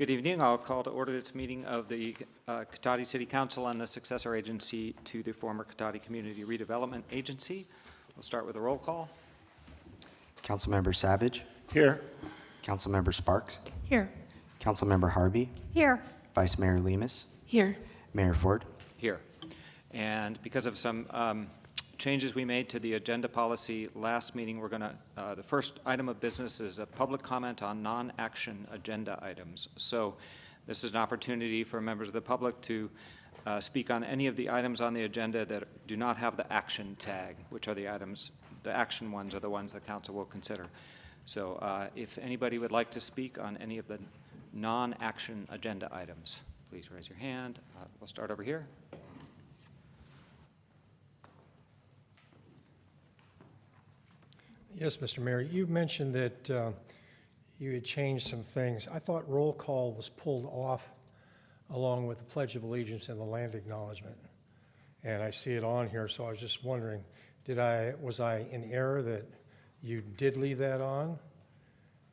Good evening. I'll call to order this meeting of the Cotati City Council and the successor agency to the former Cotati Community Redevelopment Agency. We'll start with a roll call. Councilmember Savage. Here. Councilmember Sparks. Here. Councilmember Harvey. Here. Vice Mayor Lemus. Here. Mayor Ford. Here. And because of some changes we made to the agenda policy last meeting, we're going to, the first item of business is a public comment on non-action agenda items. So this is an opportunity for members of the public to speak on any of the items on the agenda that do not have the action tag, which are the items, the action ones are the ones the council will consider. So if anybody would like to speak on any of the non-action agenda items, please raise your hand. We'll start over here. Yes, Mr. Mayor, you mentioned that you had changed some things. I thought roll call was pulled off along with the Pledge of Allegiance and the land acknowledgement. And I see it on here, so I was just wondering, was I in error that you did leave that on?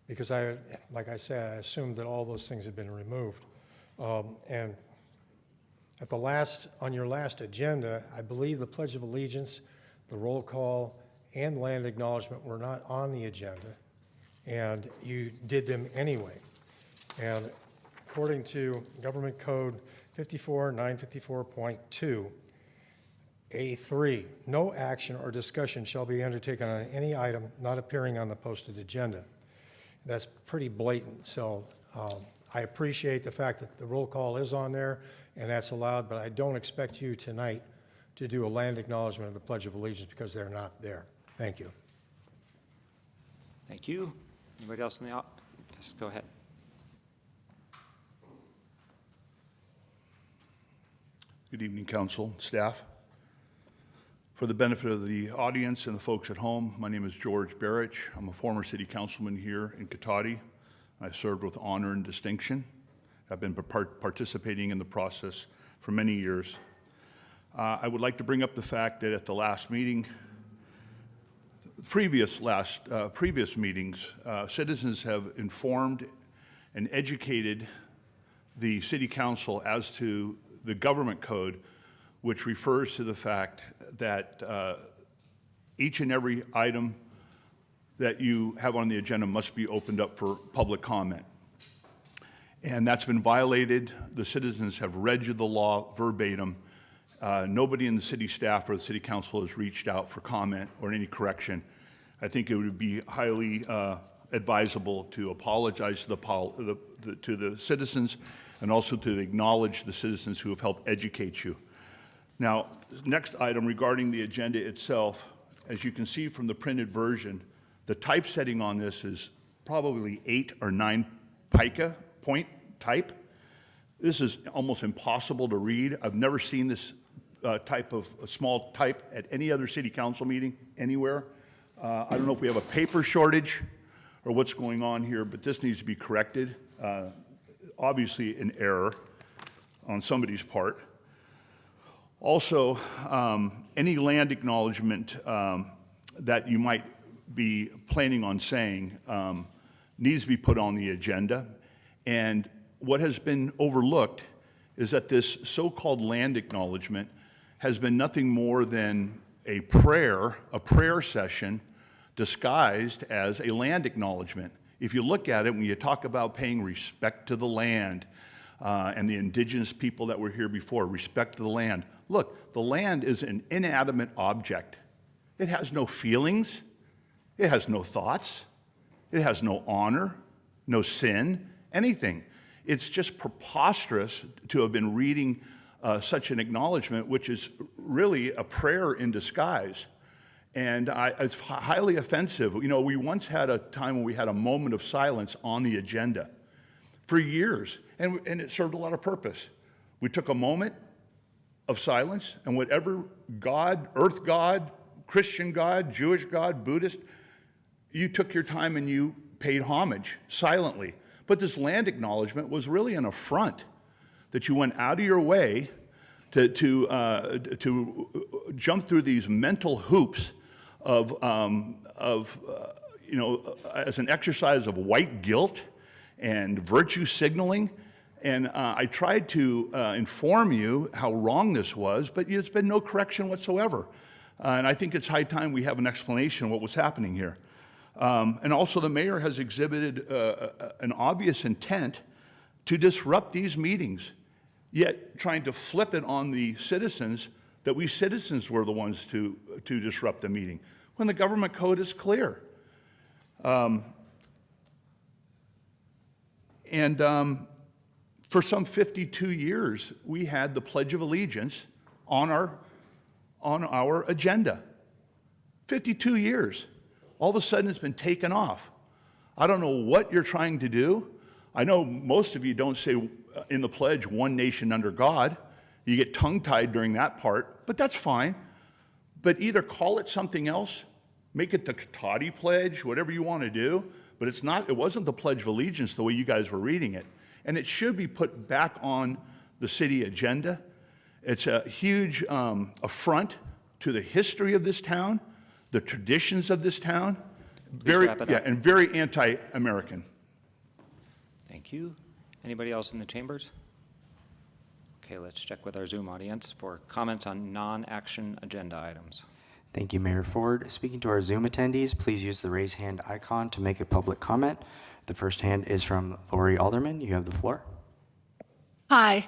Because like I said, I assumed that all those things had been removed. And at on your last agenda, I believe the Pledge of Allegiance, the roll call, and land acknowledgement were not on the agenda, and you did them anyway. And according to Government Code 54954.2, A3, no action or discussion shall be undertaken on any item not appearing on the posted agenda. That's pretty blatant, so I appreciate the fact that the roll call is on there and that's allowed, but I don't expect you tonight to do a land acknowledgement of the Pledge of Allegiance because they're not there. Thank you. Thank you. Anybody else in the audience? Yes, go ahead. Good evening, council, staff. For the benefit of the audience and the folks at home, my name is George Barrich. I'm a former city councilman here in Cotati. I served with honor and distinction. I've been participating in the process for many years. I would like to bring up the fact that at the last meeting, previous meetings, citizens have informed and educated the city council as to the government code, which refers to the fact that each and every item that you have on the agenda must be opened up for public comment. And that's been violated. The citizens have read you the law verbatim. Nobody in the city staff or the city council has reached out for comment or any correction. I think it would be highly advisable to apologize to the citizens and also to acknowledge the citizens who have helped educate you. Now, next item regarding the agenda itself, as you can see from the printed version, the typesetting on this is probably 8 or 9 pica point type. This is almost impossible to read. I've never seen this type of small type at any other city council meeting anywhere. I don't know if we have a paper shortage or what's going on here, but this needs to be corrected. Obviously an error on somebody's part. Also, any land acknowledgement that you might be planning on saying needs to be put on the agenda. And what has been overlooked is that this so-called land acknowledgement has been nothing more than a prayer session disguised as a land acknowledgement. If you look at it, when you talk about paying respect to the land and the indigenous people that were here before, respect to the land. Look, the land is an inanimate object. It has no feelings. It has no thoughts. It has no honor, no sin, anything. It's just preposterous to have been reading such an acknowledgement, which is really a prayer in disguise. And it's highly offensive. You know, we once had a time when we had a moment of silence on the agenda for years, and it served a lot of purpose. We took a moment of silence, and whatever God, earth God, Christian God, Jewish God, Buddhist, you took your time and you paid homage silently. But this land acknowledgement was really an affront that you went out of your way to jump through these mental hoops of as an exercise of white guilt and virtue signaling. And I tried to inform you how wrong this was, but it's been no correction whatsoever. And I think it's high time we have an explanation of what was happening here. And also the mayor has exhibited an obvious intent to disrupt these meetings, yet trying to flip it on the citizens that we citizens were the ones to disrupt the meeting, when the government code is clear. For some 52 years, we had the Pledge of Allegiance on our agenda. 52 years. All of a sudden, it's been taken off. I don't know what you're trying to do. I know most of you don't say in the pledge, one nation under God. You get tongue-tied during that part, but that's fine. But either call it something else, make it the Katati Pledge, whatever you want to do, but it wasn't the Pledge of Allegiance the way you guys were reading it. And it should be put back on the city agenda. It's a huge affront to the history of this town, the traditions of this town. wrap it up. And very anti-American. Thank you. Anybody else in the chambers? Okay, let's check with our Zoom audience for comments on non-action agenda items. Thank you, Mayor Ford. Speaking to our Zoom attendees, please use the raise hand icon to make a public comment. The first hand is from Lori Alderman. You have the floor. Hi.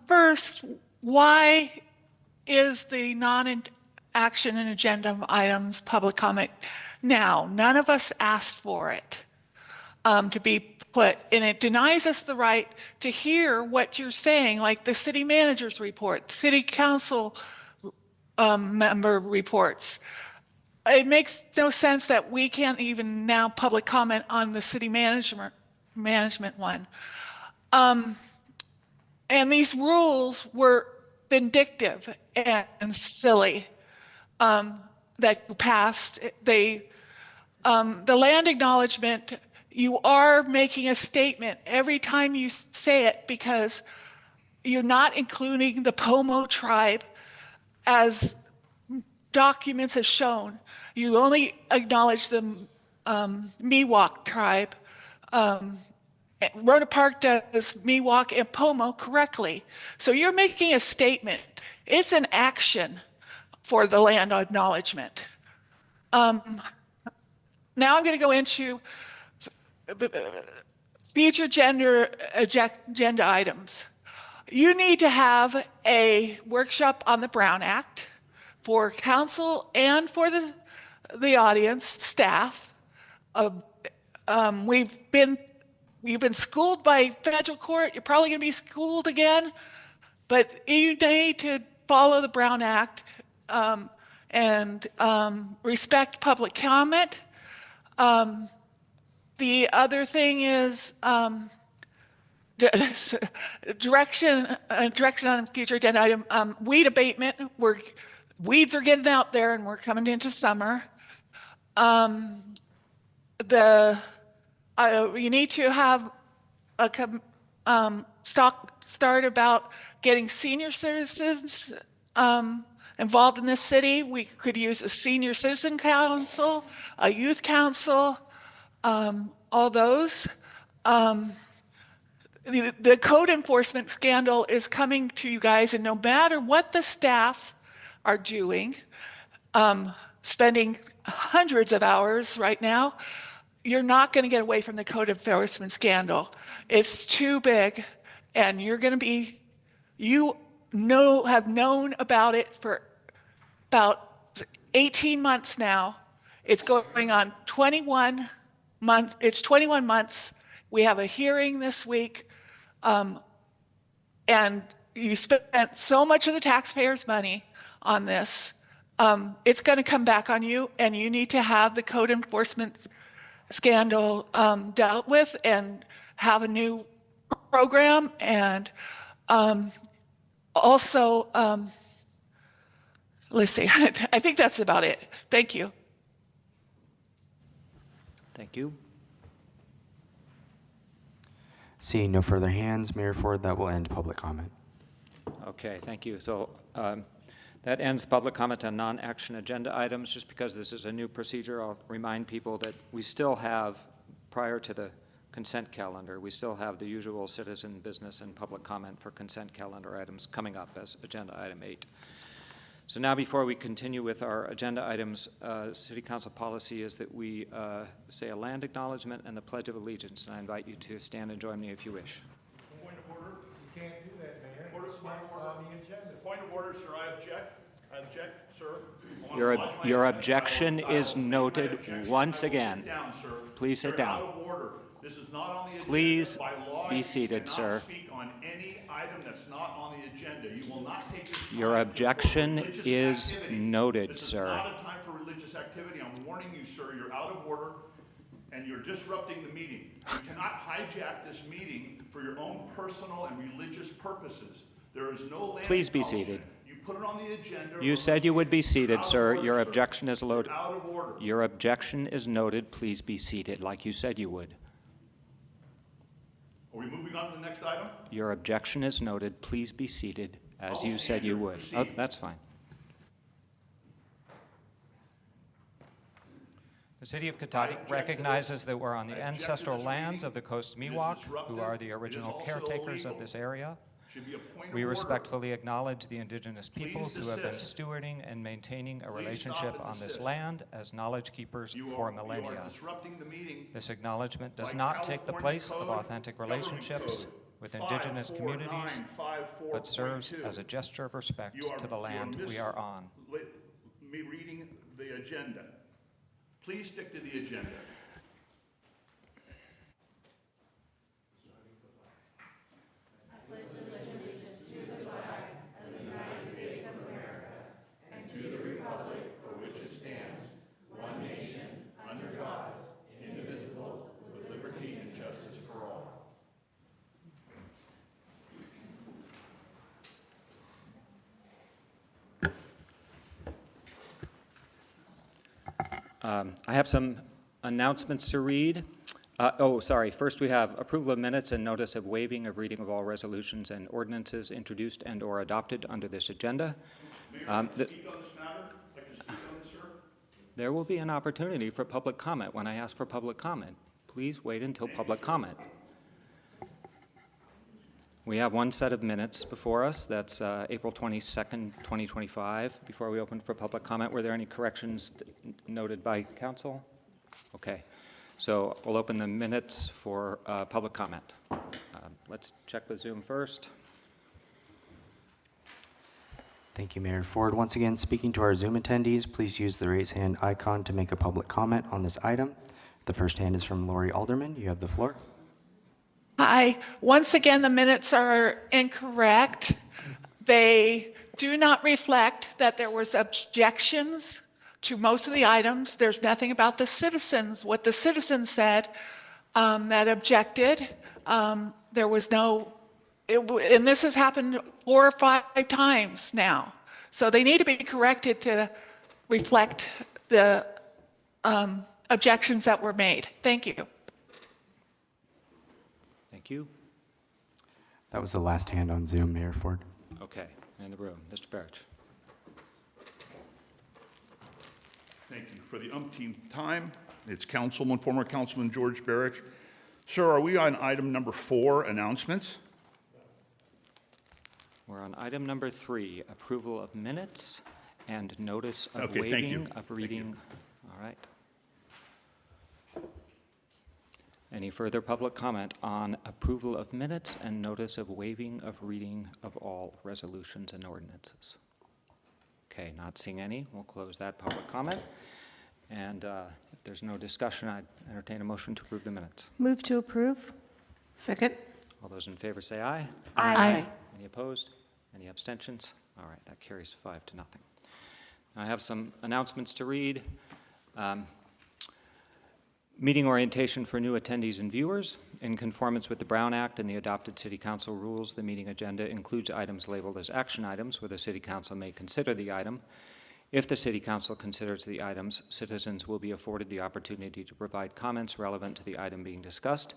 First, why is the non-action and agenda items public comment now? None of us asked for it to be put, and it denies us the right to hear what you're saying, like the city manager's report, city council member reports. It makes no sense that we can't even now public comment on the city management one. And these rules were vindictive and silly that you passed. The land acknowledgement, you are making a statement every time you say it because you're not including the Pomo tribe as documents have shown. You only acknowledge the Miwok tribe. Rona Park does Miwok and Pomo correctly. So you're making a statement. It's an action for the land acknowledgement. Now I'm going to go into future agenda items. You need to have a workshop on the Brown Act for council and for the audience, staff. You've been schooled by federal court. You're probably going to be schooled again, but you need to follow the Brown Act and respect public comment. The other thing is direction on future agenda item. Weed abatement. Weeds are getting out there, and we're coming into summer. You need to have a start about getting senior citizens involved in this city. We could use a senior citizen council, a youth council, all those. The code enforcement scandal is coming to you guys, and no matter what the staff are doing, spending hundreds of hours right now, you're not going to get away from the code enforcement scandal. It's too big, and you're going to be, have known about it for about 18 months now. It's going on 21 months. It's 21 months. We have a hearing this week, and you spent so much of the taxpayers' money on this. It's going to come back on you, and you need to have the code enforcement scandal dealt with and have a new program. And also, let's see, I think that's about it. Thank you. Thank you. Seeing no further hands, Mayor Ford, that will end public comment. Okay, thank you. So that ends public comment on non-action agenda items. Just because this is a new procedure, I'll remind people that we still have, prior to the consent calendar. We still have the usual citizen business and public comment for consent calendar items coming up as agenda item 8. So now, before we continue with our agenda items, City Council policy is that we say a land acknowledgement and the Pledge of Allegiance, and I invite you to stand and join me if you wish. Point of order. You can't do that, Mayor. Order, It's not on the agenda. Point of order, sir. I object. I object, sir. I wanna Your lodge my your objection. objection I will is make my noted objection. once I will again. Sit down, sir. Please sit You're down. out of order. This is not on the agenda. Please By law, be you seated, cannot sir. speak on any item that's not on the agenda. You will not take this time Your for objection religious is activity. noted, This sir. is not a time for religious activity. I'm warning you, sir. You're out of order, and you're disrupting the meeting. You cannot hijack this meeting for your own personal and religious purposes. There is no land Please be acknowledgement. seated. You put it on the agenda. You or- said you would be You're seated, out of sir. order, Your sir. objection is loaded. You're out of order. Your objection is noted. Please be seated, like you said you would. Are we moving on to the next item? Your objection is noted. Please be seated, as I'll you said stand you here. would. Proceed. Oh, that's fine. The city of Cotati object to recognizes that we're on the I object to ancestral this lands meeting. of the Coast It is Miwok, disruptive. who are the It is original also caretakers of illegal. this area. Should be a point of We order. respectfully acknowledge the indigenous peoples who have been desist. stewarding and maintaining a Please relationship stop and on this desist. land as knowledge keepers You for are millennia. disrupting the meeting. This acknowledgement does by not take the California place of Code, authentic Government relationships Code with indigenous communities, 54954.2. but serves as a gesture of respect You are- to the you are land we are on. Me reading the agenda. Please stick to the agenda. I have some announcements to read. First we have approval of minutes and notice of waiving of reading of all resolutions and ordinances introduced and/or adopted under this agenda. Speak on this matter? Like to speak on this, sir? There will be an opportunity for public comment when I ask for public comment. Please wait until public comment. We have one set of minutes before us. That's April 22nd, 2025. Before we open for public comment, were there any corrections noted by council? Okay. So we'll open the minutes for public comment. Let's check with Zoom first. Thank you, Mayor Ford. Once again, speaking to our Zoom attendees, please use the raise hand icon to make a public comment on this item. The first hand is from Lori Alderman. You have the floor. Hi. Once again, the minutes are incorrect. They do not reflect that there was objections to most of the items. There's nothing about the citizens, what the citizens said that objected. There was no, and this has happened 4 or 5 times now. So they need to be corrected to reflect the objections that were made. Thank you. Thank you. That was the last hand on Zoom, Mayor Ford. Okay, in the room, Mr. Barrich. Thank you. For the umpteenth time, it's former Councilman George Barrich. Sir, are we on item number 4, announcements? We're on item number 3, approval of minutes and notice of Okay, thank you. waiving of Thank you. reading. All right. Any further public comment on approval of minutes and notice of waiving of reading of all resolutions and ordinances? Okay, not seeing any. We'll close that public comment. And if there's no discussion, I'd entertain a motion to approve the minutes. Move to approve. Second? All those in favor say aye. Aye. Any opposed? Any abstentions? All right, that carries 5-0. I have some announcements to read. Meeting orientation for new attendees and viewers. In conformance with the Brown Act and the adopted City Council rules, the meeting agenda includes items labeled as action items where the City Council may consider the item. If the City Council considers the items, citizens will be afforded the opportunity to provide comments relevant to the item being discussed.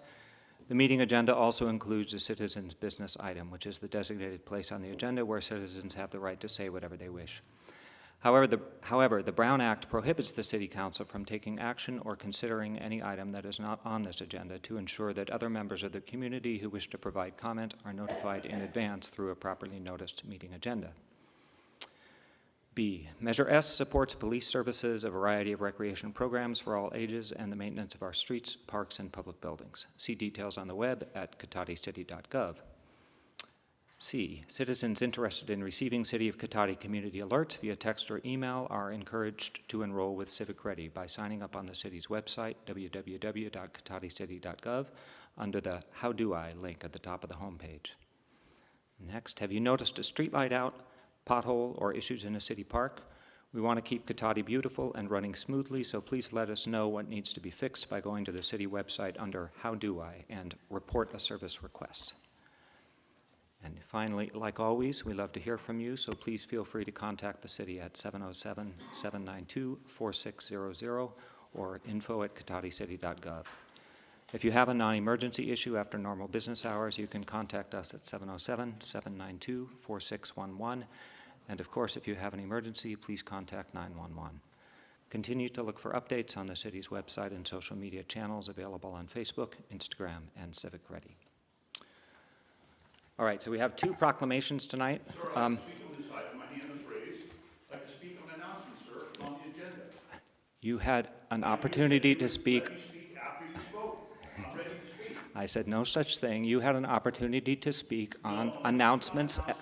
The meeting agenda also includes a citizens' business item, which is the designated place on the agenda where citizens have the right to say whatever they wish. However, the Brown Act prohibits the City Council from taking action or considering any item that is not on this agenda to ensure that other members of the community who wish to provide comment are notified in advance through a properly noticed meeting agenda. B, Measure S supports police services, a variety of recreation programs for all ages, and the maintenance of our streets, parks, and public buildings. See details on the web at cotadicity.gov. C, citizens interested in receiving City of Cotati community alerts via text or email are encouraged to enroll with Civic Ready by signing up on the city's website, www.cotadicity.gov, under the How Do I link at the top of the homepage. Next, have you noticed a streetlight out, pothole, or issues in a city park? We want to keep Cotati beautiful and running smoothly, so please let us know what needs to be fixed by going to the city website under How Do I and report a service request. And finally, like always, we love to hear from you, so please feel free to contact the city at 707-792-4600 or info@cotadicity.gov. If you have a non-emergency issue after normal business hours, you can contact us at 707-792-4611. And of course, if you have an emergency, please contact 911. Continue to look for updates on the city's website and social media channels available on Facebook, Instagram, and Civic Ready. All right, so we have two proclamations tonight. Sir, I'd like to speak on this item. My hand is raised. I'd like to speak on announcements, sir, on the agenda. You had an opportunity to speak. Let me speak after you spoke. I'm ready to speak. I said no such thing. You had an opportunity to speak on announcements Now, sir,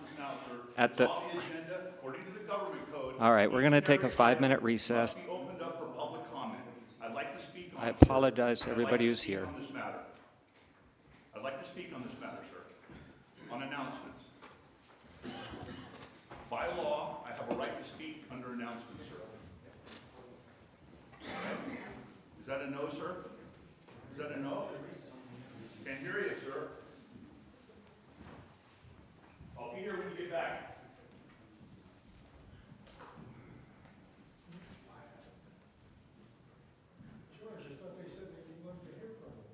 at the. on the agenda, according to the government code. All right, we're going to take a 5-minute recess. Must be opened up for public comment. I'd like to speak on I this, sir. apologize to everybody who's here. On this matter. I'd like to speak on this matter, sir. On announcements. By law, I have a right to speak under announcements, sir. Is that a no, sir? Is that a no? Can't hear you, sir. I'll be here when you get back. George, I thought they said that you wanted to hear from them.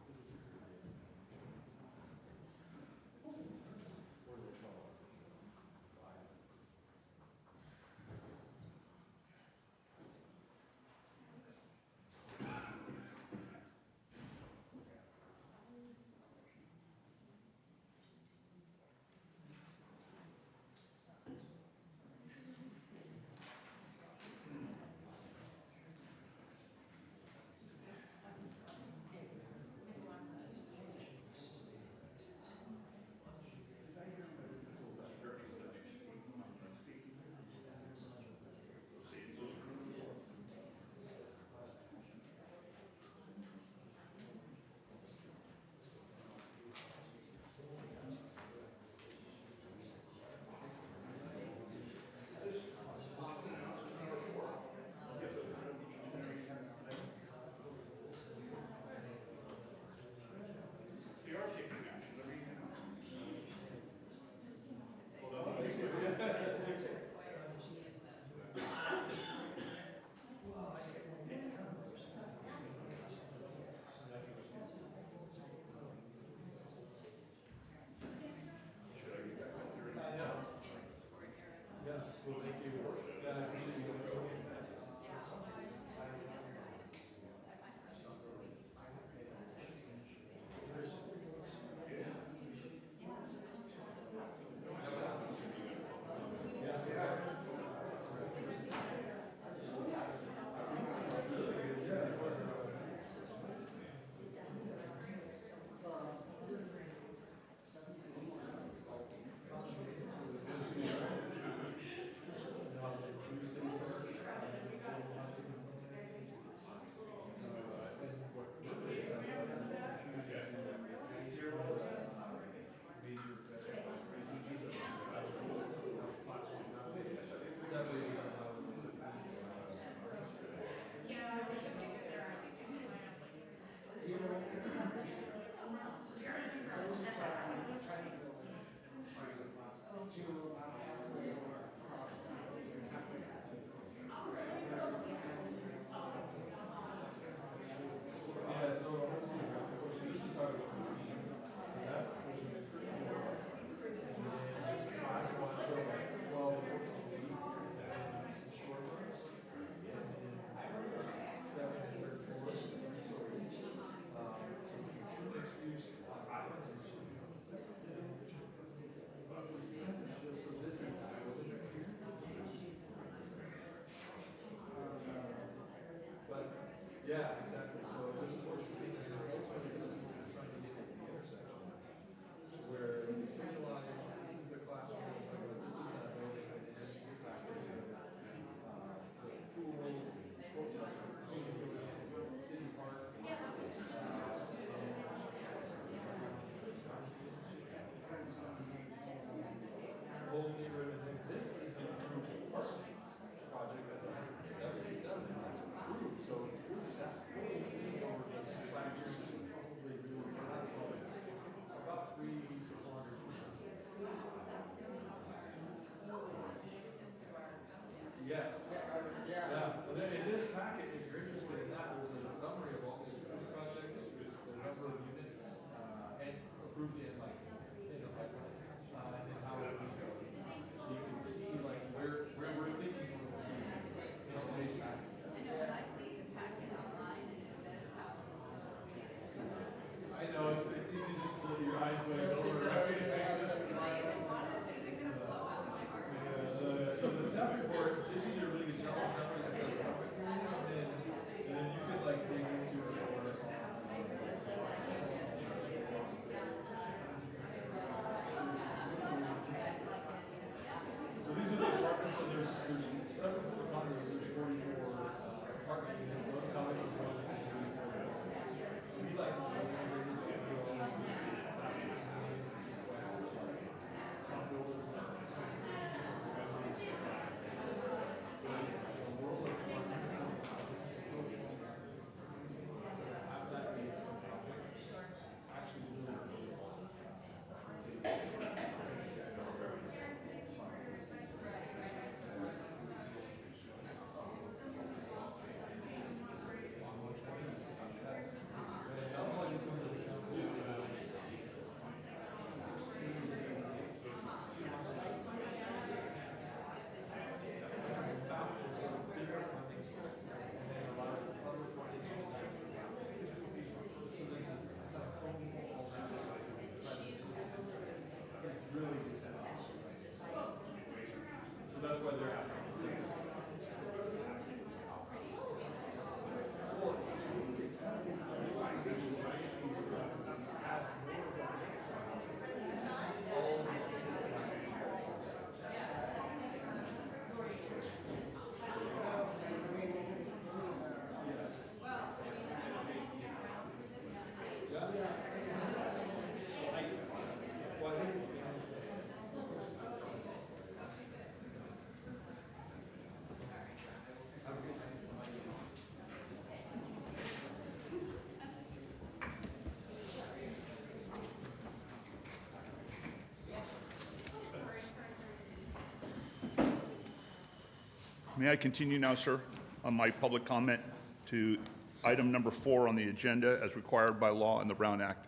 May I continue now, sir, on my public comment to item number 4 on the agenda as required by law and the Brown Act?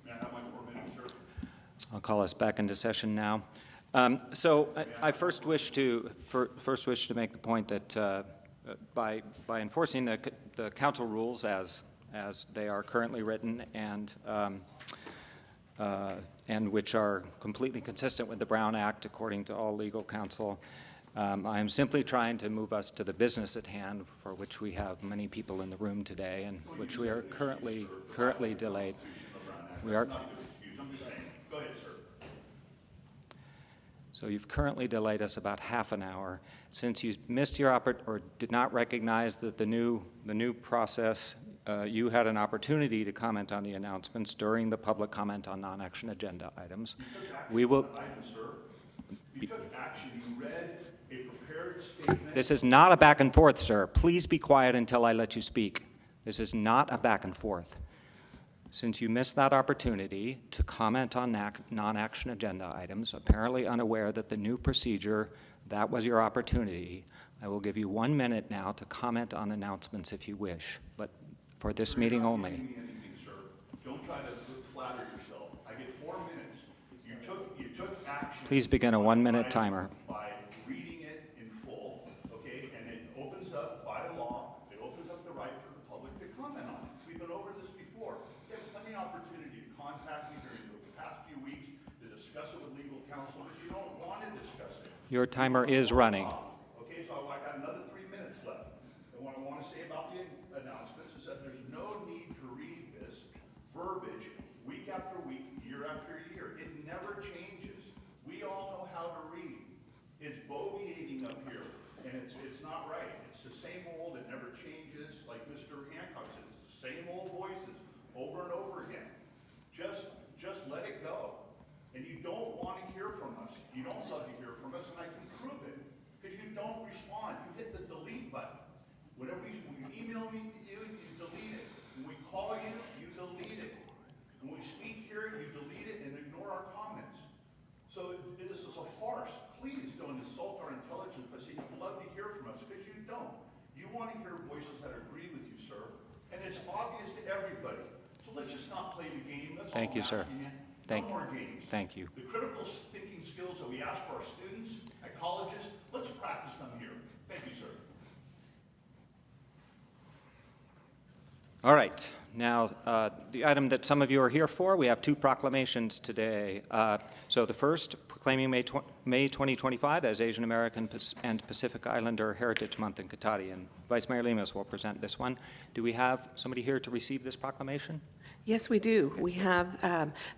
May I have my 4 minutes, sir? I'll call us back into session now. So I first wish to make the point that by enforcing the council rules as they are currently written and which are completely consistent with the Brown Act according to all legal counsel, I am simply trying to move us to the business at hand, for which we have many people in the room today, and which we are currently delayed. We are. Go ahead, sir. So you've currently delayed us about half an hour. Since you missed your or did not recognize that the new process, you had an opportunity to comment on the announcements during the public comment on non-action agenda items. We will. You took action. You read a prepared statement. This is not a back and forth, sir. Please be quiet until I let you speak. This is not a back and forth. Since you missed that opportunity to comment on non-action agenda items, apparently unaware that the new procedure, that was your opportunity, I will give you 1 minute now to comment on announcements if you wish, but for this meeting only. You're not giving me anything, sir. Don't try to flatter yourself. I get 4 minutes. You took action. Please begin a 1 minute timer. By reading it in full, okay, and it opens up, by law, it opens up the right for the public to comment on it. We've been over this before. You have plenty of opportunity to contact me during the past few weeks to discuss it with legal counsel, but you don't want to discuss it. Your timer is running. Okay, so I got another 3 minutes left. And what I want to say about the announcements is that there's no need to read this verbiage week after week, year after year. It never changes. We all know how to read. It's boviating up here, and it's not right. It's the same old, it never changes. Like Mr. Hancock says, it's the same old voices over and over again. Just let it go. And you don't want to hear from us. You don't love to hear from us, and I can prove it. Because you don't respond. You hit the delete button. When you email me, you delete it. When we call you, you delete it. When we speak here, you delete it and ignore our comments. So this is a farce. Please don't insult our intelligence want to hear voices that agree with you, sir, and it's obvious to everybody. So let's just not play the game. That's Thank all you, I'm sir. asking you. Thank No you. more games. Thank you. The critical thinking skills that we ask for our students at colleges, let's practice them here. Thank you, sir. All right. Now, the item that some of you are here for, we have two proclamations today. So the first, proclaiming May 2025 as Asian American and Pacific Islander Heritage Month in Cotati. And Vice Mayor Lemus will present this one. Do we have somebody here to receive this proclamation? Yes, we do. We have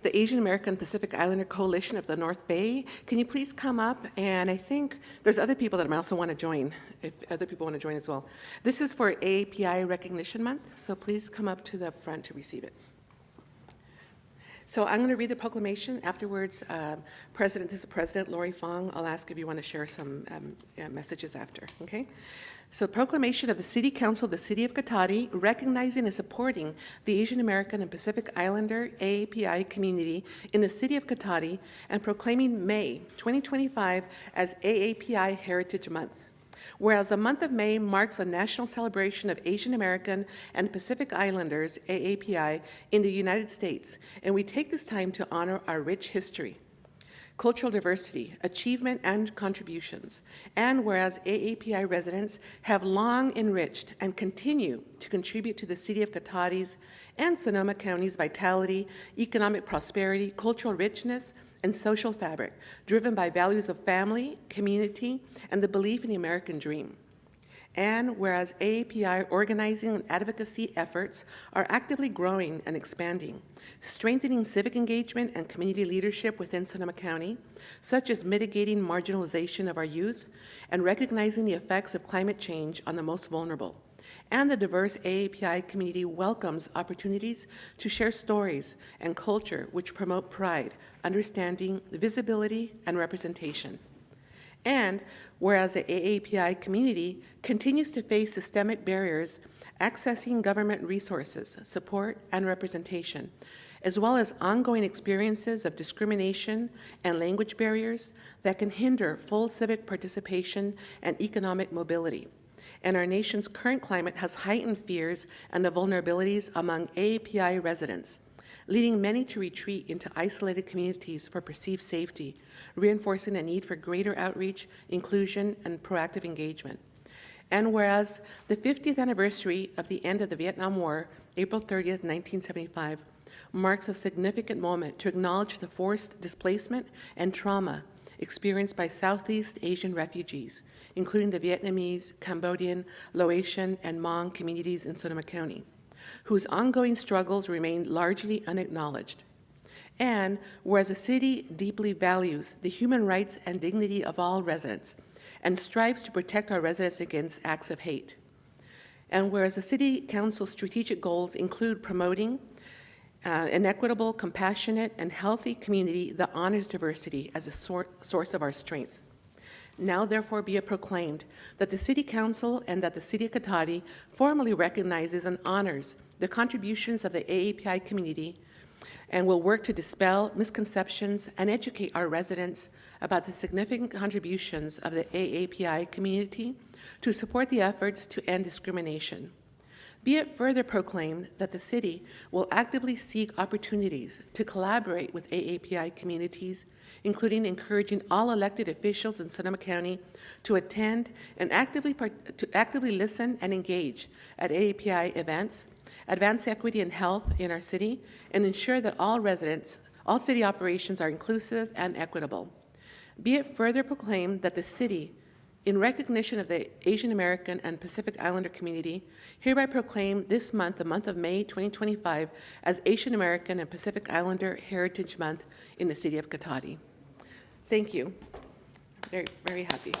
the Asian American Pacific Islander Coalition of the North Bay. Can you please come up? And I think there's other people that might also want to join, if other people want to join as well. This is for AAPI Recognition Month, so please come up to the front to receive it. So I'm going to read the proclamation. Afterwards, this is President Lori Fong. I'll ask if you want to share some messages after, okay? So proclamation of the City Council of the City of Cotati recognizing and supporting the Asian American and Pacific Islander AAPI community in the City of Cotati and proclaiming May 2025 as AAPI Heritage Month. Whereas the month of May marks a national celebration of Asian American and Pacific Islanders, AAPI, in the United States, and we take this time to honor our rich history, cultural diversity, achievement, and contributions. And whereas AAPI residents have long enriched and continue to contribute to the City of Cotati's and Sonoma County's vitality, economic prosperity, cultural richness, and social fabric, driven by values of family, community, and the belief in the American dream. And whereas AAPI organizing and advocacy efforts are actively growing and expanding, strengthening civic engagement and community leadership within Sonoma County, such as mitigating marginalization of our youth and recognizing the effects of climate change on the most vulnerable. And the diverse AAPI community welcomes opportunities to share stories and culture which promote pride, understanding, visibility, and representation. And whereas the AAPI community continues to face systemic barriers accessing government resources, support, and representation, as well as ongoing experiences of discrimination and language barriers that can hinder full civic participation and economic mobility. And our nation's current climate has heightened fears and the vulnerabilities among AAPI residents, leading many to retreat into isolated communities for perceived safety, reinforcing a need for greater outreach, inclusion, and proactive engagement. And whereas the 50th anniversary of the end of the Vietnam War, April 30th, 1975, marks a significant moment to acknowledge the forced displacement and trauma experienced by Southeast Asian refugees, including the Vietnamese, Cambodian, Laotian, and Hmong communities in Sonoma County, whose ongoing struggles remain largely unacknowledged. And whereas the city deeply values the human rights and dignity of all residents and strives to protect our residents against acts of hate. And whereas the City Council's strategic goals include promoting an equitable, compassionate, and healthy community that honors diversity as a source of our strength. Now therefore be it proclaimed that the City Council and that the City of Cotati formally recognizes and honors the contributions of the AAPI community and will work to dispel misconceptions and educate our residents about the significant contributions of the AAPI community to support the efforts to end discrimination. Be it further proclaimed that the city will actively seek opportunities to collaborate with AAPI communities, including encouraging all elected officials in Sonoma County to attend and actively listen and engage at AAPI events, advance equity and health in our city, and ensure that all city operations are inclusive and equitable. Be it further proclaimed that the city, in recognition of the Asian American and Pacific Islander community, hereby proclaim this month, the month of May 2025, as Asian American and Pacific Islander Heritage Month in the City of Cotati. Thank you. Very, very happy.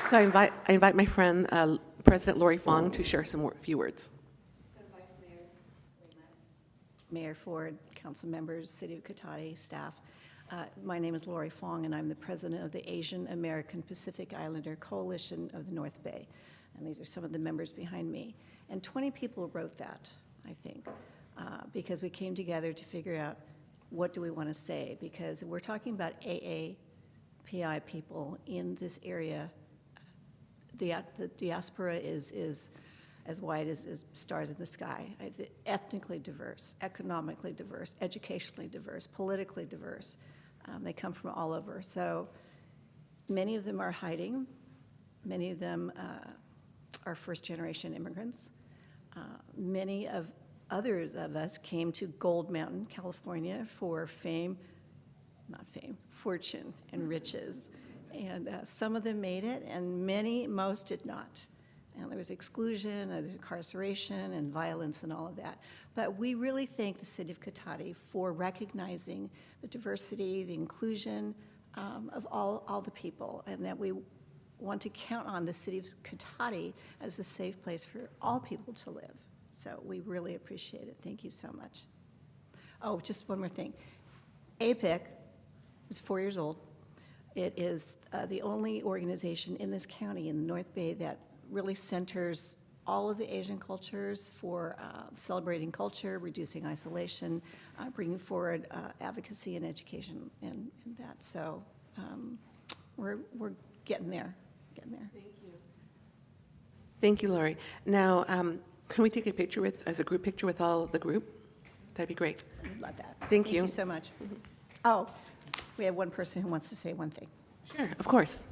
So I invite my friend, President Lori Fong, to share some few words. So Vice Mayor Lemus, Mayor Ford, council members, City of Cotati, staff. My name is Lori Fong, and I'm the president of the Asian American Pacific Islander Coalition of the North Bay. And these are some of the members behind me. And 20 people wrote that, I think, because we came together to figure out what do we want to say, because we're talking about AAPI PI people in this area. The diaspora is as wide as stars in the sky. Ethnically diverse, economically diverse, educationally diverse, politically diverse. They come from all over. So many of them are hiding. Many of them are first-generation immigrants. Many of others of us came to Gold Mountain, California for fortune and riches. And some of them made it, and most did not. And there was exclusion, there was incarceration, and violence, and all of that. But we really thank the City of Cotati for recognizing the diversity, the inclusion of all the people, and that we want to count on the City of Cotati as a safe place for all people to live. So we really appreciate it. Thank you so much. Oh, just one more thing. APIC is 4 years old. It is the only organization in this county, in the North Bay, that really centers all of the Asian cultures for celebrating culture, reducing isolation, bringing forward advocacy and education and that. So we're getting there, Thank you. Thank you, Lori. Now, can we take a picture as a group picture with all the group? That'd be great. We'd love that. Thank Thank you. you so much. Oh, we have one person who wants to say one thing. Sure, of course.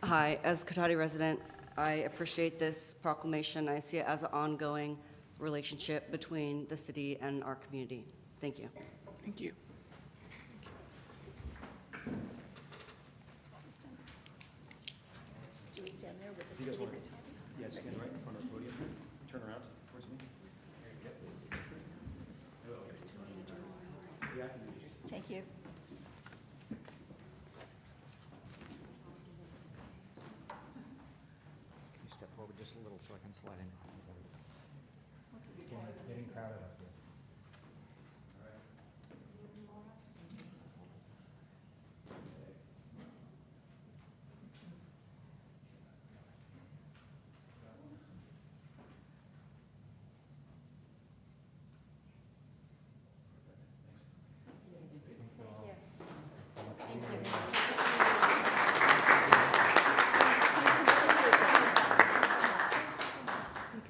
Hi, as Cotati resident, I appreciate this proclamation. I see it as an ongoing relationship between the city and our community. Thank you. Thank you. Do we stand there with the City of Cotati? Yes, stand right in front of the podium. Turn around towards me. Thank you. Can you step forward just a little so I can slide in? Getting crowded up here.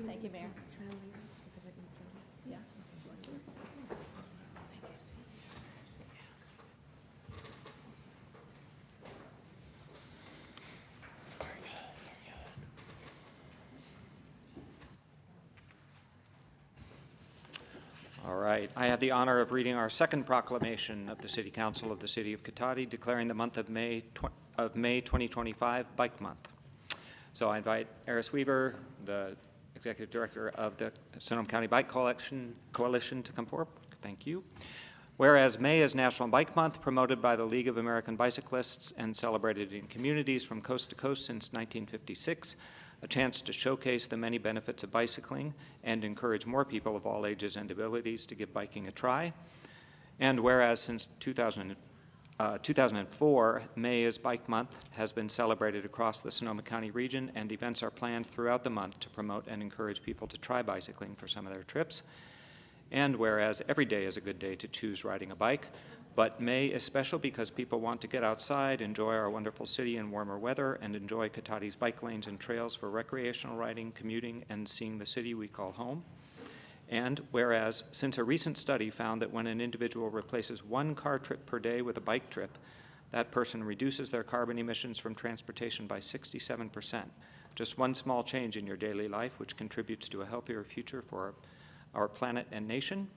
Thank you, Mayor. Yeah. All right. I have the honor of reading our second proclamation of the City Council of the City of Cotati declaring the month of May 2025 Bike Month. So I invite Eris Weaver, the Executive Director of the Sonoma County Bike Coalition, to come forward. Thank you. Whereas May is National Bike Month, promoted by the League of American Bicyclists and celebrated in communities from coast to coast since 1956, a chance to showcase the many benefits of bicycling and encourage more people of all ages and abilities to give biking a try. And whereas since 2004, May is Bike Month has been celebrated across the Sonoma County region, and events are planned throughout the month to promote and encourage people to try bicycling for some of their trips. And whereas every day is a good day to choose riding a bike, but May is special because people want to get outside, enjoy our wonderful city in warmer weather, and enjoy Cotati's bike lanes and trails for recreational riding, commuting, and seeing the city we call home. And whereas, since a recent study found that when an individual replaces one car trip per day with a bike trip, that person reduces their carbon emissions from transportation by 67%. Just one small change in your daily life, which contributes to a healthier future for our planet and nation.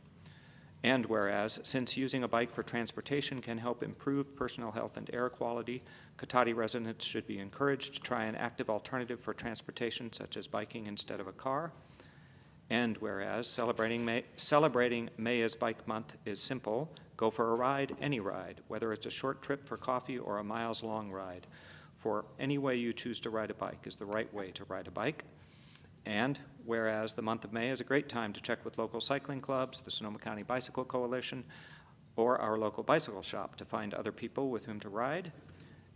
And whereas, since using a bike for transportation can help improve personal health and air quality, Cotati residents should be encouraged to try an active alternative for transportation, such as biking instead of a car. And whereas celebrating May as Bike Month is simple, go for a ride, any ride, whether it's a short trip for coffee or a miles-long ride. For any way you choose to ride a bike is the right way to ride a bike. And whereas the month of May is a great time to check with local cycling clubs, the Sonoma County Bicycle Coalition, or our local bicycle shop to find other people with whom to ride.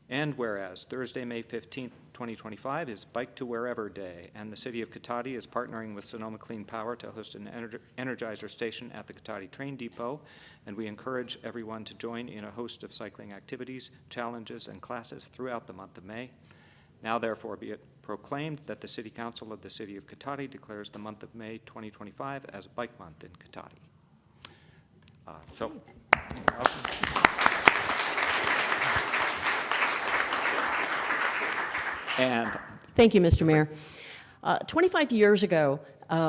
And whereas Thursday, May 15th 2025 is Bike to Wherever Day, and the City of Cotati is partnering with Sonoma Clean Power to host an Energizer station at the Cotati Train Depot, and we encourage everyone to join in a host of cycling activities, challenges, and classes throughout the month of May. Now therefore be it proclaimed that the City Council of the City of Cotati declares the month of May 2025 as Bike Month in Cotati. And Thank you, Mr. Mayor. 25 years ago,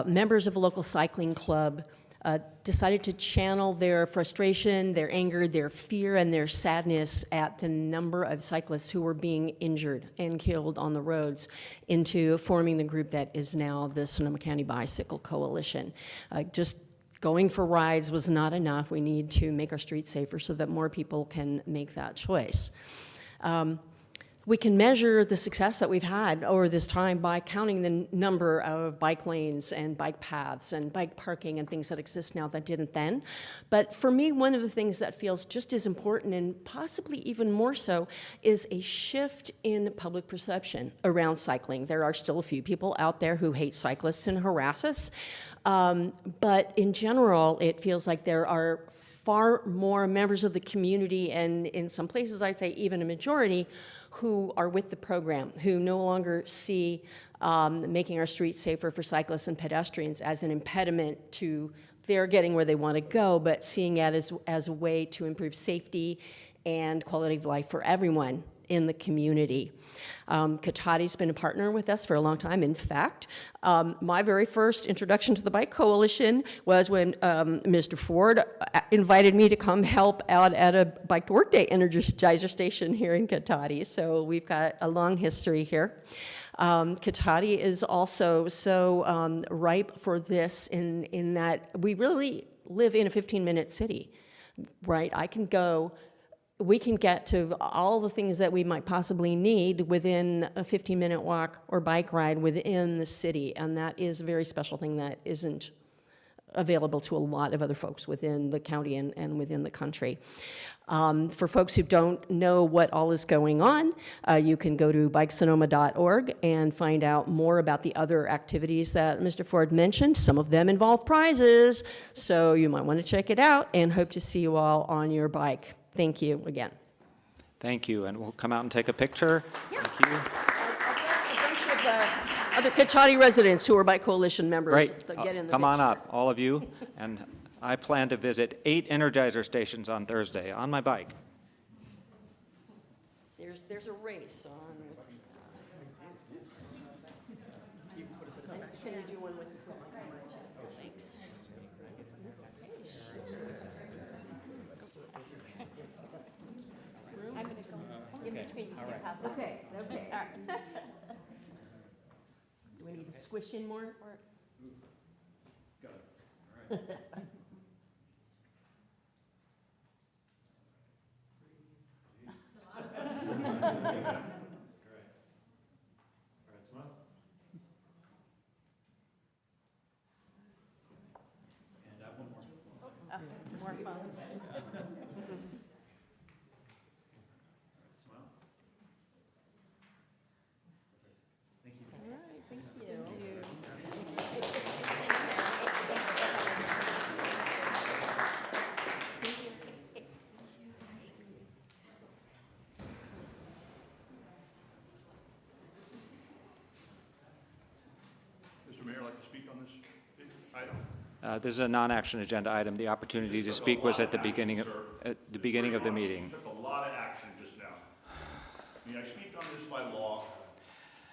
members of a local cycling club decided to channel their frustration, their anger, their fear, and their sadness at the number of cyclists who were being injured and killed on the roads into forming the group that is now the Sonoma County Bicycle Coalition. Just going for rides was not enough. We need to make our streets safer so that more people can make that choice. We can measure the success that we've had over this time by counting the number of bike lanes and bike paths and bike parking and things that exist now that didn't then. But for me, one of the things that feels just as important and possibly even more so is a shift in public perception around cycling. There are still a few people out there who hate cyclists and harass us. But in general, it feels like there are far more members of the community, and in some places I'd say even a majority, who are with the program, who no longer see making our streets safer for cyclists and pedestrians as an impediment to their getting where they want to go, but seeing it as a way to improve safety and quality of life for everyone in the community. Cotati's been a partner with us for a long time. In fact, my very first introduction to the Bike Coalition was when Mr. Ford invited me to come help out at a Bike to Work Day Energizer station here in Cotati. So we've got a long history here. Cotati is also so ripe for this in that we really live in a 15-minute city, right? We can get to all the things that we might possibly need within a 15-minute walk or bike ride within the city, and that is a very special thing that isn't available to a lot of other folks within the county and within the country. For folks who don't know what all is going on, you can go to bikesonoma.org and find out more about the other activities that Mr. Ford mentioned. Some of them involve prizes, so you might want to check it out, and hope to see you all on your bike. Thank you again. thank you, and we'll come out and take a picture. Yeah. Thank you. A bunch of other Cotati residents who are Bike Coalition members. Great. that get in the Come on picture. up, all of you. And I plan to visit 8 Energizer stations on Thursday on my bike. There's a race on with. Can you do one with? Thanks. I'm going to go in between. Okay, all right. Do we need to squish in more? More phones. All right, thank you. Mr. Mayor, I'd like to speak on this item. This is a non-action agenda item. The opportunity to speak was at the beginning of the meeting. You took a lot of action just now. I mean, I speak on this by law.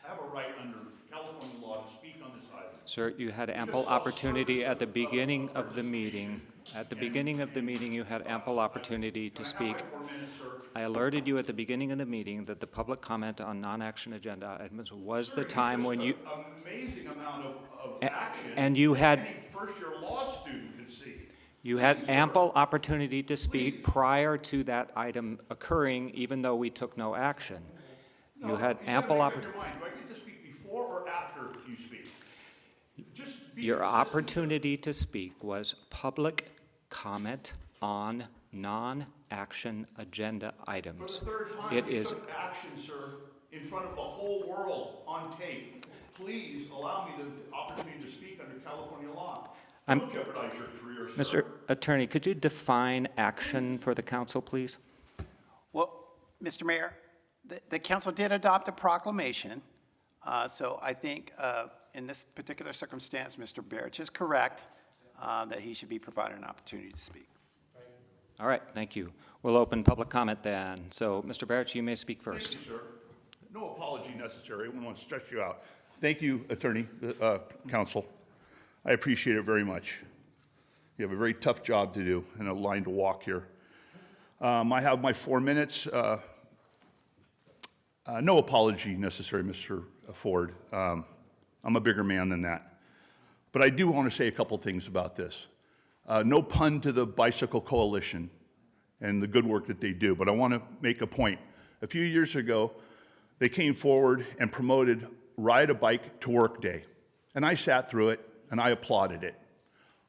I have a right under California law to speak on this item. Sir, you had ample opportunity at the beginning of the meeting. At the beginning of the meeting, you had ample opportunity to speak. 4 minutes, sir. I alerted you at the beginning of the meeting that the public comment on non-action agenda items was the time when you, Amazing amount of action. and you had, Any first-year law student could see. you had ample opportunity to speak prior to that item occurring, even though we took no action. You had ample opportunity. Do I get to speak before or after you speak? Just be Your consistent. opportunity to speak was public comment on non-action agenda For items. the third time, It you is, took action, sir. in front of the whole world on tape. Please allow me the opportunity to speak under California law. Don't jeopardize your career, sir. Mr. Attorney, could you define action for the council, please? Well, Mr. Mayor, the council did adopt a proclamation, so I think in this particular circumstance, Mr. Barrett is correct that he should be provided an opportunity to speak. All right, thank you. We'll open public comment then. So, Mr. Barrett, you may speak first. Thank you, sir. No apology necessary. I wouldn't want to stress you out. Thank you, Attorney, Counsel. I appreciate it very much. You have a very tough job to do and a line to walk here. I have my 4 minutes. No apology necessary, Mr. Ford. I'm a bigger man than that. But I do want to say a couple things about this. No pun to the Bicycle Coalition and the good work that they do, but I want to make a point. A few years ago, they came forward and promoted Ride a Bike to Work Day, and I sat through it and I applauded it.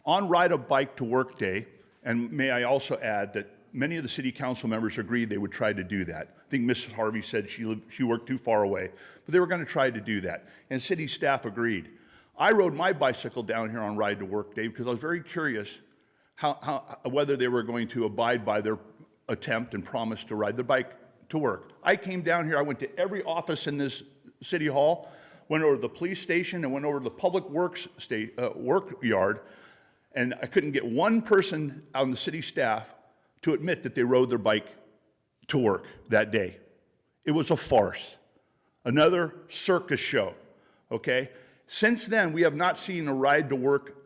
On Ride a Bike to Work Day, and may I also add that many of the city council members agreed they would try to do that. I think Mrs. Harvey said she worked too far away, but they were going to try to do that, and city staff agreed. I rode my bicycle down here on Ride to Work Day because I was very curious whether they were going to abide by their attempt and promise to ride their bike to work. I came down here, I went to every office in this city hall, went over to the police station and went over to the public works work yard, and I couldn't get one person on the city staff to admit that they rode their bike to work that day. It was a farce, another circus show, okay? Since then, we have not seen a ride to work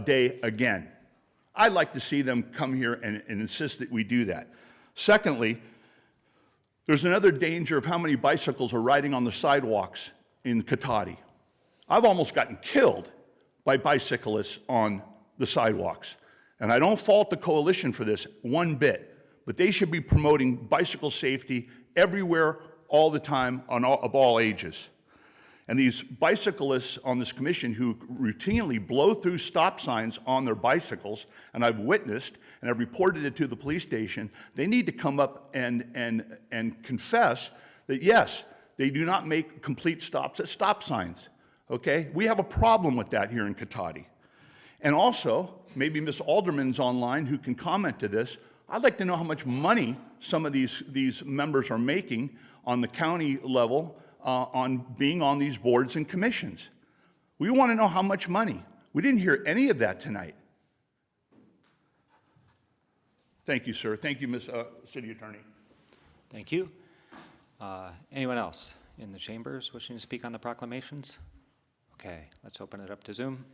day again. I'd like to see them come here and insist that we do that. Secondly, there's another danger of how many bicycles are riding on the sidewalks in Cotati. I've almost gotten killed by bicyclists on the sidewalks. And I don't fault the coalition for this one bit, but they should be promoting bicycle safety everywhere, all the time, of all ages. And these bicyclists on this commission who routinely blow through stop signs on their bicycles, and I've witnessed and I've reported it to the police station, they need to come up and confess that, yes, they do not make complete stops at stop signs, okay? We have a problem with that here in Cotati. And also, maybe Ms. Alderman's online who can comment to this, I'd like to know how much money some of these members are making on the county level on being on these boards and commissions. We want to know how much money. We didn't hear any of that tonight. Thank you, sir. Thank you, Ms. City Attorney. Thank you. Anyone else in the chambers wishing to speak on the proclamations? Okay, let's open it up to Zoom.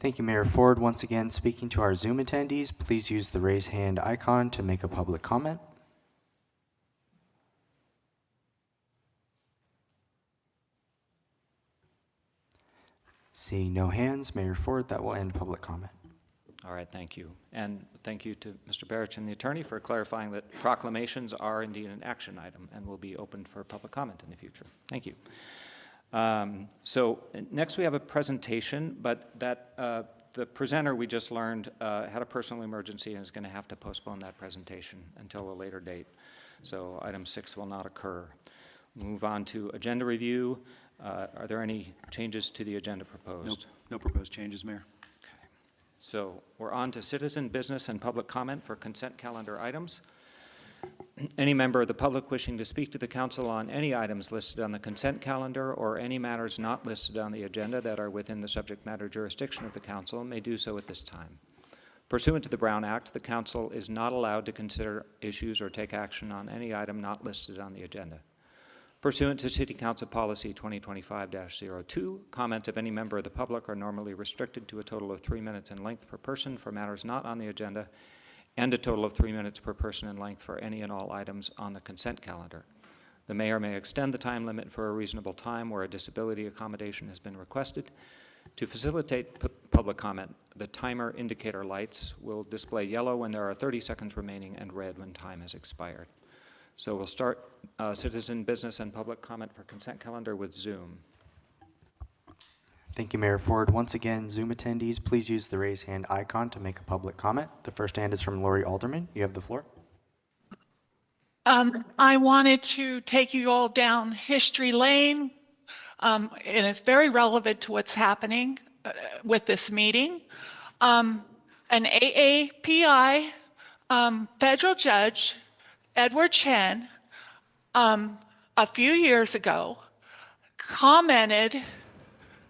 Thank you, Mayor Ford. Once again, speaking to our Zoom attendees, please use the raise hand icon to make a public comment. Seeing no hands, Mayor Ford, that will end public comment. All right, thank you. And thank you to Mr. Barrett and the attorney for clarifying that proclamations are indeed an action item and will be opened for public comment in the future. Thank you. So next we have a presentation, but the presenter we just learned had a personal emergency and is going to have to postpone that presentation until a later date. So item 6 will not occur. Move on to agenda review. Are there any changes to the agenda proposed? Nope, no proposed changes, Mayor. Okay. So we're on to citizen business and public comment for consent calendar items. Any member of the public wishing to speak to the council on any items listed on the consent calendar or any matters not listed on the agenda that are within the subject matter jurisdiction of the council may do so at this time. Pursuant to the Brown Act, the council is not allowed to consider issues or take action on any item not listed on the agenda. Pursuant to City Council Policy 2025-02, comments of any member of the public are normally restricted to a total of 3 minutes in length per person for matters not on the agenda, and a total of 3 minutes per person in length for any and all items on the consent calendar. The mayor may extend the time limit for a reasonable time where a disability accommodation has been requested. To facilitate public comment, the timer indicator lights will display yellow when there are 30 seconds remaining and red when time has expired. So we'll start citizen business and public comment for consent calendar with Zoom. Thank you, Mayor Ford. Once again, Zoom attendees, please use the raise hand icon to make a public comment. The first hand is from Lori Alderman. You have the floor. I wanted to take you all down history lane, and it's very relevant to what's happening with this meeting. An AAPI federal judge, Edward Chen, a few years ago, commented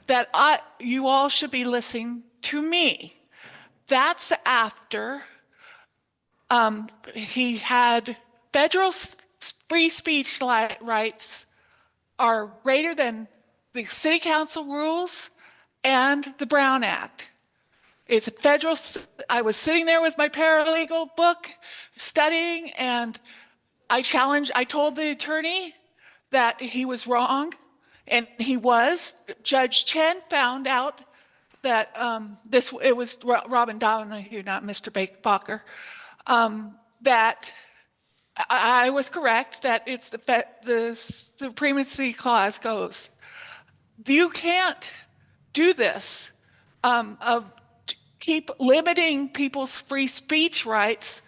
that you all should be listening to me. That's after he had federal free speech rights are greater than the city council rules and the Brown Act. It's a federal, I was sitting there with my paralegal book studying, and I told the attorney that he was wrong, and he was. Judge Chen found out that it was Robin Donahue, not Mr. Baker, that I was correct, that it's the supremacy clause goes. You can't do this keep limiting people's free speech rights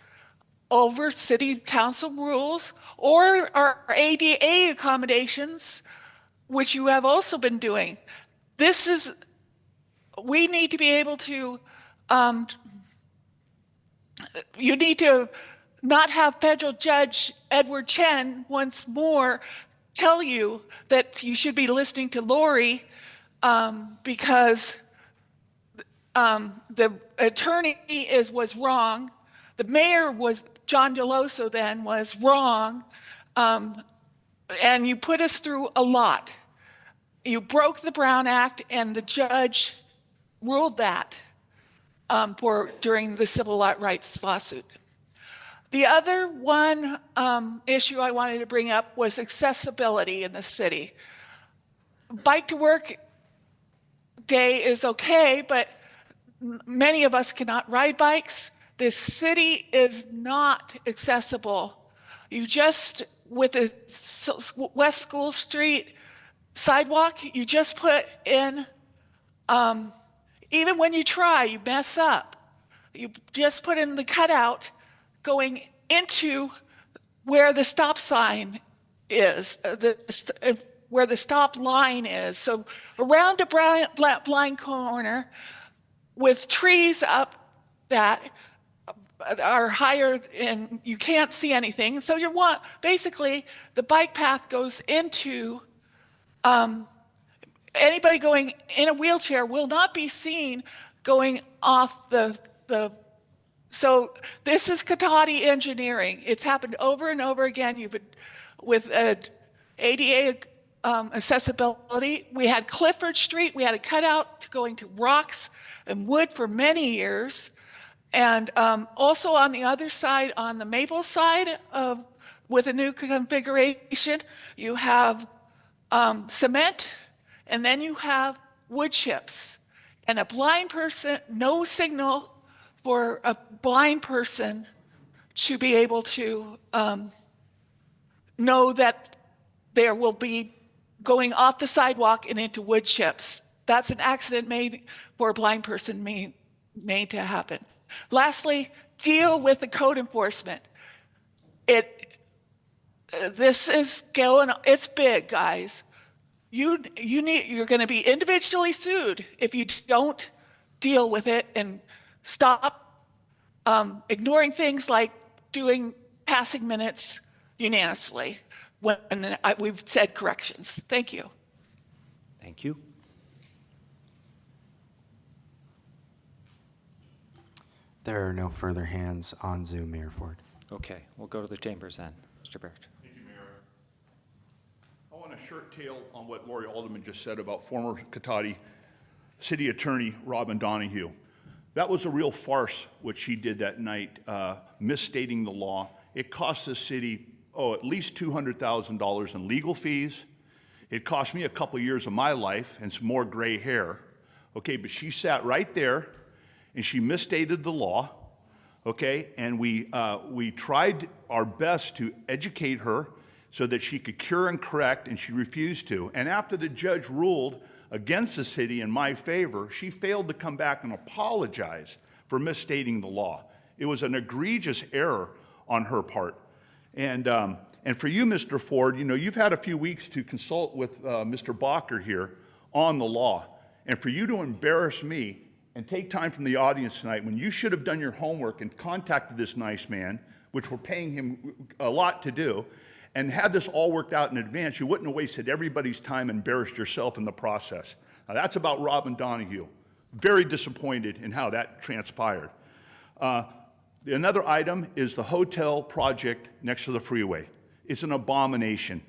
over city council rules or our ADA accommodations, which you have also been doing. We need to be able to, you need to not have federal judge Edward Chen once more tell you that you should be listening to Lori because the attorney was wrong. The mayor John Deloso then was wrong. And you put us through a lot. You broke the Brown Act, and the judge ruled that during the civil rights lawsuit. The other one issue I wanted to bring up was accessibility in the city. Bike to work day is okay, but many of us cannot ride bikes. This city is not accessible. You just, with the West School Street sidewalk, you just put in, even when you try, you mess up. You just put in the cutout going into where the stop sign is, where the stop line is. So around a blind corner with trees up that are higher and you can't see anything. So basically the bike path goes into, anybody going in a wheelchair will not be seen going off so this is Katati engineering. It's happened over and over again. With ADA accessibility. We had Clifford Street. We had a cutout going to Rocks and Wood for many years. And also on the other side, on the Maple side, with a new configuration, you have cement, and then you have wood chips. And a blind person, no signal for a blind person to be able to know that there will be going off the sidewalk and into wood chips. That's an accident made for a blind person made to happen. Lastly, deal with the code enforcement. This is going, it's big, guys. You're going to be individually sued if you don't deal with it and stop ignoring things like passing minutes unanimously when we've said corrections. Thank you. Thank you. There are no further hands on Zoom, Mayor Ford. Okay, we'll go to the chambers then. Mr. Birch. Thank you, Mayor. I want to short tail on what Lori Alderman just said about former Katati City Attorney Robin Donahue. That was a real farce, what she did that night, misstating the law. It cost the city, at least $200,000 in legal fees. It cost me a couple years of my life and some more gray hair. Okay, but she sat right there and she misstated the law. Okay, and we tried our best to educate her so that she could cure and correct, and she refused to. And after the judge ruled against the city in my favor, she failed to come back and apologize for misstating the law. It was an egregious error on her part. And for you, Mr. Ford, you know, you've had a few weeks to consult with Mr. Bacher here on the law. And for you to embarrass me and take time from the audience tonight when you should have done your homework and contacted this nice man, which we're paying him a lot to do, and had this all worked out in advance, you wouldn't have wasted everybody's time and embarrassed yourself in the process. Now, that's about Robin Donahue. Very disappointed in how that transpired. Another item is the hotel project next to the freeway. It's an abomination.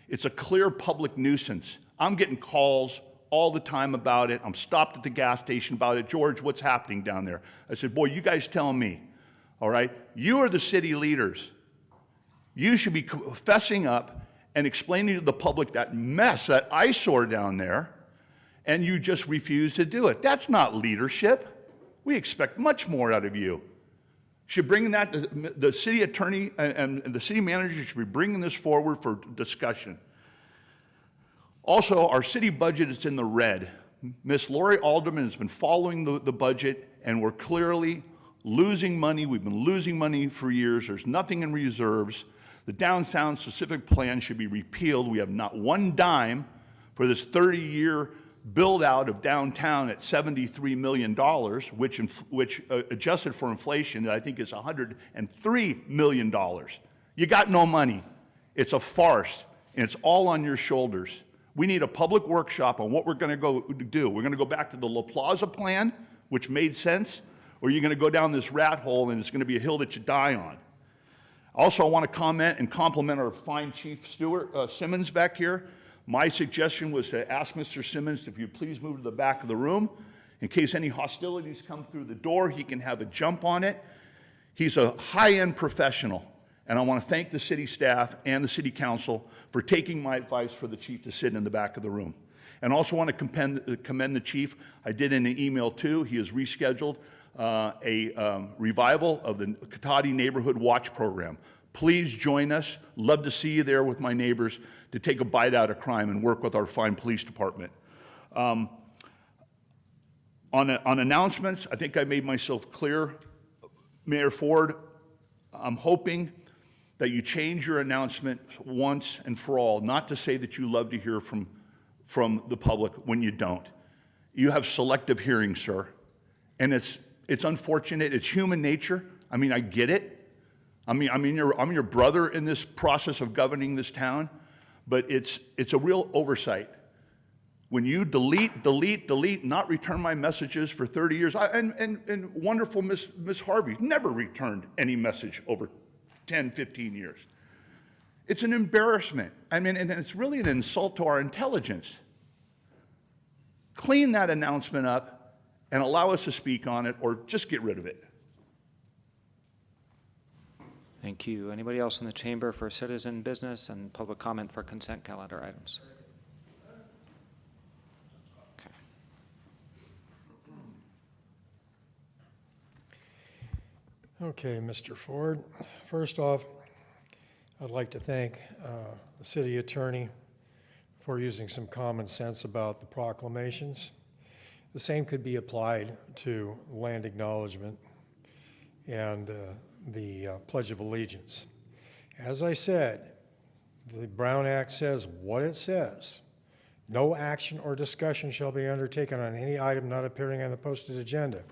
It's a clear public nuisance. I'm getting calls all the time about it. I'm stopped at the gas station about it. George, what's happening down there? I said, boy, you guys tell me, all right? You are the city leaders. You should be fessing up and explaining to the public that mess, that eyesore down there, and you just refuse to do it. That's not leadership. We expect much more out of you. Should bring that, the city attorney and the city manager should be bringing this forward for discussion. Also, our city budget is in the red. Miss Lori Alderman has been following the budget, and we're clearly losing money. We've been losing money for years. There's nothing in reserves. The downtown specific plan should be repealed. We have not one dime for this 30-year build out of downtown at $73 million, which adjusted for inflation, I think is $103 million. You got no money. It's a farce, and it's all on your shoulders. We need a public workshop on what we're going to go do. We're going to go back to the La Plaza plan, which made sense, or you're going to go down this rat hole and it's going to be a hill that you die on. Also, I want to comment and compliment our fine Chief Stewart Simmons back here. My suggestion was to ask Mr. Simmons if you'd please move to the back of the room. In case any hostilities come through the door, he can have a jump on it. He's a high-end professional, and I want to thank the city staff and the city council for taking my advice for the chief to sit in the back of the room. And also want to commend the chief. I did in an email too. He has rescheduled a revival of the Cotati Neighborhood Watch Program. Please join us. Love to see you there with my neighbors to take a bite out of crime and work with our fine police department. On announcements, I think I made myself clear. Mayor Ford, I'm hoping that you change your announcement once and for all, not to say that you love to hear from the public when you don't. You have selective hearing, sir, and it's unfortunate. It's human nature. I mean, I get it. I'm your brother in this process of governing this town, but it's a real oversight. When you delete, not return my messages for 30 years, and wonderful Miss Harvey never returned any message over 10, 15 years. It's an embarrassment. I mean, and it's really an insult to our intelligence. Clean that announcement up and allow us to speak on it, or just get rid of it. Thank you. Anybody else in the chamber for citizen business and public comment for consent calendar items? Okay. Okay, Mr. Ford. First off, I'd like to thank the city attorney for using some common sense about the proclamations. The same could be applied to land acknowledgement and the Pledge of Allegiance. As I said, the Brown Act says what it says. No action or discussion shall be undertaken on any item not appearing on the posted agenda.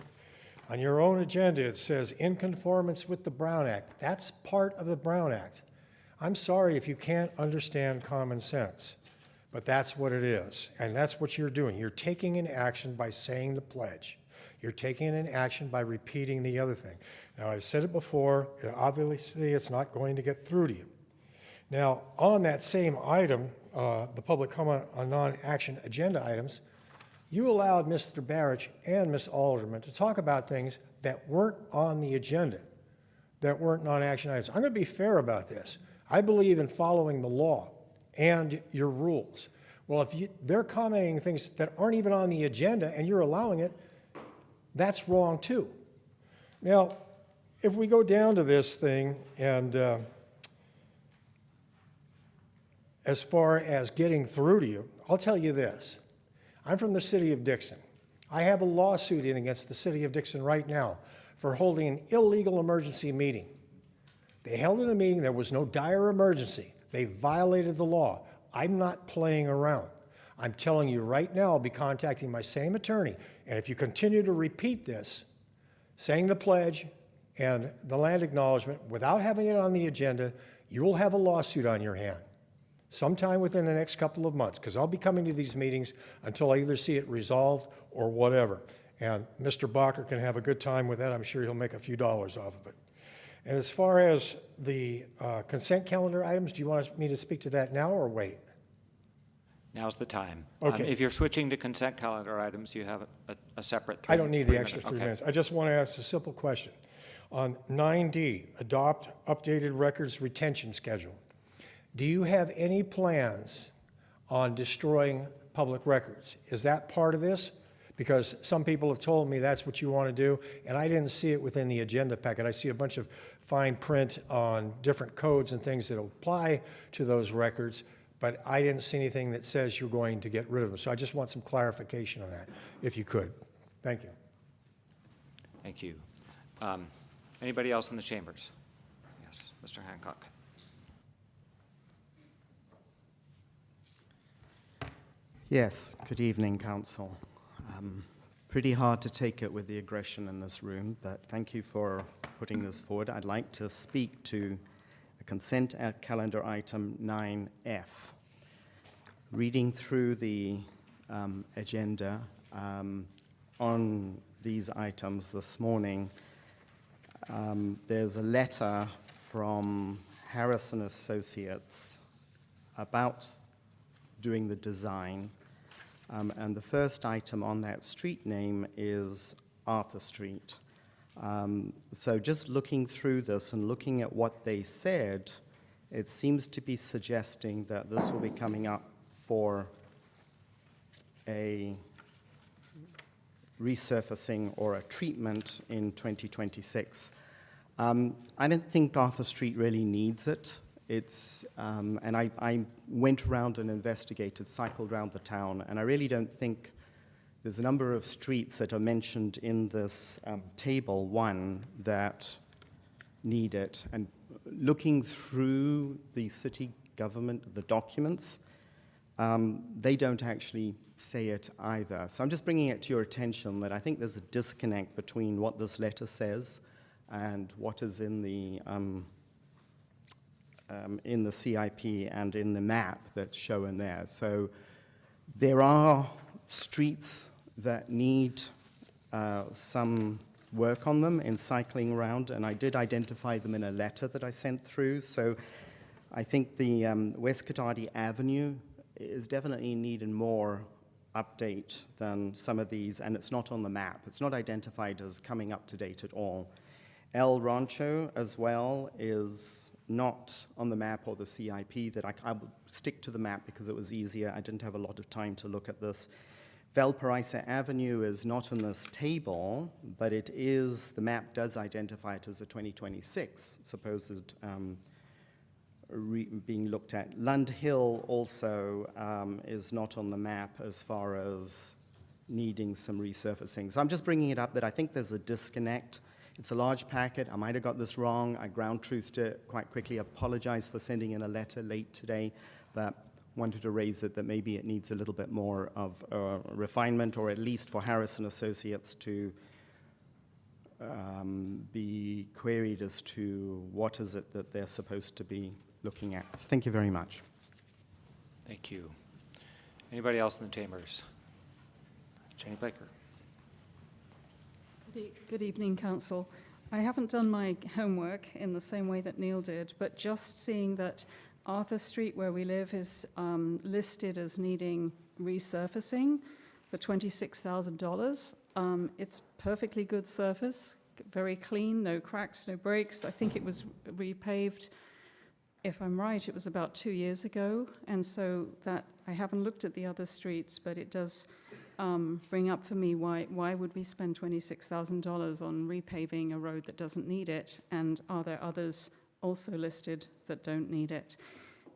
On your own agenda, it says in conformance with the Brown Act. That's part of the Brown Act. I'm sorry if you can't understand common sense, but that's what it is, and that's what you're doing. You're taking an action by saying the pledge. You're taking an action by repeating the other thing. Now, I've said it before, obviously it's not going to get through to you. Now, on that same item, the public comment on non-action agenda items, you allowed Mr. Barrich and Ms. Alderman to talk about things that weren't on the agenda, that weren't non-action items. I'm going to be fair about this. I believe in following the law and your rules. Well, if they're commenting things that aren't even on the agenda and you're allowing it, that's wrong too. Now, if we go down to this thing and as far as getting through to you, I'll tell you this. I'm from the city of Dixon. I have a lawsuit in against the city of Dixon right now for holding an illegal emergency meeting. They held in a meeting, there was no dire emergency. They violated the law. I'm not playing around. I'm telling you right now, I'll be contacting my same attorney, and if you continue to repeat this, saying the pledge and the land acknowledgement without having it on the agenda, you will have a lawsuit on your hand sometime within the next couple of months, because I'll be coming to these meetings until I either see it resolved or whatever. And Mr. Bacher can have a good time with that. I'm sure he'll make a few dollars off of it. And as far as the consent calendar items, do you want me to speak to that now or wait? Now's the time. Okay. If you're switching to consent calendar items, you have a separate I don't need the 3 extra minute- 3 okay. minutes. I just want to ask a simple question. On 9D, adopt updated records retention schedule. Do you have any plans on destroying public records? Is that part of this? Because some people have told me that's what you want to do, and I didn't see it within the agenda packet. I see a bunch of fine print on different codes and things that apply to those records, but I didn't see anything that says you're going to get rid of them. So I just want some clarification on that, if you could. Thank you. Thank you. Anybody else in the chambers? Yes, Mr. Hancock. Yes, good evening, Council. Pretty hard to take it with the aggression in this room, but thank you for putting this forward. I'd like to speak to the consent calendar item 9F. Reading through the agenda on these items this morning, there's a letter from Harrison Associates about doing the design. And the first item on that street name is Arthur Street. So just looking through this and looking at what they said, it seems to be suggesting that this will be coming up for a resurfacing or a treatment in 2026. I don't think Arthur Street really needs it. And I went around and investigated, cycled around the town, and I really don't think there's a number of streets that are mentioned in this table one that need it. And looking through the city government, the documents, they don't actually say it either. So I'm just bringing it to your attention that I think there's a disconnect between what this letter says and what is in the CIP and in the map that's shown there. So there are streets that need some work on them in cycling around, and I did identify them in a letter that I sent through. So I think the West Katati Avenue is definitely needing more update than some of these, and it's not on the map. It's not identified as coming up to date at all. El Rancho as well is not on the map or the CIP. That I will stick to the map because it was easier. I didn't have a lot of time to look at this. Valparaiso Avenue is not in this table, but it is, the map does identify it as a 2026 supposed being looked at. Lund Hill also is not on the map as far as needing some resurfacing. So I'm just bringing it up that I think there's a disconnect. It's a large packet. I might have got this wrong. I ground truthed it quite quickly. I apologize for sending in a letter late today, but wanted to raise it that maybe it needs a little bit more of refinement, or at least for Harrison Associates to be queried as to what is it that they're supposed to be looking at. So thank you very much. Thank you. Anybody else in the chambers? Jenny Blaker. Good evening, Council. I haven't done my homework in the same way that Neil did, but just seeing that Arthur Street, where we live, is listed as needing resurfacing for $26,000. It's perfectly good surface, very clean, no cracks, no breaks. I think it was repaved, if I'm right, it was about 2 years ago. And so that, I haven't looked at the other streets, but it does bring up for me why would we spend $26,000 on repaving a road that doesn't need it? And are there others also listed that don't need it?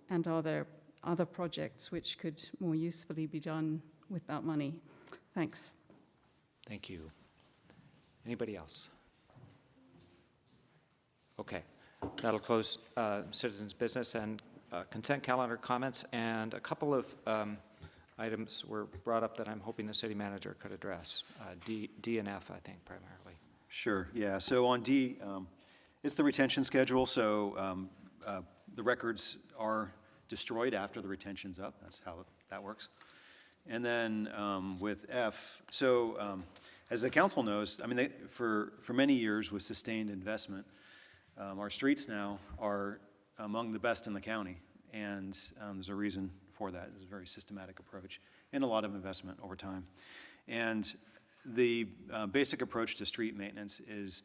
And are there other projects which could more usefully be done with that money? Thanks. Thank you. Anybody else? Okay. That'll close citizens' business and consent calendar comments, and a couple of items were brought up that I'm hoping the city manager could address. D and F, I think, primarily. Sure, yeah. So on D, it's the retention schedule, so the records are destroyed after the retention's up. That's how that works. And then with F, so as the council knows, I mean, for many years with sustained investment, our streets now are among the best in the county, and there's a reason for that. It's a very systematic approach and a lot of investment over time. And the basic approach to street maintenance is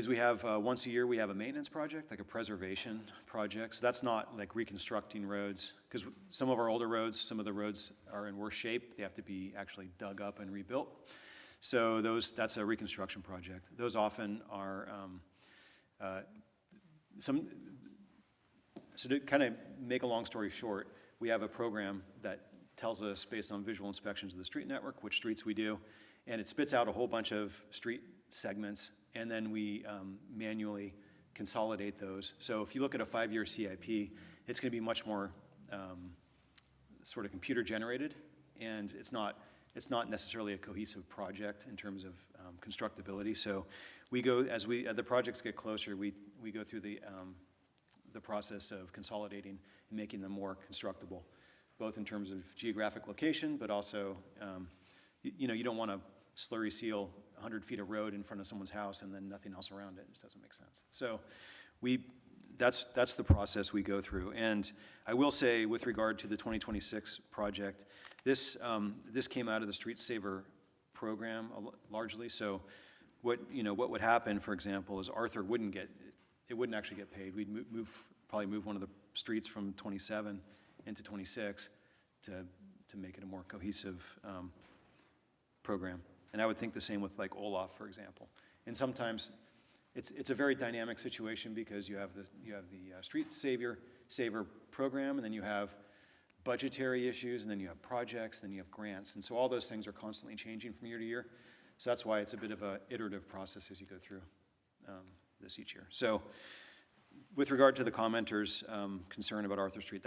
we have, once a year, we have a maintenance project, like a preservation project. So that's not like reconstructing roads, because some of our older roads, some of the roads are in worse shape. They have to be actually dug up and rebuilt. So that's a reconstruction project. Those often are so to kind of make a long story short, we have a program that tells us, based on visual inspections of the street network, which streets we do, and it spits out a whole bunch of street segments, and then we manually consolidate those. So if you look at a 5-year CIP, it's going to be much more sort of computer generated, and it's not necessarily a cohesive project in terms of constructability. So we go, as the projects get closer, we go through the process of consolidating and making them more constructible, both in terms of geographic location, but also, you don't want to slurry seal 100 feet of road in front of someone's house and then nothing else around it. It just doesn't make sense. So that's the process we go through. And I will say, with regard to the 2026 project, this came out of the Street Saver program largely. So what would happen, for example, is Arthur wouldn't actually get paid. We'd probably move one of the streets from 27 into 26 to make it a more cohesive program. And I would think the same with like Olaf, for example. And sometimes it's a very dynamic situation because you have the Street Saver program, and then you have budgetary issues, and then you have projects, then you have grants. And so all those things are constantly changing from year to year. So that's why it's a bit of an iterative process as you go through this each year. So with regard to the commenters' concern about Arthur Street,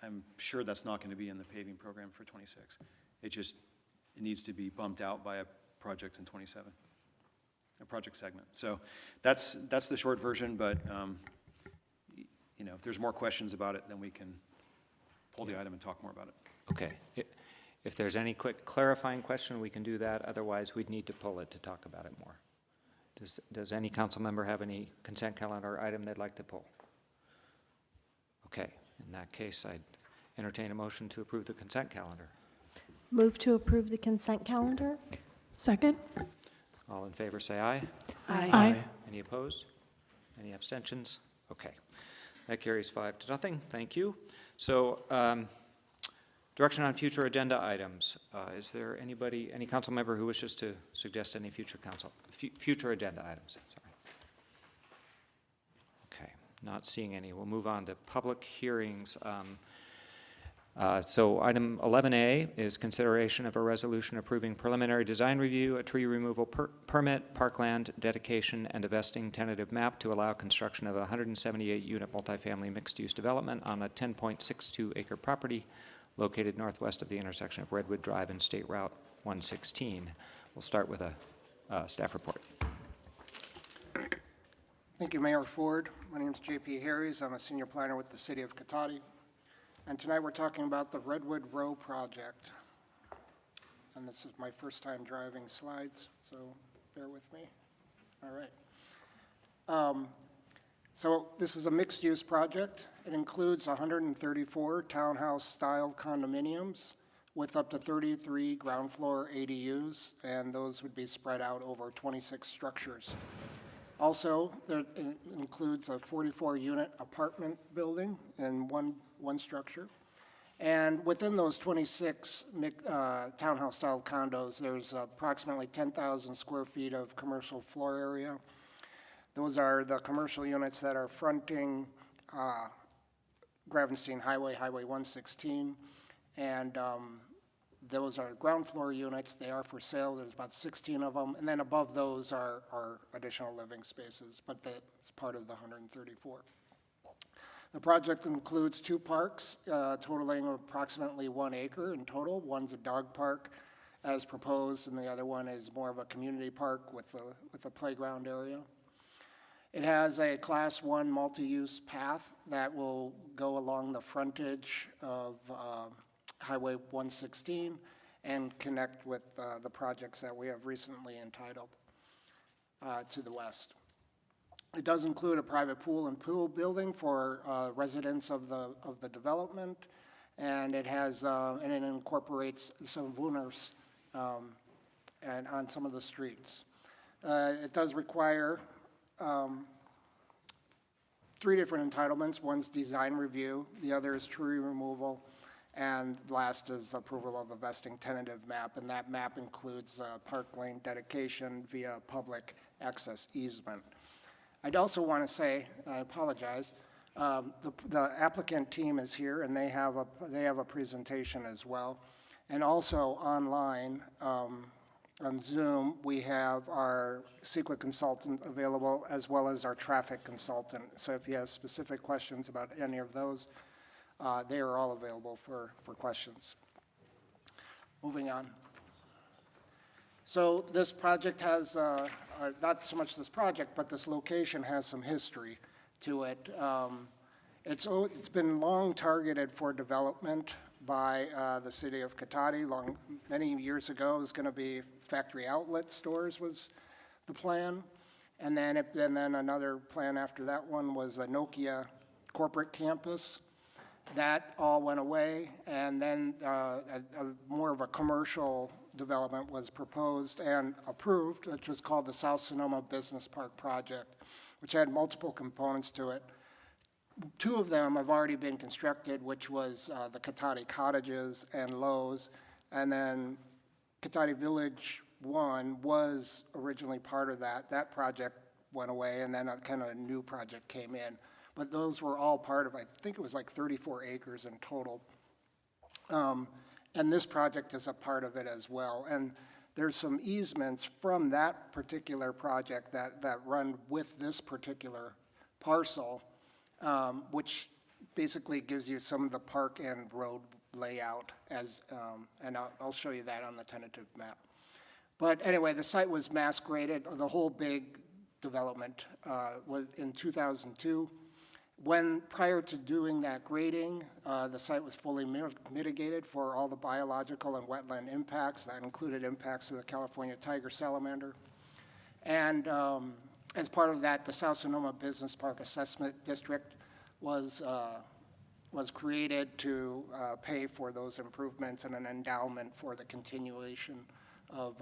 I'm sure that's not going to be in the paving program for 26. It needs to be bumped out by a project in 27, a project segment. So that's the short version, but if there's more questions about it, then we can pull the item and talk more about it. Okay. If there's any quick clarifying question, we can do that. Otherwise, we'd need to pull it to talk about it more. Does any council member have any consent calendar item they'd like to pull? Okay. In that case, I'd entertain a motion to approve the consent calendar. Move to approve the consent calendar. Second. All in favor, say aye. Aye. Any opposed? Any abstentions? Okay. That carries 5-0. Thank you. So, direction on future agenda items. Is there any council member who wishes to suggest any future agenda items? Sorry. Okay. Not seeing any. We'll move on to public hearings. So item 11A is consideration of a resolution approving preliminary design review, a tree removal permit, parkland dedication, and a vesting tentative map to allow construction of a 178-unit multifamily mixed-use development on a 10.62-acre property located northwest of the intersection of Redwood Drive and State Route 116. We'll start with a staff report. Thank you, Mayor Ford. My name is J.P. Harries. I'm a senior planner with the City of Cotati. And tonight we're talking about the Redwood Row project. And this is my first time driving slides, so bear with me. All right. So this is a mixed-use project. It includes 134 townhouse-style condominiums with up to 33 ground floor ADUs, and those would be spread out over 26 structures. Also, it includes a 44-unit apartment building in one structure. And within those 26 townhouse-style condos, there's approximately 10,000 square feet of commercial floor area. Those are the commercial units that are fronting Gravenstein Highway, Highway 116, and Those are ground floor units. They are for sale. There's about 16 of them. And then above those are additional living spaces, but that's part of the 134. The project includes 2 parks totaling approximately 1 acre in total. One's a dog park as proposed, and the other one is more of a community park with a playground area. It has a Class 1 multi-use path that will go along the frontage of Highway 116 and connect with the projects that we have recently entitled to the west. It does include a private pool and pool building for residents of the development, and it has and it incorporates some Wooners and on some of the streets. It does require 3 different entitlements. One's design review, the other is tree removal, and last is approval of a vesting tentative map, and that map includes park lane dedication via public access easement. I'd also want to say, I apologize, the applicant team is here, and they have a presentation as well. And also online, on Zoom, we have our CEQA consultant available, as well as our traffic consultant. So if you have specific questions about any of those, they are all available for questions. Moving on. So this project has, not so much this project, but this location has some history to it. It's been long targeted for development by the city of Cotati. Many years ago, it was going to be factory outlet stores was the plan. And then another plan after that one was a Nokia corporate campus. That all went away, and then more of a commercial development was proposed and approved, which was called the South Sonoma Business Park Project, which had multiple components to it. 2 of them have already been constructed, which was the Cotati Cottages and Lowe's, and then Cotati Village 1 was originally part of that. That project went away, and then a kind of a new project came in. But those were all part of, I think it was like 34 acres in total. And this project is a part of it as well. And there's some easements from that particular project that run with this particular parcel, which basically gives you some of the park and road layout as, and I'll show you that on the tentative map. But anyway, the site was mass graded, the whole big development was in 2002. When, prior to doing that grading, the site was fully mitigated for all the biological and wetland impacts. That included impacts to the California tiger salamander. And as part of that, the South Sonoma Business Park Assessment District was created to pay for those improvements and an endowment for the continuation of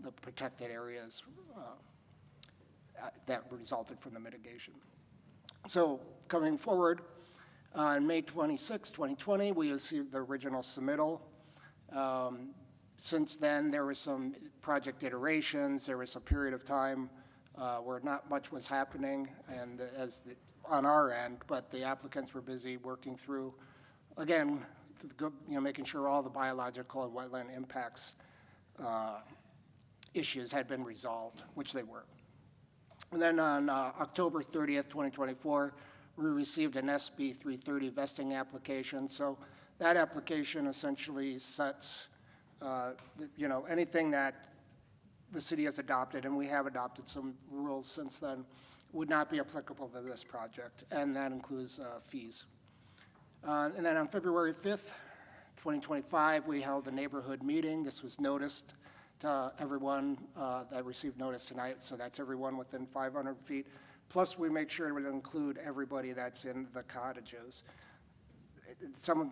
the protected areas that resulted from the mitigation. So coming forward, on May 26, 2020, we received the original submittal. Since then, there were some project iterations. There was a period of time where not much was happening and on our end, but the applicants were busy working through, again, making sure all the biological and wetland impacts issues had been resolved, which they were. And then on October 30th, 2024, we received an SB 330 vesting application. So that application essentially sets, anything that the city has adopted, and we have adopted some rules since then, would not be applicable to this project, and that includes fees. And then on February 5th, 2025, we held a neighborhood meeting. This was noticed to everyone that received notice tonight, so that's everyone within 500 feet. Plus, we make sure to include everybody that's in the cottages. Someone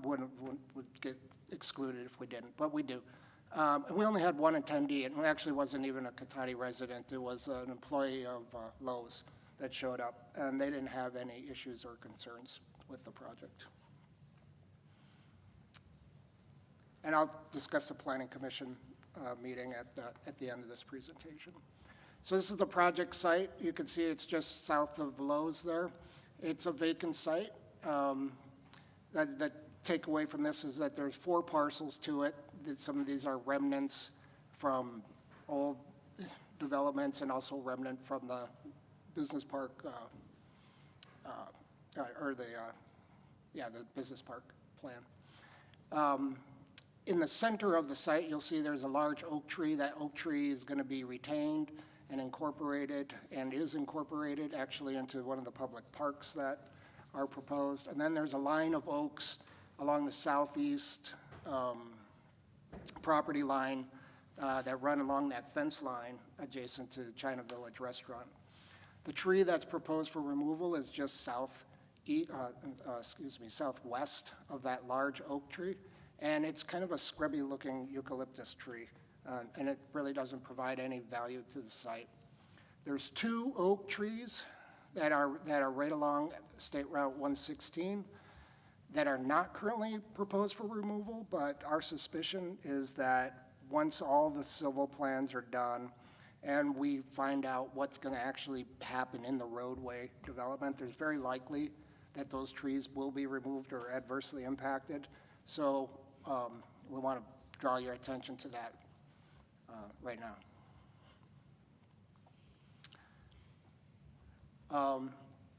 would get excluded if we didn't, but we do. And we only had one attendee, and it actually wasn't even a Cotati resident. It was an employee of Lowe's that showed up, and they didn't have any issues or concerns with the project. And I'll discuss the Planning Commission meeting at the end of this presentation. So this is the project site. You can see it's just south of Lowe's there. It's a vacant site. The takeaway from this is that there's 4 parcels to it. some of these are remnants from old developments and also remnant from the business park, the business park plan. In the center of the site, you'll see there's a large oak tree. That oak tree is going to be retained and incorporated, and is incorporated actually into one of the public parks that are proposed. And then there's a line of oaks along the southeast property line that run along that fence line adjacent to China Village Restaurant. The tree that's proposed for removal is just southwest of that large oak tree, and it's kind of a scrubby-looking eucalyptus tree, and it really doesn't provide any value to the site. There's 2 oak trees that are right along State Route 116 that are not currently proposed for removal, but our suspicion is that once all the civil plans are done and we find out what's going to actually happen in the roadway development, there's very likely that those trees will be removed or adversely impacted. So we want to draw your attention to that right now.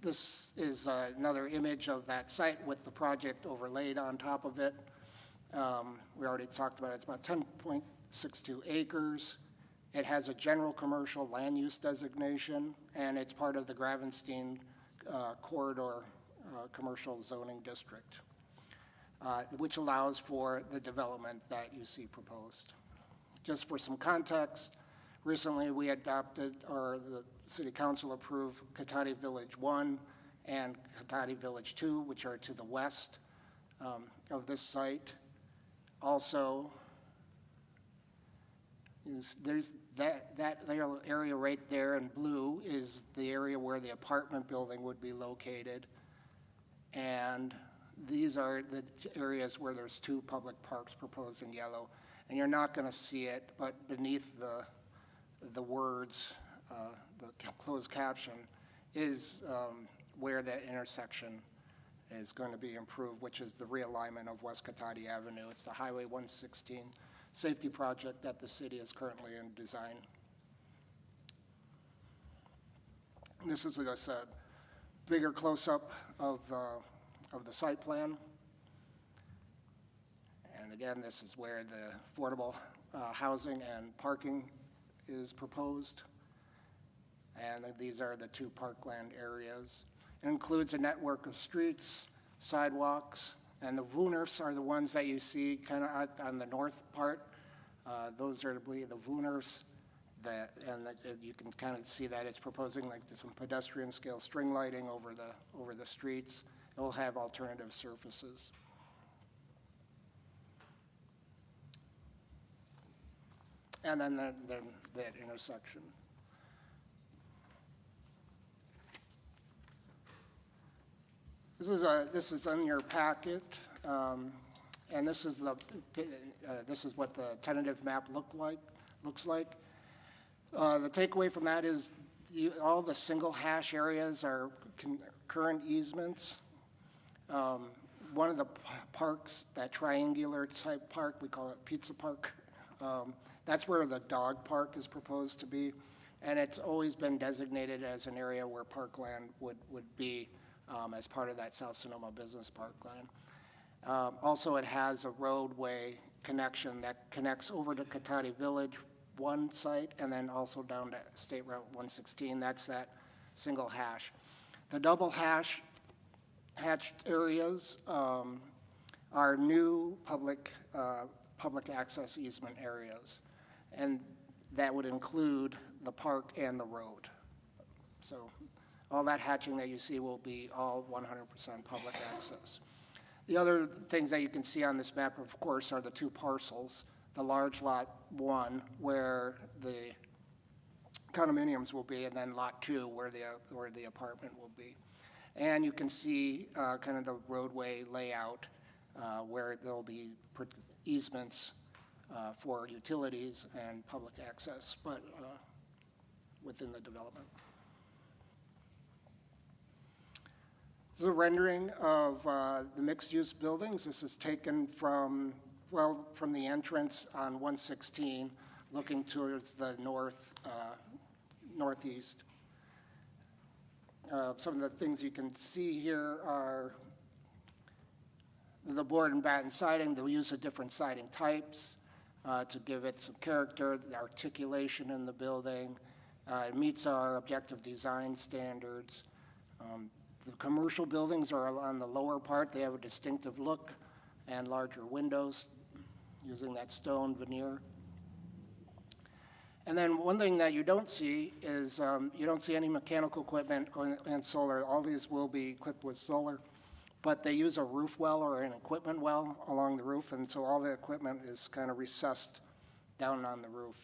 This is another image of that site with the project overlaid on top of it. We already talked about it. It's about 10.62 acres. It has a general commercial land use designation, and it's part of the Gravenstein Corridor Commercial Zoning District, which allows for the development that you see proposed. Just for some context, recently we adopted, or the City Council approved, Cotati Village 1 and Cotati Village 2, which are to the west of this site. Also, there's that area right there in blue is the area where the apartment building would be located. And these are the areas where there's 2 public parks proposed in yellow. And you're not going to see it, but beneath the words, the closed caption, is where that intersection is going to be improved, which is the realignment of West Cotati Avenue. It's the Highway 116 safety project that the city is currently in design. This is a bigger close-up of the site plan. And again, this is where the affordable housing and parking is proposed. And these are the 2 parkland areas. It includes a network of streets, sidewalks, and the Wooners are the ones that you see kind of on the north part. Those are the Wooners, and you can kind of see that it's proposing like some pedestrian scale string lighting over the streets. It will have alternative surfaces. And then that intersection. This is in your packet, and this is what the tentative map looks like. The takeaway from that is all the single hash areas are current easements. One of the parks, that triangular type park, we call it Pizza Park. That's where the dog park is proposed to be, and it's always been designated as an area where parkland would be as part of that South Sonoma Business Parkland. Also, it has a roadway connection that connects over to Cotati Village 1 site and then also down to State Route 116. That's that single hash. The double hatched areas are new public access easement areas, and that would include the park and the road. So all that hatching that you see will be all 100% public access. The other things that you can see on this map, of course, are the 2 parcels. The large lot 1, where the condominiums will be, and then lot 2, where the apartment will be. And you can see kind of the roadway layout where there'll be easements for utilities and public access, but within the development. This is a rendering of the mixed-use buildings. This is taken from well, from the entrance on 116, looking towards the northeast. Some of the things you can see here are the board and batten siding. They'll use of different siding types to give it some character, the articulation in the building. It meets our objective design standards. The commercial buildings are on the lower part. They have a distinctive look and larger windows using that stone veneer. And then one thing that you don't see is you don't see any mechanical equipment and solar. All these will be equipped with solar, but they use a roof well or an equipment well along the roof, and so all the equipment is kind of recessed down on the roof.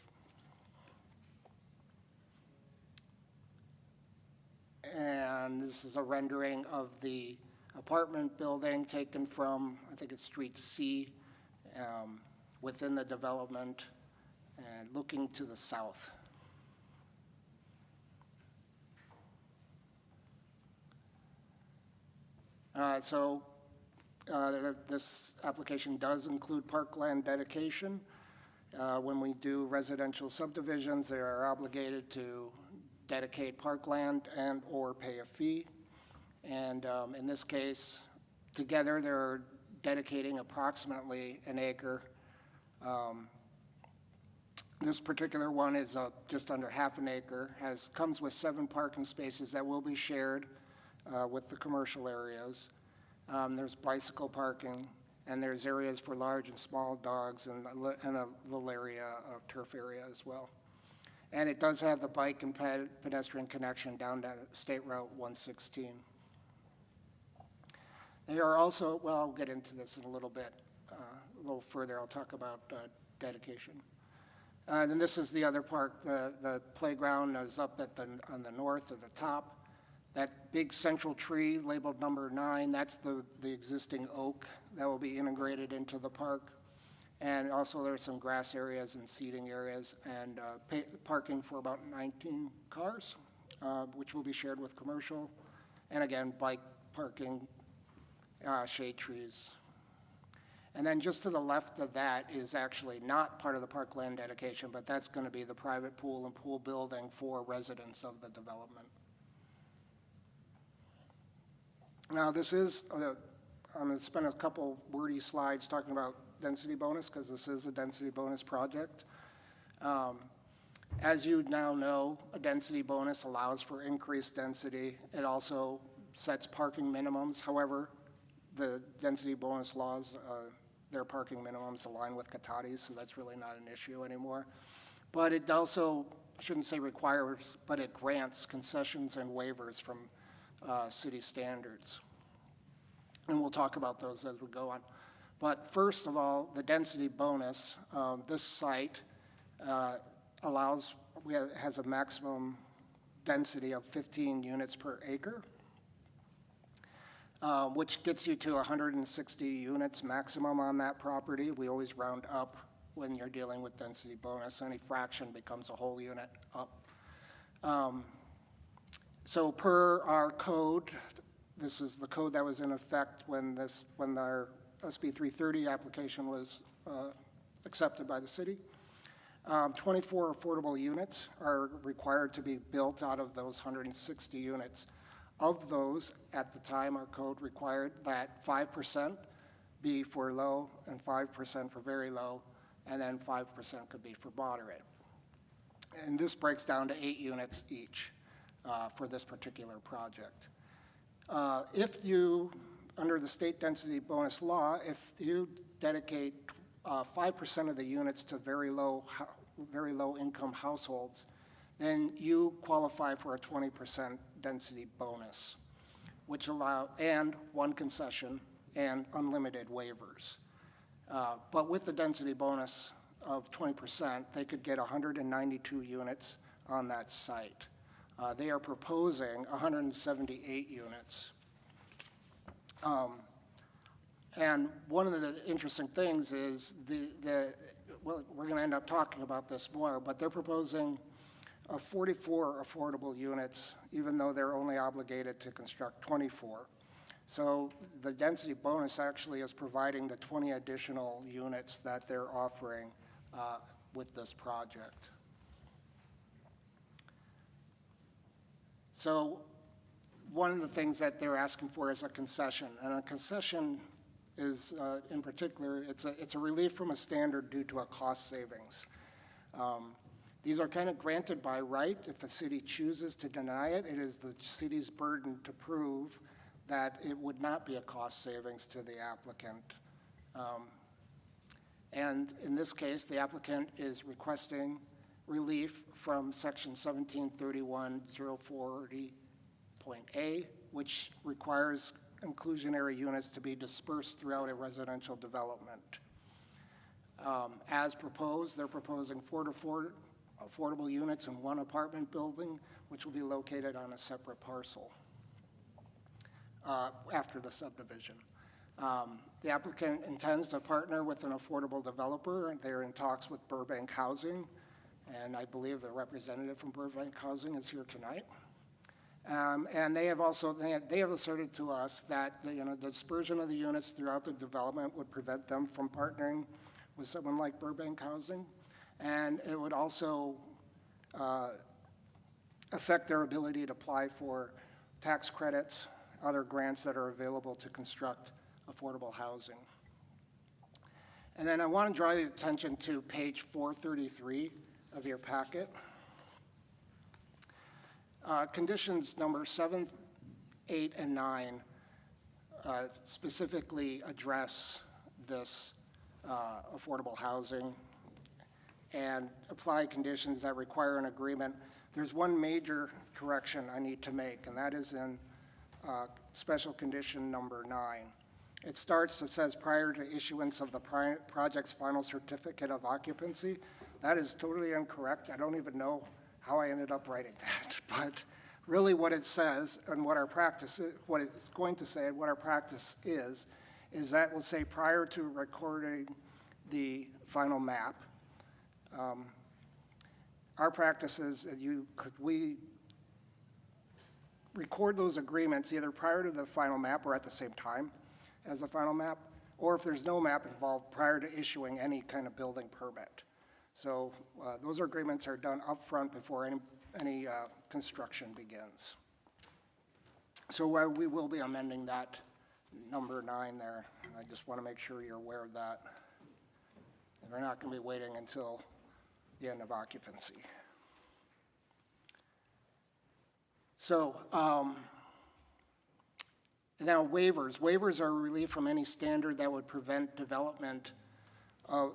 And this is a rendering of the apartment building taken from, I think it's Street C, within the development and looking to the south. This application does include parkland dedication. When we do residential subdivisions, they are obligated to dedicate parkland and or pay a fee. And in this case, together they're dedicating approximately an acre. This particular one is just under half an acre, comes with 7 parking spaces that will be shared with the commercial areas. There's bicycle parking, and there's areas for large and small dogs, and a little area of turf area as well. And it does have the bike and pedestrian connection down to State Route 116. They are also, well, I'll get into this in a little bit, a little further. I'll talk about dedication. And this is the other park. The playground is up on the north at the top. That big central tree labeled number 9, that's the existing oak that will be integrated into the park. And also there's some grass areas and seating areas and parking for about 19 cars, which will be shared with commercial. And again, bike parking, shade trees. And then just to the left of that is actually not part of the parkland dedication, but that's going to be the private pool and pool building for residents of the development. Now this is, I'm going to spend a couple wordy slides talking about density bonus because this is a density bonus project. As you now know, a density bonus allows for increased density. It also sets parking minimums. However, the density bonus laws, their parking minimums align with Cotati's, so that's really not an issue anymore. But it also, I shouldn't say requires, but it grants concessions and waivers from city standards. And we'll talk about those as we go on. But first of all, the density bonus, this site has a maximum density of 15 units per acre, which gets you to 160 units maximum on that property. We always round up when you're dealing with density bonus. Any fraction becomes a whole unit up. So per our code, this is the code that was in effect when our SB 330 application was accepted by the city. 24 affordable units are required to be built out of those 160 units. Of those, at the time, our code required that 5% be for low and 5% for very low, and then 5% could be for moderate. And this breaks down to 8 units each for this particular project. If you, under the state density bonus law, if you dedicate 5% of the units to very low income households, then you qualify for a 20% density bonus, which and 1 concession and unlimited waivers. But with the density bonus of 20%, they could get 192 units on that site. They are proposing 178 units. And one of the interesting things is well, we're going to end up talking about this more, but they're proposing 44 affordable units, even though they're only obligated to construct 24. So the density bonus actually is providing the 20 additional units that they're offering with this project. So one of the things that they're asking for is a concession, and a concession is, in particular, it's a relief from a standard due to a cost savings. These are kind of granted by right. If a city chooses to deny it, it is the city's burden to prove that it would not be a cost savings to the applicant. And in this case, the applicant is requesting relief from section 1731.040.A, which requires inclusionary units to be dispersed throughout a residential development. As proposed, they're proposing 4 to 4 affordable units in one apartment building, which will be located on a separate parcel after the subdivision. The applicant intends to partner with an affordable developer, and they're in talks with Burbank Housing, and I believe a representative from Burbank Housing is here tonight. And they have also they have asserted to us that the dispersion of the units throughout the development would prevent them from partnering with someone like Burbank Housing, and it would also affect their ability to apply for tax credits, other grants that are available to construct affordable housing. And then I want to draw your attention to page 433 of your packet. Conditions number 7, 8, and 9 specifically address this affordable housing and apply conditions that require an agreement. There's one major correction I need to make, and that is in special condition number 9. It says prior to issuance of the project's final certificate of occupancy. That is totally incorrect. I don't even know how I ended up writing that, but really what it says and what our practice is, what it's going to say and what our practice is that will say prior to recording the final map. Our practice is that we record those agreements either prior to the final map or at the same time as the final map, or if there's no map involved, prior to issuing any kind of building permit. So those agreements are done up front before any construction begins. So we will be amending that number 9 there. I just want to make sure you're aware of that. And we're not going to be waiting until the end of occupancy. So now waivers. Waivers are relief from any standard that would prevent development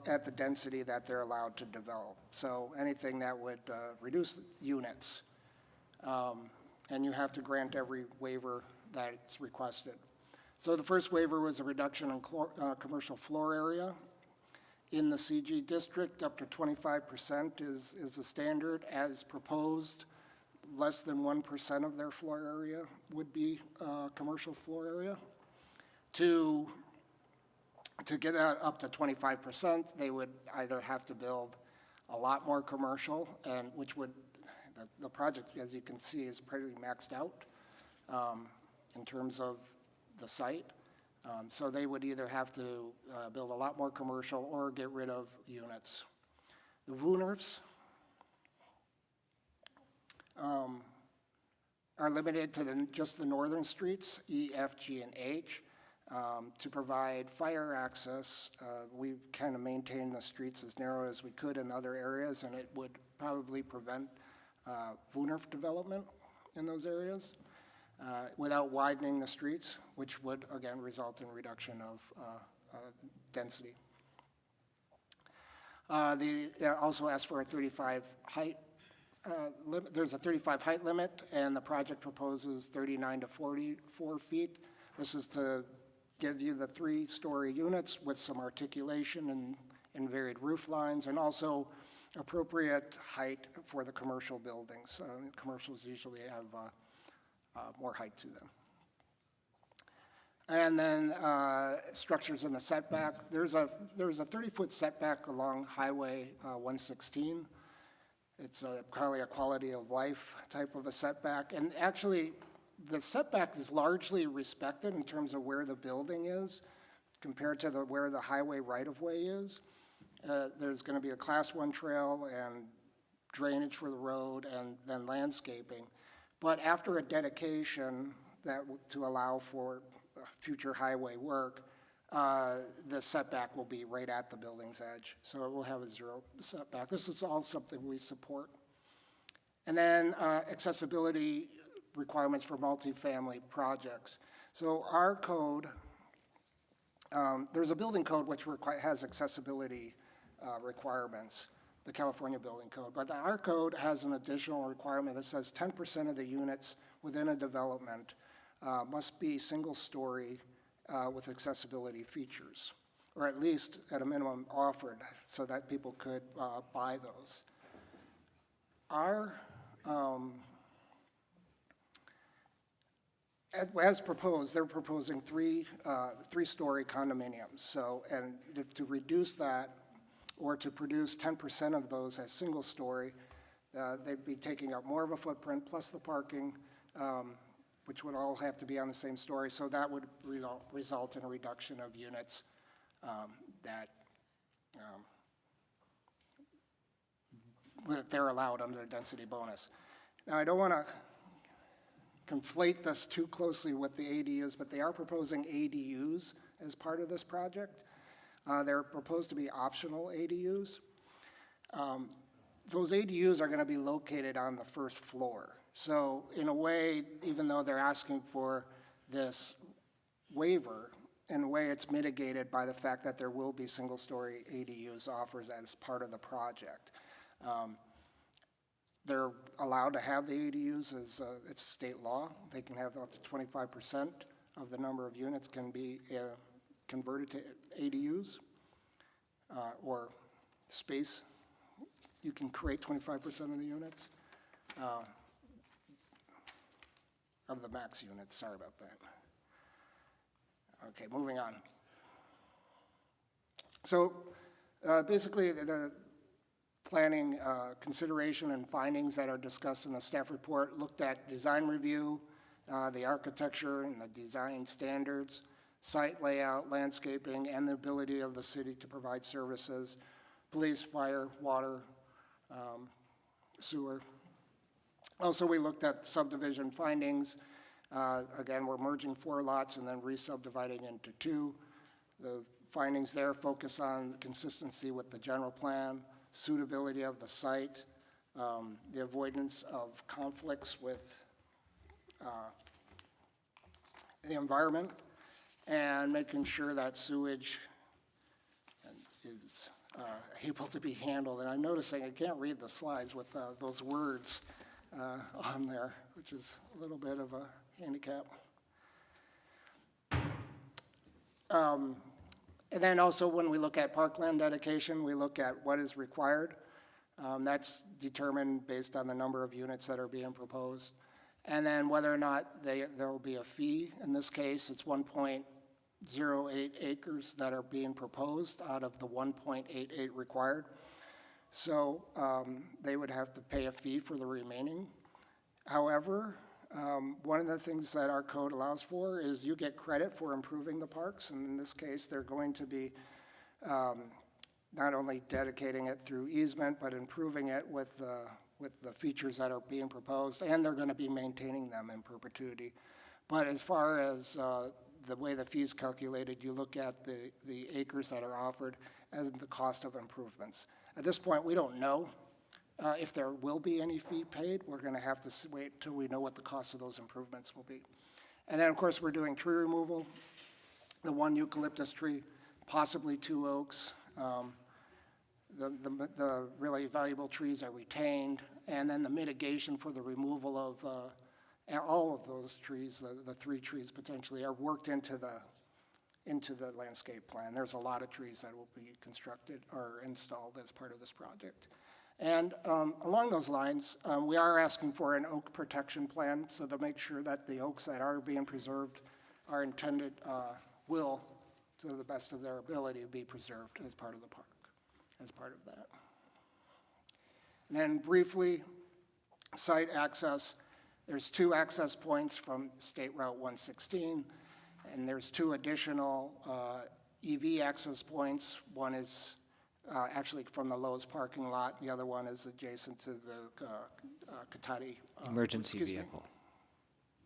at the density that they're allowed to develop. So anything that would reduce units. And you have to grant every waiver that's requested. So the first waiver was a reduction in commercial floor area. In the CG district, up to 25% is the standard as proposed. Less than 1% of their floor area would be commercial floor area. To get that up to 25%, they would either have to build a lot more commercial, and which would, the project, as you can see, is pretty maxed out in terms of the site. So they would either have to build a lot more commercial or get rid of units. The WUNRFs are limited to just the northern streets, E, F, G, and H. To provide fire access, we've kind of maintained the streets as narrow as we could in other areas, and it would probably prevent WUNRF development in those areas without widening the streets, which would, again, result in reduction of density. They also asked for a 35 height limit. There's a 35 height limit, and the project proposes 39 to 44 feet. This is to give you the 3-story units with some articulation and varied roof lines, and also appropriate height for the commercial buildings. Commercials usually have more height to them. And then structures in the setback. There's a 30-foot setback along Highway 116. It's probably a quality of life type of a setback. And actually, The setback is largely respected in terms of where the building is compared to where the highway right-of-way is. There's going to be a Class 1 trail and drainage for the road and then landscaping. But after a dedication to allow for future highway work, the setback will be right at the building's edge. So it will have a 0 setback. This is all something we support. And then accessibility requirements for multifamily projects. So our code, there's a building code which has accessibility requirements, the California Building Code. But our code has an additional requirement that says 10% of the units within a development must be single-story with accessibility features, or at least at a minimum offered so that people could buy those. As proposed, they're proposing three-story condominiums. So, and to reduce that, or to produce 10% of those as single-story, they'd be taking up more of a footprint, plus the parking, which would all have to be on the same story. So that would result in a reduction of units that they're allowed under the density bonus. Now, I don't want to conflate this too closely with the ADUs, but they are proposing ADUs as part of this project. They're proposed to be optional ADUs. Those ADUs are going to be located on the first floor. So in a way, even though they're asking for this waiver, in a way it's mitigated by the fact that there will be single-story ADUs offered as part of the project. They're allowed to have the ADUs as it's state law. They can have up to 25% of the number of units can be converted to ADUs or space. You can create 25% of the units, of the max units, sorry about that. Okay, moving on. So basically the planning consideration and findings that are discussed in the staff report looked at design review, the architecture and the design standards, site layout, landscaping, and the ability of the city to provide services, police, fire, water, sewer. Also, we looked at subdivision findings. Again, we're merging 4 lots and then re-subdividing into 2. The findings there focus on consistency with the general plan, suitability of the site, the avoidance of conflicts with the environment, and making sure that sewage is able to be handled. And I'm noticing I can't read the slides with those words on there, which is a little bit of a handicap. And then also when we look at parkland dedication, we look at what is required. That's determined based on the number of units that are being proposed. And then whether or not there will be a fee. In this case, it's 1.08 acres that are being proposed out of the 1.88 required. So they would have to pay a fee for the remaining. However, one of the things that our code allows for is you get credit for improving the parks, and in this case, they're going to be not only dedicating it through easement, but improving it with the features that are being proposed, and they're going to be maintaining them in perpetuity. But as far as the way the fee's calculated, you look at the acres that are offered and the cost of improvements. At this point, we don't know if there will be any fee paid. We're going to have to wait till we know what the cost of those improvements will be. And then, of course, we're doing tree removal, the 1 eucalyptus tree, possibly 2 oaks. The really valuable trees are retained, and then the mitigation for the removal of all of those trees, the 3 trees potentially, are worked into the landscape plan. There's a lot of trees that will be constructed or installed as part of this project. And along those lines, we are asking for an oak protection plan, so to make sure that the oaks that are being preserved are intended, will, to the best of their ability, be preserved as part of the park, as part of that. And then briefly, site access. There's 2 access points from State Route 116, and there's 2 additional EV access points. One is actually from the Lowe's parking lot. The other one is adjacent to the Cotati. Emergency excuse me. vehicle,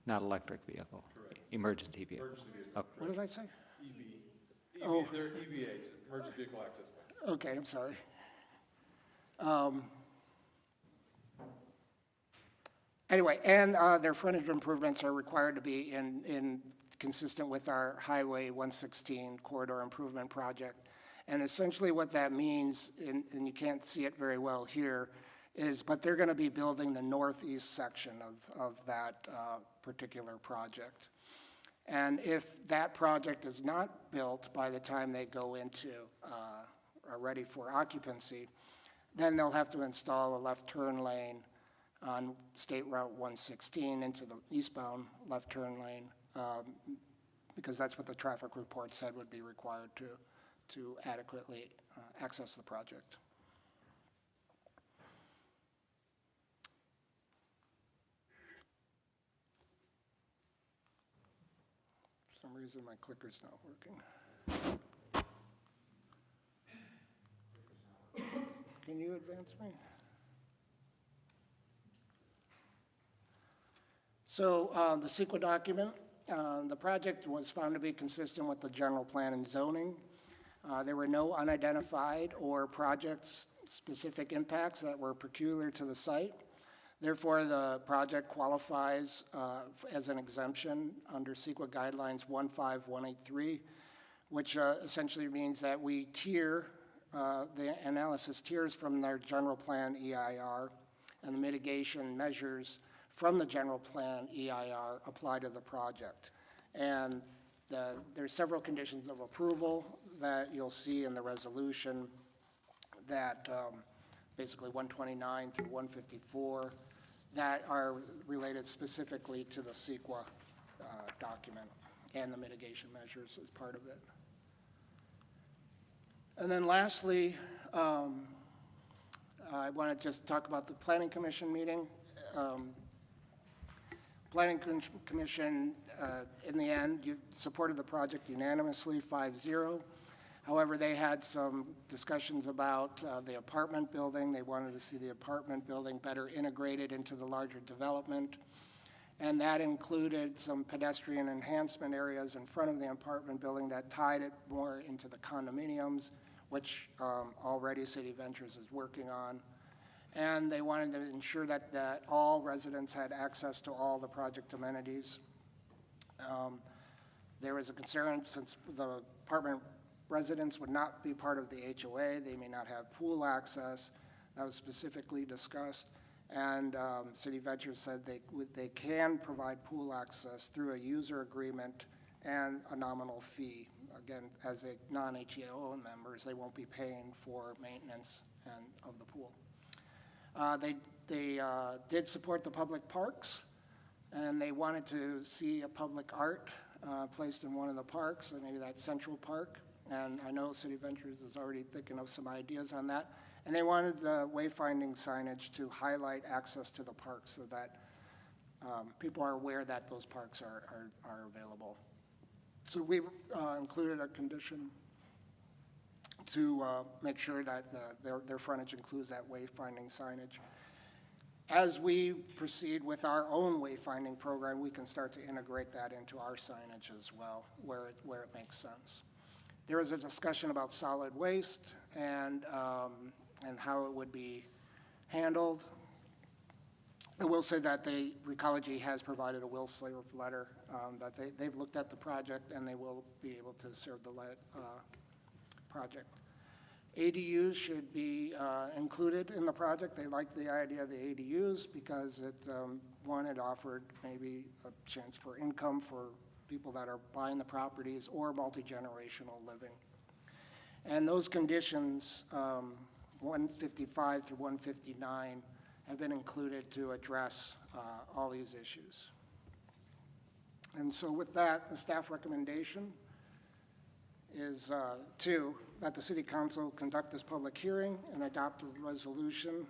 not electric vehicle. Emergency vehicle. Okay. What did I say? EV. Oh. They're EVAs, emergency vehicle access points. Okay, I'm sorry. Anyway, and their frontage improvements are required to be consistent with our Highway 116 corridor improvement project. And essentially what that means, and you can't see it very well here, is, but they're going to be building the northeast section of that particular project. And if that project is not built by the time they go into, are ready for occupancy, then they'll have to install a left turn lane on State Route 116 into the eastbound left turn lane, because that's what the traffic report said would be required to adequately access the project. For some reason, my clicker's not working. Can you advance me? So the CEQA document, the project was found to be consistent with the general plan and zoning. There were no unidentified or project-specific impacts that were peculiar to the site. Therefore, the project qualifies as an exemption under CEQA guidelines 15183, which essentially means that we tier, the analysis tiers from their general plan EIR, and the mitigation measures from the general plan EIR apply to the project. And there's several conditions of approval that you'll see in the resolution that basically 129 through 154 that are related specifically to the CEQA document and the mitigation measures as part of it. And then lastly, I want to just talk about the Planning Commission meeting. Planning Commission, in the end, supported the project unanimously, 5-0. However, they had some discussions about the apartment building. They wanted to see the apartment building better integrated into the larger development. And that included some pedestrian enhancement areas in front of the apartment building that tied it more into the condominiums, which already City Ventures is working on. And they wanted to ensure that all residents had access to all the project amenities. There was a concern, since the apartment residents would not be part of the HOA, they may not have pool access. That was specifically discussed. And City Ventures said they can provide pool access through a user agreement and a nominal fee. Again, as a non-HEO members, they won't be paying for maintenance of the pool. They did support the public parks, and they wanted to see a public art placed in one of the parks, or maybe that Central Park. And I know City Ventures is already thinking of some ideas on that. And they wanted the wayfinding signage to highlight access to the park so that people are aware that those parks are available. So we included a condition to make sure that their frontage includes that wayfinding signage. As we proceed with our own wayfinding program, we can start to integrate that into our signage as well, where it makes sense. There was a discussion about solid waste and how it would be handled. I will say that Recology has provided a will serve letter that they've looked at the project and they will be able to serve the project. ADUs should be included in the project. They like the idea of the ADUs because it offered maybe a chance for income for people that are buying the properties or multi-generational living. And those conditions, 155 through 159, have been included to address all these issues. And so with that, the staff recommendation is that the City Council conduct this public hearing and adopt a resolution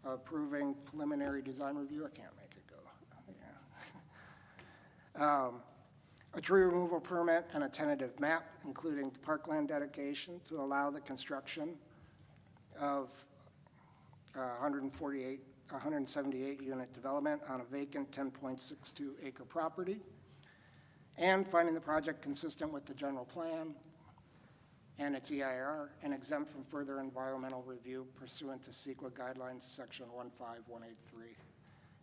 approving preliminary design review. I can't make it go. Yeah. A tree removal permit and a tentative map, including parkland dedication to allow the construction of 178 unit development on a vacant 10.62 acre property, and finding the project consistent with the general plan and its EIR and exempt from further environmental review pursuant to CEQA guidelines section 15183.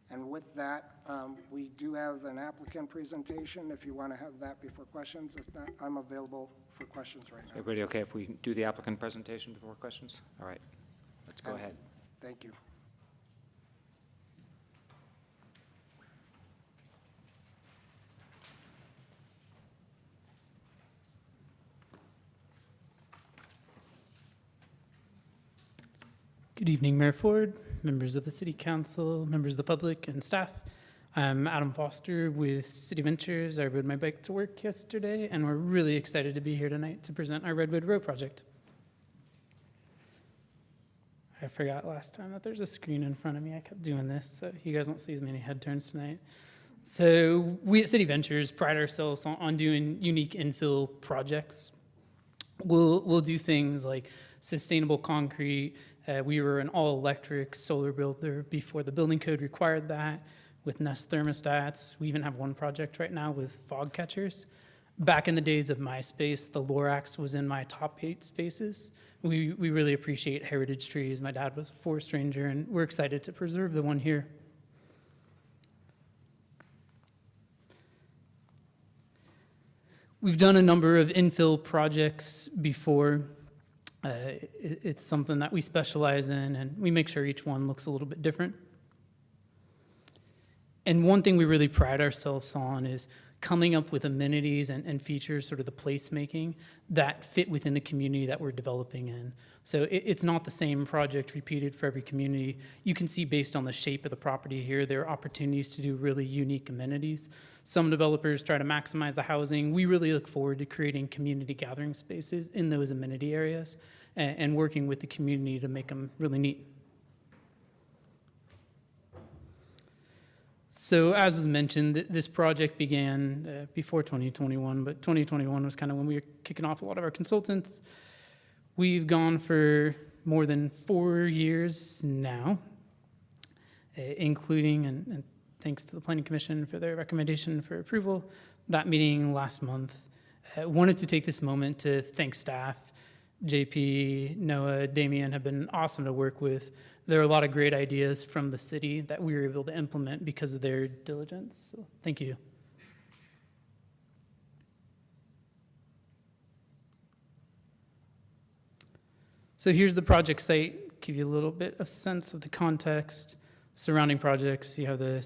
And with that, we do have an applicant presentation if you want to have that before questions. If not, I'm available for questions right now. Everybody okay if we do the applicant presentation before questions? All right, let's go ahead. Thank you. Good evening, Mayor Ford, members of the City Council, members of the public, and staff. I'm Adam Foster with City Ventures. I rode my bike to work yesterday, and we're really excited to be here tonight to present our Redwood Row project. I forgot last time that there's a screen in front of me. I kept doing this, so you guys won't see as many head turns tonight. So we at City Ventures pride ourselves on doing unique infill projects. We'll do things like sustainable concrete. We were an all-electric solar builder before the building code required that with Nest thermostats. We even have one project right now with fog catchers. Back in the days of MySpace, the Lorax was in my top 8 spaces. We really appreciate heritage trees. My dad was a forest ranger, and we're excited to preserve the one here. We've done a number of infill projects before. It's something that we specialize in, and we make sure each one looks a little bit different. And one thing we really pride ourselves on is coming up with amenities and features, sort of the placemaking, that fit within the community that we're developing in. So it's not the same project repeated for every community. You can see based on the shape of the property here, there are opportunities to do really unique amenities. Some developers try to maximize the housing. We really look forward to creating community gathering spaces in those amenity areas and working with the community to make them really neat. So as was mentioned, this project began before 2021, but 2021 was kind of when we were kicking off a lot of our consultants. We've gone for more than 4 years now, including, and thanks to the Planning Commission for their recommendation for approval, that meeting last month. Wanted to take this moment to thank staff. JP, Noah, Damien have been awesome to work with. There are a lot of great ideas from the city that we were able to implement because of their diligence. So thank you. So here's the project site, give you a little bit of sense of the context. Surrounding projects, you have the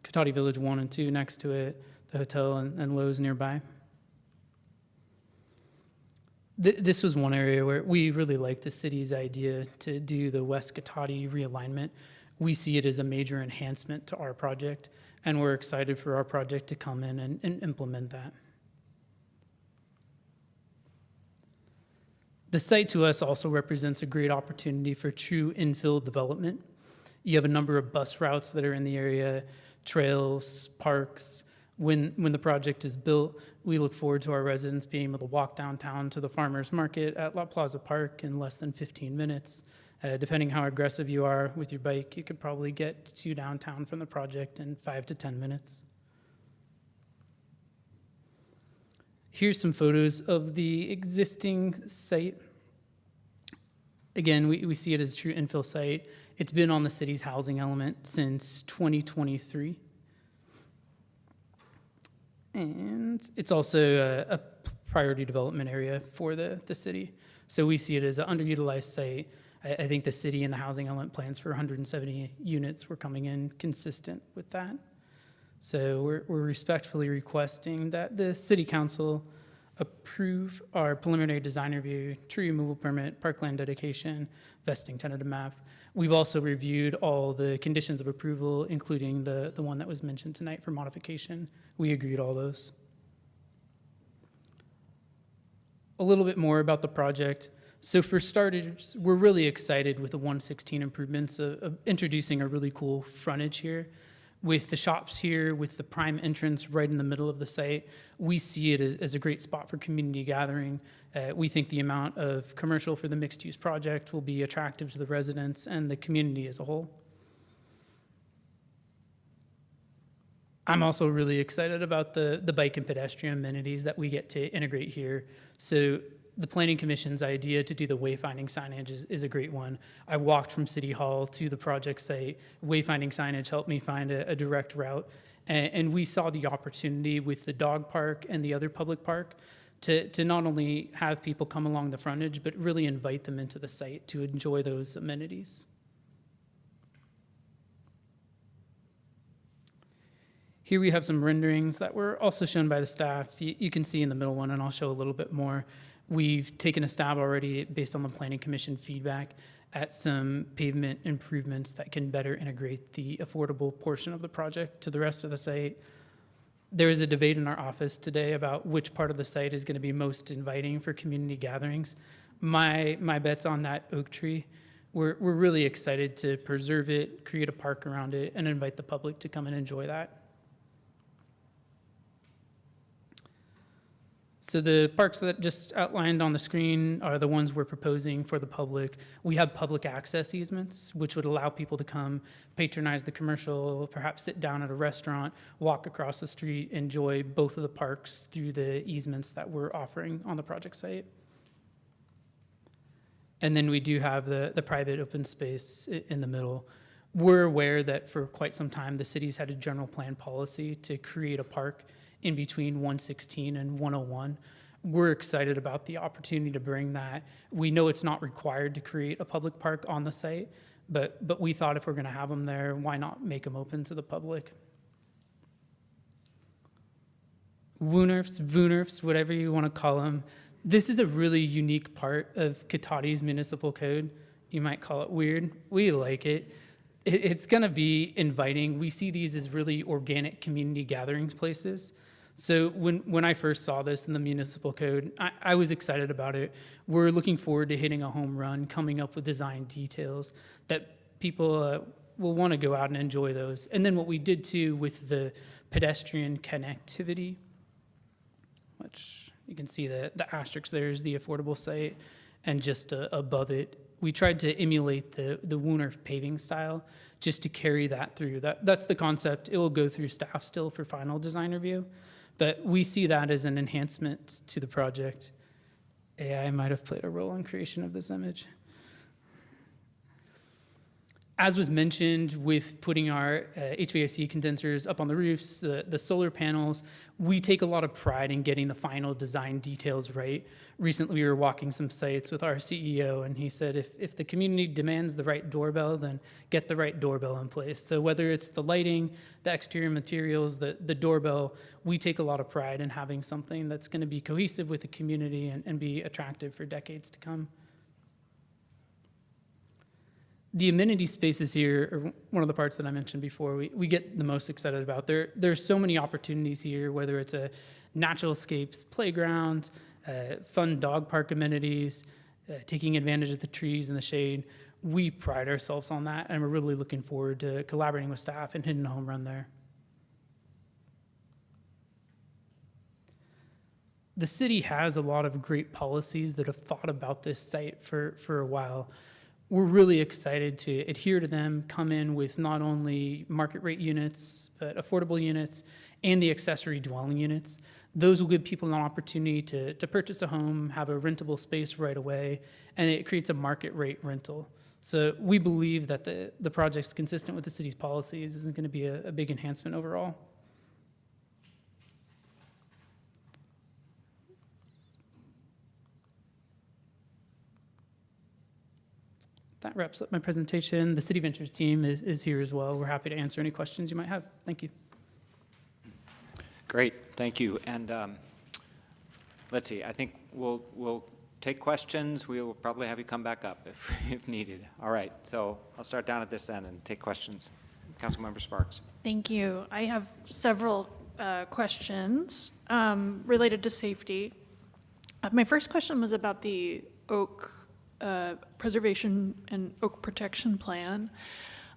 Cotati Village 1 and 2 next to it, the hotel and Lowe's nearby. This was one area where we really liked the city's idea to do the West Cotati realignment. We see it as a major enhancement to our project, and we're excited for our project to come in and implement that. The site to us also represents a great opportunity for true infill development. You have a number of bus routes that are in the area, trails, parks. When the project is built, we look forward to our residents being able to walk downtown to the farmers market at La Plaza Park in less than 15 minutes. Depending how aggressive you are with your bike, you could probably get to downtown from the project in 5 to 10 minutes. Here's some photos of the existing site. Again, we see it as a true infill site. It's been on the city's housing element since 2023. And it's also a priority development area for the city. So we see it as an underutilized site. I think the city and the housing element plans for 170 units were coming in consistent with that. So we're respectfully requesting that the city council approve our preliminary design review, tree removal permit, parkland dedication, vesting tentative map. We've also reviewed all the conditions of approval, including the one that was mentioned tonight for modification. We agreed all those. A little bit more about the project. So for starters, we're really excited with the 116 improvements of introducing a really cool frontage here. With the shops here, with the prime entrance right in the middle of the site, we see it as a great spot for community gathering. We think the amount of commercial for the mixed-use project will be attractive to the residents and the community as a whole. I'm also really excited about the bike and pedestrian amenities that we get to integrate here. So the Planning Commission's idea to do the wayfinding signage is a great one. I walked from City Hall to the project site. Wayfinding signage helped me find a direct route. And we saw the opportunity with the dog park and the other public park to not only have people come along the frontage, but really invite them into the site to enjoy those amenities. Here we have some renderings that were also shown by the staff. You can see in the middle one, and I'll show a little bit more. We've taken a stab already based on the Planning Commission feedback at some pavement improvements that can better integrate the affordable portion of the project to the rest of the site. There is a debate in our office today about which part of the site is going to be most inviting for community gatherings. My bet's on that oak tree. We're really excited to preserve it, create a park around it, and invite the public to come and enjoy that. So the parks that just outlined on the screen are the ones we're proposing for the public. We have public access easements, which would allow people to come patronize the commercial, perhaps sit down at a restaurant, walk across the street, enjoy both of the parks through the easements that we're offering on the project site. And then we do have the private open space in the middle. We're aware that for quite some time, the city's had a general plan policy to create a park in between 116 and 101. We're excited about the opportunity to bring that. We know it's not required to create a public park on the site, but we thought if we're gonna have them there, why not make them open to the public? WUNRFs, VUNRFs, whatever you wanna call them. This is a really unique part of Cotati's municipal code. You might call it weird. We like it. It's gonna be inviting. We see these as really organic community gathering places. So when I first saw this in the municipal code, I was excited about it. We're looking forward to hitting a home run, coming up with design details that people will want to go out and enjoy those. And then what we did too with the pedestrian connectivity, which you can see the asterisk there is the affordable site, and just above it, we tried to emulate the WUNRF paving style just to carry that through. That's the concept. It will go through staff still for final design review. But we see that as an enhancement to the project. AI might have played a role in creation of this image. As was mentioned with putting our HVAC condensers up on the roofs, the solar panels, we take a lot of pride in getting the final design details right. Recently, we were walking some sites with our CEO, and he said, if the community demands the right doorbell, then get the right doorbell in place. So whether it's the lighting, the exterior materials, the doorbell, we take a lot of pride in having something that's going to be cohesive with the community and be attractive for decades to come. The amenity spaces here are one of the parts that I mentioned before we get the most excited about. There's so many opportunities here, whether it's a natural escapes playground, fun dog park amenities, taking advantage of the trees and the shade. We pride ourselves on that, and we're really looking forward to collaborating with staff and hitting a home run there. The city has a lot of great policies that have thought about this site for a while. We're really excited to adhere to them, come in with not only market rate units, but affordable units and the accessory dwelling units. Those will give people an opportunity to purchase a home, have a rentable space right away, and it creates a market rate rental. So we believe that the project's consistent with the city's policies. This is going to be a big enhancement overall. That wraps up my presentation. The City Ventures team is here as well. We're happy to answer any questions you might have. Thank you. Great, thank you. And let's see, I think we'll take questions. We will probably have you come back up if needed. All right, so I'll start down at this end and take questions. Councilmember Sparks. Thank you. I have several questions related to safety. My first question was about the oak preservation and oak protection plan.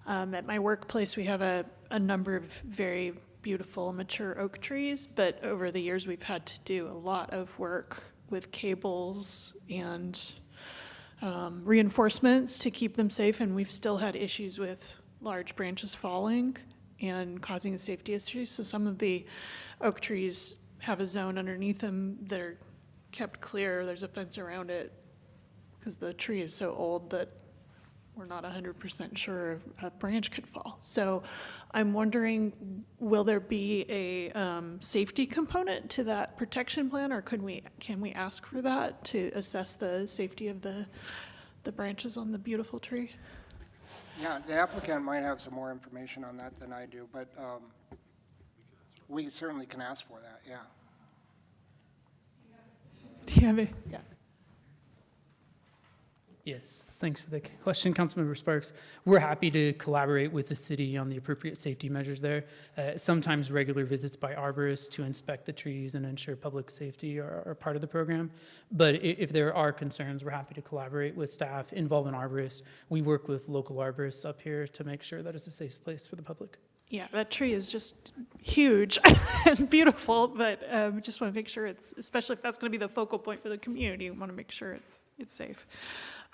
At my workplace, we have a number of very beautiful mature oak trees, but over the years, we've had to do a lot of work with cables and reinforcements to keep them safe, and we've still had issues with large branches falling and causing a safety issue. So some of the oak trees have a zone underneath them that are kept clear. There's a fence around it because the tree is so old that we're not 100% sure a branch could fall. So I'm wondering, will there be a safety component to that protection plan, or can we ask for that to assess the safety of the branches on the beautiful tree? Yeah, the applicant might have some more information on that than I do, but we certainly can ask for that, yeah. Do you have it? Yeah. Yes, thanks for the question, Councilmember Sparks. We're happy to collaborate with the city on the appropriate safety measures there. Sometimes regular visits by arborists to inspect the trees and ensure public safety are part of the program. But if there are concerns, we're happy to collaborate with staff, involve an arborist. We work with local arborists up here to make sure that it's a safe place for the public. Yeah, that tree is just huge and beautiful, but we just want to make sure it's, especially if that's going to be the focal point for the community, we want to make sure it's safe.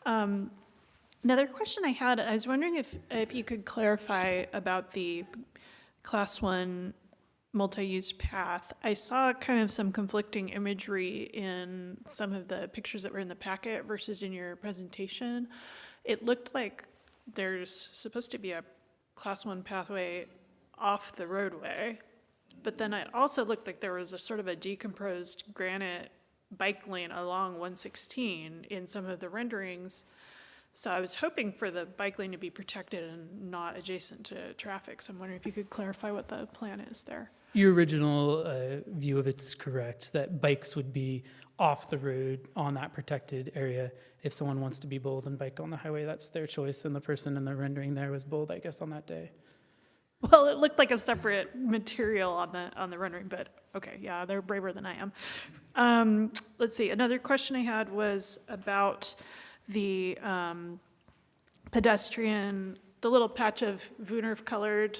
Another question I had, I was wondering if you could clarify about the Class 1 multi-use path. I saw kind of some conflicting imagery in some of the pictures that were in the packet versus in your presentation. It looked like there's supposed to be a Class 1 pathway off the roadway, but then it also looked like there was a sort of a decomposed granite bike lane along 116 in some of the renderings. So I was hoping for the bike lane to be protected and not adjacent to traffic. So I'm wondering if you could clarify what the plan is there. Your original view of it's correct, that bikes would be off the road on that protected area. If someone wants to be bold and bike on the highway, that's their choice, and the person in the rendering there was bold, I guess, on that day. Well, it looked like a separate material on the rendering, but okay, yeah, they're braver than I am. Let's see, another question I had was about the pedestrian, the little patch of Wunderf-colored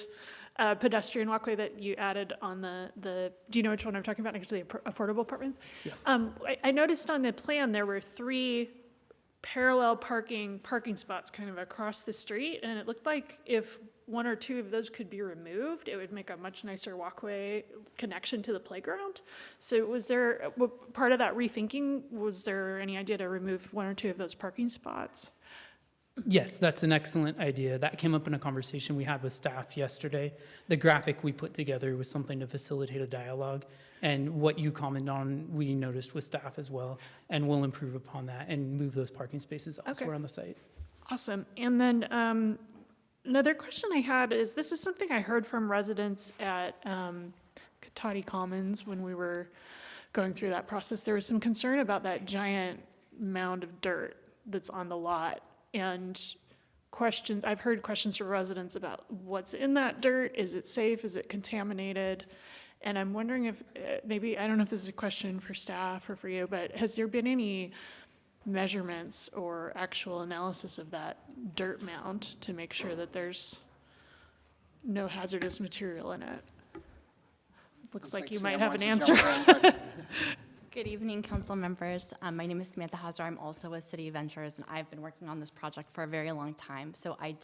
pedestrian walkway that you added on the, do you know which one I'm talking about next to the affordable apartments? Yes. I noticed on the plan there were 3 parallel parking spots kind of across the street, and it looked like if 1 or 2 of those could be removed, it would make a much nicer walkway connection to the playground. So was there, part of that rethinking, was there any idea to remove 1 or 2 of those parking spots? Yes, that's an excellent idea. That came up in a conversation we had with staff yesterday. The graphic we put together was something to facilitate a dialogue, and what you commented on, we noticed with staff as well, and we'll improve upon that and move those parking spaces elsewhere on the site. Awesome. And then another question I had is, this is something I heard from residents at Cotati Commons when we were going through that process. There was some concern about that giant mound of dirt that's on the lot, and questions, I've heard questions from residents about what's in that dirt. Is it safe? Is it contaminated? And I'm wondering if maybe, I don't know if this is a question for staff or for you, but has there been any measurements or actual analysis of that dirt mound to make sure that there's no hazardous material in it? Looks like you might have an answer. Good evening, council members. My name is Samantha Hauser. I'm also with City Ventures, and I've been working on this project for a very long time. So I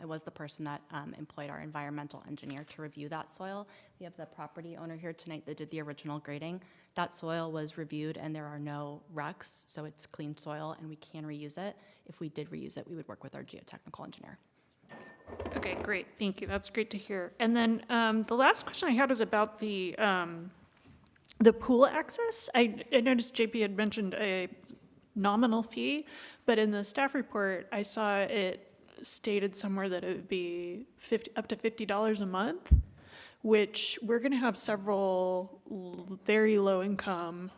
was the person that employed our environmental engineer to review that soil. We have the property owner here tonight that did the original grading. That soil was reviewed, and there are no wrecks, so it's clean soil, and we can reuse it. If we did reuse it, we would work with our geotechnical engineer. Okay, great. Thank you. That's great to hear. And then the last question I had was about the pool access. I noticed JP had mentioned a nominal fee, but in the staff report, I saw it stated somewhere that it would be up to $50 a month, which we're going to have several very low-income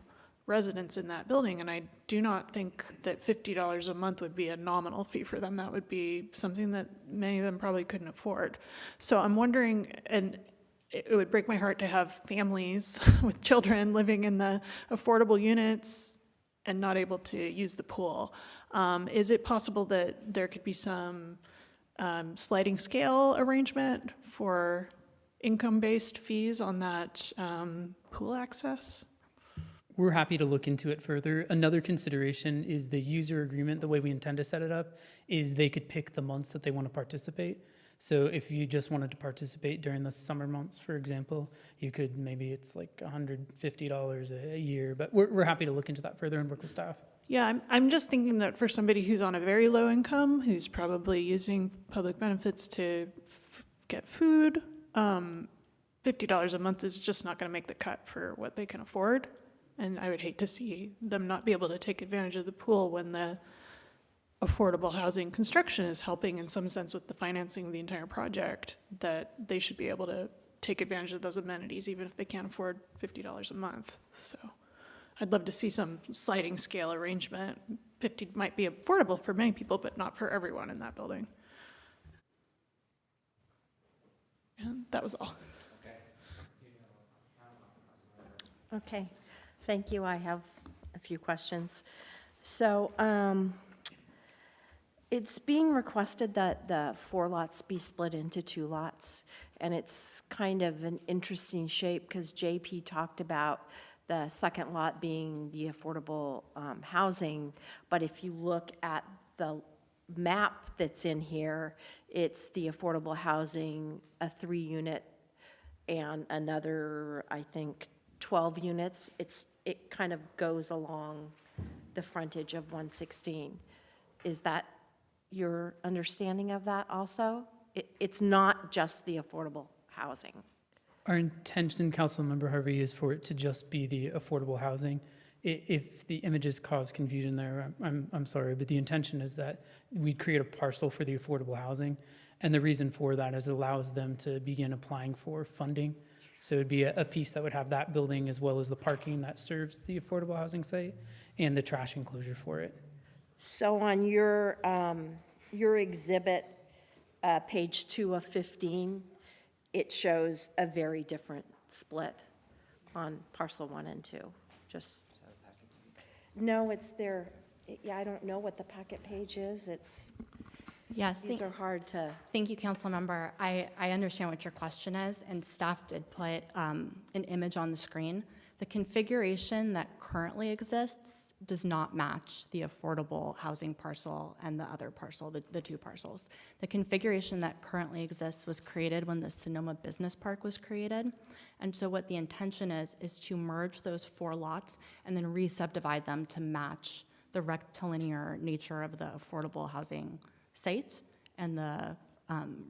residents in that building, and I do not think that $50 a month would be a nominal fee for them. That would be something that many of them probably couldn't afford. So I'm wondering, and it would break my heart to have families with children living in the affordable units and not able to use the pool. Is it possible that there could be some sliding scale arrangement for income-based fees on that pool access? We're happy to look into it further. Another consideration is the user agreement. The way we intend to set it up is they could pick the months that they want to participate. So if you just wanted to participate during the summer months, for example, you could, maybe it's like $150 a year, but we're happy to look into that further and work with staff. Yeah, I'm just thinking that for somebody who's on a very low income, who's probably using public benefits to get food, $50 a month is just not going to make the cut for what they can afford. And I would hate to see them not be able to take advantage of the pool when the affordable housing construction is helping in some sense with the financing of the entire project, that they should be able to take advantage of those amenities even if they can't afford $50 a month. So I'd love to see some sliding scale arrangement. 50 might be affordable for many people, but not for everyone in that building. And that was all. Okay, thank you. I have a few questions. So it's being requested that the 4 lots be split into 2 lots, and it's kind of an interesting shape because JP talked about the second lot being the affordable housing, but if you look at the map that's in here, it's the affordable housing, a 3-unit, and another, I think, 12 units. It kind of goes along the frontage of 116. Is that your understanding of that also? It's not just the affordable housing. Our intention, Councilmember Harvey, is for it to just be the affordable housing. If the images cause confusion there, I'm sorry, but the intention is that we create a parcel for the affordable housing. And the reason for that is it allows them to begin applying for funding. So it'd be a piece that would have that building as well as the parking that serves the affordable housing site and the trash enclosure for it. So on your exhibit, page 2 of 15, it shows a very different split on parcel 1 and 2. Just, no, it's there. Yeah, I don't know what the packet page is. Yes, These are hard to. Thank you, Councilmember. I understand what your question is, and staff did put an image on the screen. The configuration that currently exists does not match the affordable housing parcel and the other parcel, the 2 parcels. The configuration that currently exists was created when the Sonoma Business Park was created. And so what the intention is to merge those 4 lots and then re-subdivide them to match the rectilinear nature of the affordable housing site and the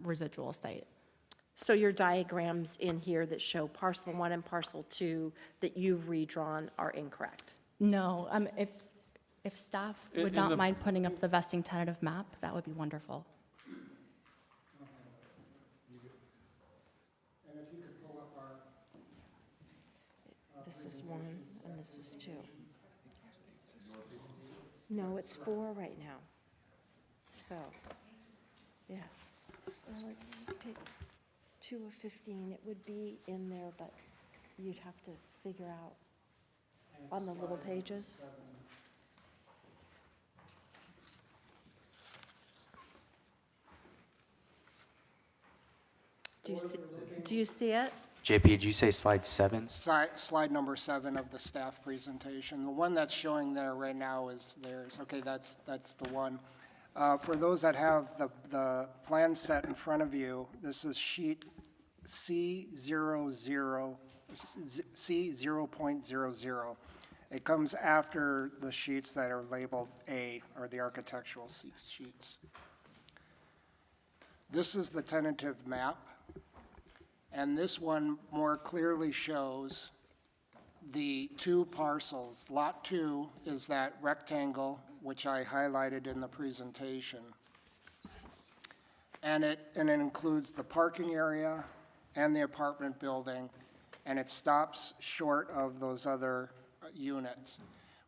residual site. So your diagrams in here that show parcel 1 and parcel 2 that you've redrawn are incorrect? No, if staff would not mind putting up the vesting tentative map, that would be wonderful. And if you could pull up our... This is 1 and this is 2. No, it's 4 right now. So, yeah. Well, let's pick 2 of 15. It would be in there, but you'd have to figure out on the little pages. Do you see it? JP, did you say slide 7? Slide number 7 of the staff presentation. The one that's showing there right now is theirs. Okay, that's the one. For those that have the plan set in front of you, this is sheet C0.00. It comes after the sheets that are labeled A, or the architectural sheets. This is the tentative map, and this one more clearly shows the 2 parcels. Lot 2 is that rectangle, which I highlighted in the presentation. And it includes the parking area and the apartment building, and it stops short of those other units.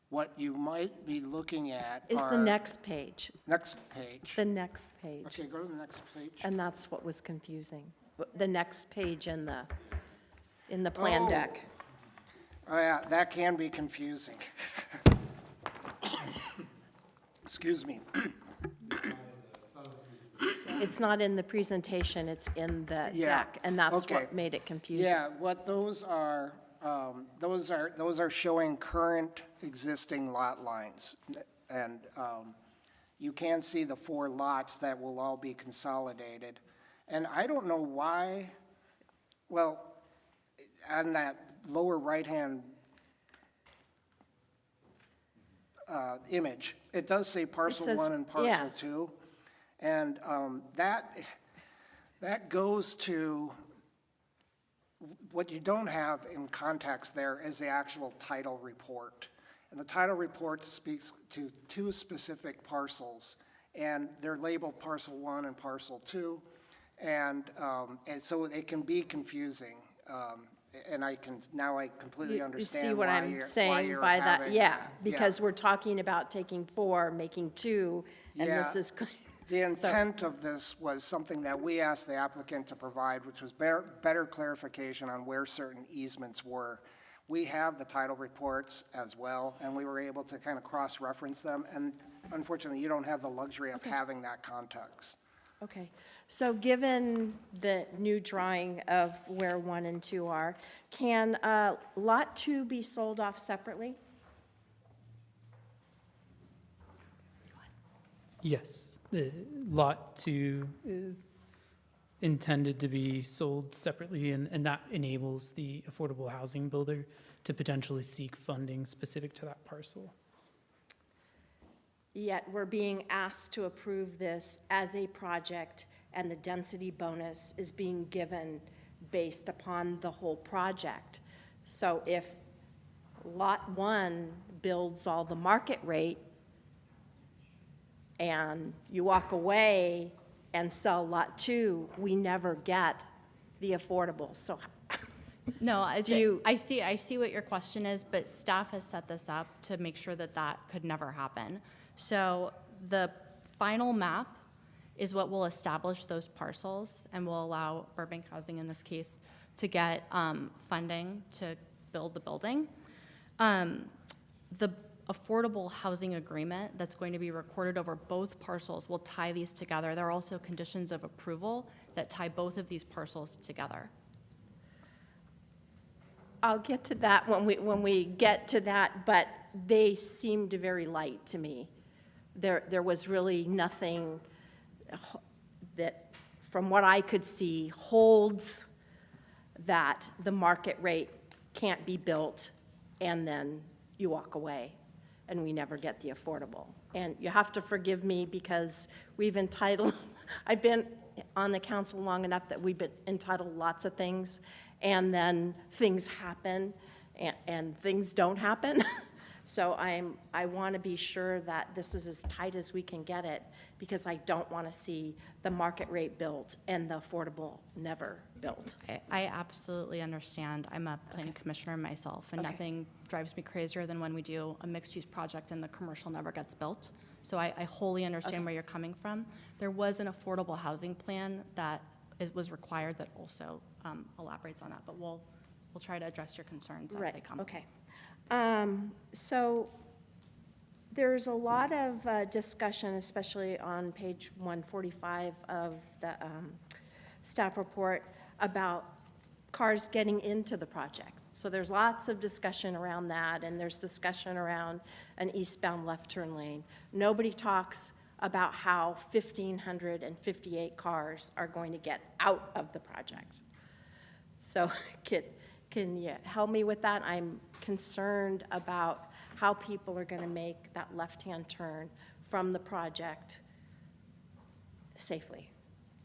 What you might be looking at Is the next page. Next page. The next page. Okay, go to the next page. And that's what was confusing. The next page in the plan deck. Oh, yeah, that can be confusing. Excuse me. It's not in the presentation, it's in the Yeah, deck, and that's okay. what made it confusing. Yeah, what those are showing current existing lot lines. And you can see the 4 lots that will all be consolidated. And I don't know why, well, on that lower right-hand image, it does say parcel says- 1 and yeah. parcel 2. And that goes to, what you don't have in context there is the actual title report. And the title report speaks to 2 specific parcels, and they're labeled parcel 1 and parcel 2. And so it can be confusing. And I completely understand You see what why I'm you're saying by that? having- Yeah, because we're talking about taking 4, making 2, and this Yeah. is. The intent of this was something that we asked the applicant to provide, which was better clarification on where certain easements were. We have the title reports as well, and we were able to kind of cross-reference them. And unfortunately, you don't have the luxury of having that context. Okay, so given the new drawing of where 1 and 2 are, can Lot 2 be sold off separately? Yes, the Lot 2 is intended to be sold separately, and that enables the affordable housing builder to potentially seek funding specific to that parcel. Yet we're being asked to approve this as a project, and the density bonus is being given based upon the whole project. So if Lot 1 builds all the market rate, and you walk away and sell Lot 2, we never get the affordable. So No, Do you- I see what your question is, but staff has set this up to make sure that that could never happen. So the final map is what will establish those parcels and will allow Burbank Housing, in this case, to get funding to build the building. The affordable housing agreement that's going to be recorded over both parcels will tie these together. There are also conditions of approval that tie both of these parcels together. I'll get to that when we get to that, but they seemed very light to me. There was really nothing that, from what I could see, holds that the market rate can't be built and then you walk away and we never get the affordable. And you have to forgive me because we've entitled, I've been on the council long enough that we've been entitled lots of things, and then things happen and things don't happen. So I want to be sure that this is as tight as we can get it, because I don't want to see the market rate built and the affordable never built. I absolutely understand. I'm a planning commissioner myself, and Okay. nothing drives me crazier than when we do a mixed-use project and the commercial never gets built. So I wholly understand where you're coming from. There was an affordable housing plan that was required that also elaborates on that, but we'll try to address your concerns as they come. Okay. So there's a lot of discussion, especially on page 145 of the staff report, about cars getting into the project. So there's lots of discussion around that, and there's discussion around an eastbound left turn lane. Nobody talks about how 1,558 cars are going to get out of the project. So can you help me with that? I'm concerned about how people are going to make that left-hand turn from the project safely.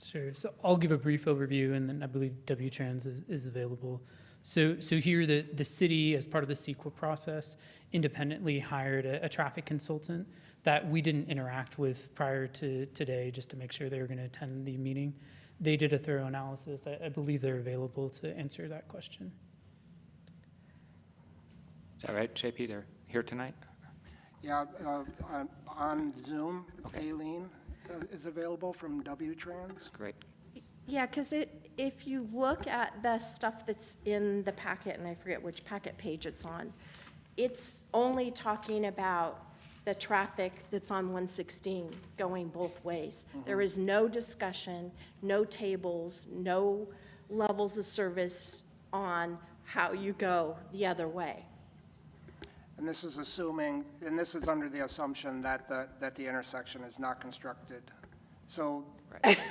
Sure. So I'll give a brief overview, and then I believe W-Trans is available. So here, the city, as part of the CEQA process, independently hired a traffic consultant that we didn't interact with prior to today, just to make sure they were going to attend the meeting. They did a thorough analysis. I believe they're available to answer that question. Is that right, JP? They're here tonight? Yeah, on Zoom, Aileen is available from W-Trans. Great. Yeah, because if you look at the stuff that's in the packet, and I forget which packet page it's on, it's only talking about the traffic that's on 116 going both ways. There is no discussion, no tables, no levels of service on how you go the other way. And this is assuming, and this is under the assumption that the intersection is not constructed. So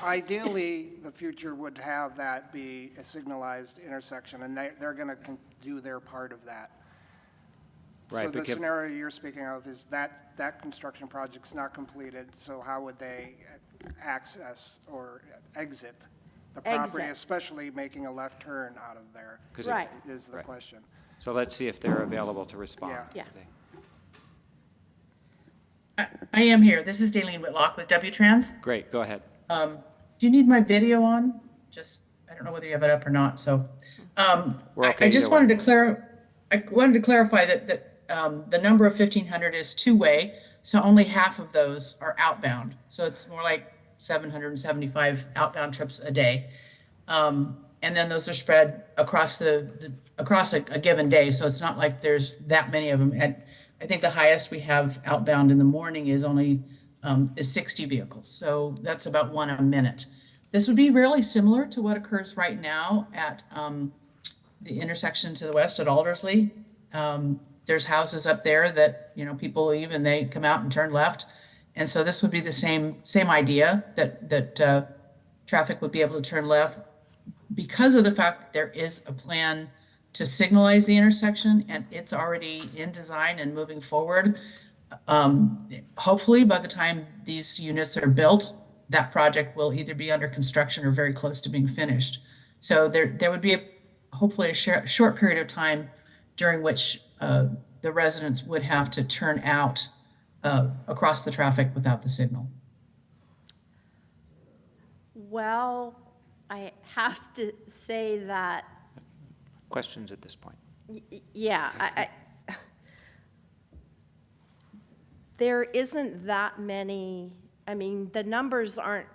ideally, the future would have that be a signalized intersection, and they're going to do their part of that. Right, So the because- scenario you're speaking of is that construction project's not completed, so how would they access or exit the property, Exit. especially making a left turn out of there? 'Cause it- Right. Is the Right. question. So let's see if they're available to respond. Yeah. I am here. This is Daleen Whitlock with W-Trans. Great, go ahead. Do you need my video on? Just, I don't know whether you have it up or not, so. We're okay I just either way. wanted to clarify that the number of 1,500 is two-way, so only half of those are outbound. So it's more like 775 outbound trips a day. And then those are spread across across a given day, so it's not like there's that many of them. And I think the highest we have outbound in the morning is only is 60 vehicles, so that's about one a minute. This would be really similar to what occurs right now at the intersection to the west at Aldersley. There's houses up there that, you know, people leave and they come out and turn left. And so this would be the same idea that traffic would be able to turn left because of the fact that there is a plan to signalize the intersection and it's already in design and moving forward. Hopefully by the time these units are built, that project will either be under construction or very close to being finished. So there would be hopefully a short period of time during which the residents would have to turn out across the traffic without the signal. Well, I have to say that, Questions at this point? yeah, there isn't that many, I mean, the numbers aren't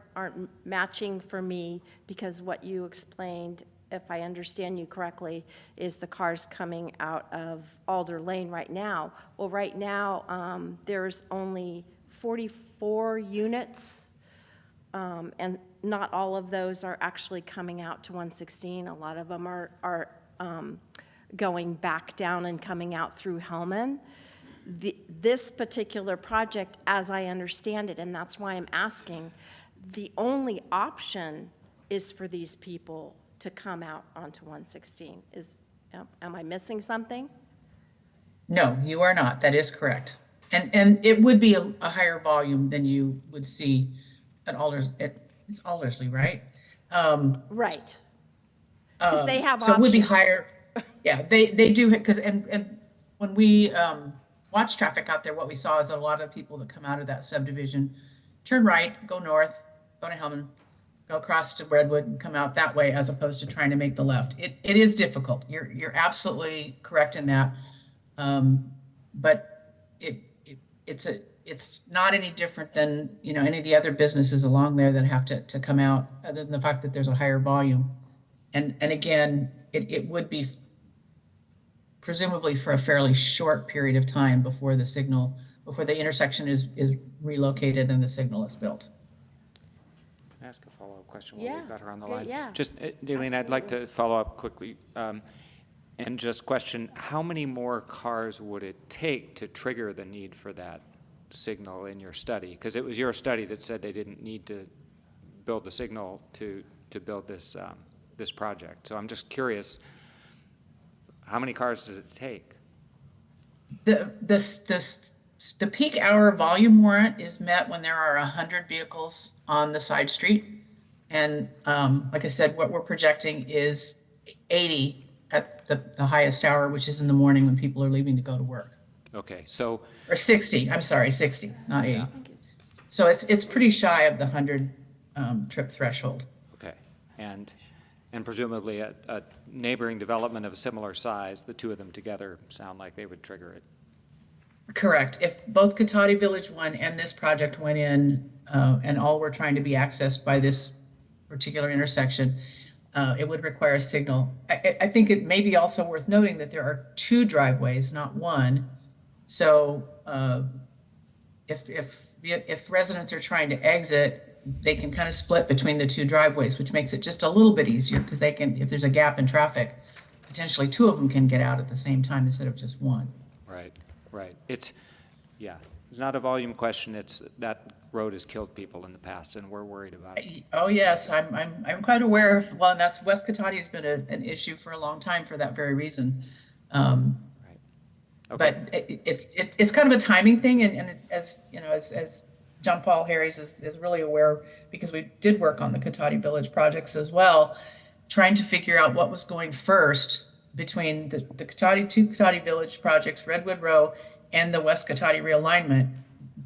matching for me because what you explained, if I understand you correctly, is the cars coming out of Alder Lane right now. Well, right now, there's only 44 units, and not all of those are actually coming out to 116. A lot of them are going back down and coming out through Hellman. This particular project, as I understand it, and that's why I'm asking, the only option is for these people to come out onto 116. Am I missing something? No, you are not. That is correct. And it would be a higher volume than you would see at it's Aldersley, right? Right. Because they have So it would be options. higher. Yeah, they do, because, and when we watch traffic out there, what we saw is that a lot of the people that come out of that subdivision turn right, go north, go to Hellman, go across to Redwood and come out that way as opposed to trying to make the left. It is difficult. You're absolutely correct in that. But it's not any different than, you know, any of the other businesses along there that have to come out, other than the fact that there's a higher volume. And again, it would be presumably for a fairly short period of time before the intersection is relocated and the signal is built. Can I ask a follow-up question while Yeah. we've got her on the Yeah, line? yeah. Just, Daleen, I'd like to follow up quickly and just question, how many more cars would it take to trigger the need for that signal in your study? Because it was your study that said they didn't need to build the signal to build this project. So I'm just curious, how many cars does it take? The peak hour volume warrant is met when there are 100 vehicles on the side street. And like I said, what we're projecting is 80 at the highest hour, which is in the morning when people are leaving to go to work. Okay, so. Or 60, I'm sorry, 60, not 80. So it's pretty shy of the 100 trip threshold. Okay, and presumably a neighboring development of a similar size, the two of them together sound like they would trigger it. Correct. If both Cotati Village 1 and this project went in and all were trying to be accessed by this particular intersection, it would require a signal. I think it may be also worth noting that there are two driveways, not one. So if residents are trying to exit, they can kind of split between the two driveways, which makes it just a little bit easier because they can, if there's a gap in traffic, potentially two of them can get out at the same time instead of just one. Right, right. It's not a volume question. It's that road has killed people in the past, and we're worried about it. Oh, yes, I'm quite aware of, well, and that's, West Cotati has been an issue for a long time for that very reason. Okay. But it's kind of a timing thing, and as, you know, as John Paul Harries is really aware, because we did work on the Cotati Village projects as well, trying to figure out what was going first between the two Cotati Village projects, Redwood Row and the West Cotati realignment.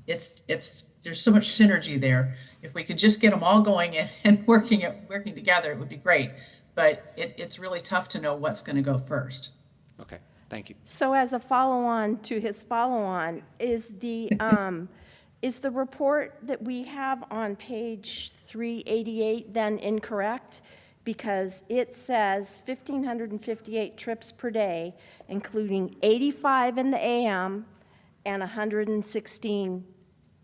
There's so much synergy there. If we could just get them all going and working together, it would be great. But it's really tough to know what's going to go first. Okay, thank you. So as a follow-on to his follow-on, is the report that we have on page 388 then incorrect? Because it says 1,558 trips per day, including 85 in the AM and 116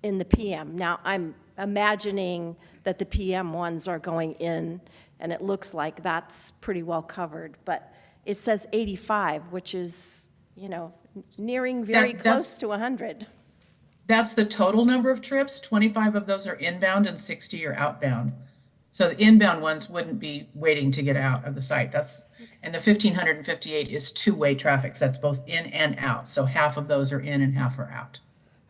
in the PM. Now, I'm imagining that the PM ones are going in, and it looks like that's pretty well covered, but it says 85, which is, you know, nearing very close to 100. That's the total number of trips. 25 of those are inbound and 60 are outbound. So the inbound ones wouldn't be waiting to get out of the site. And the 1,558 is two-way traffic. So that's both in and out. So half of those are in and half are out.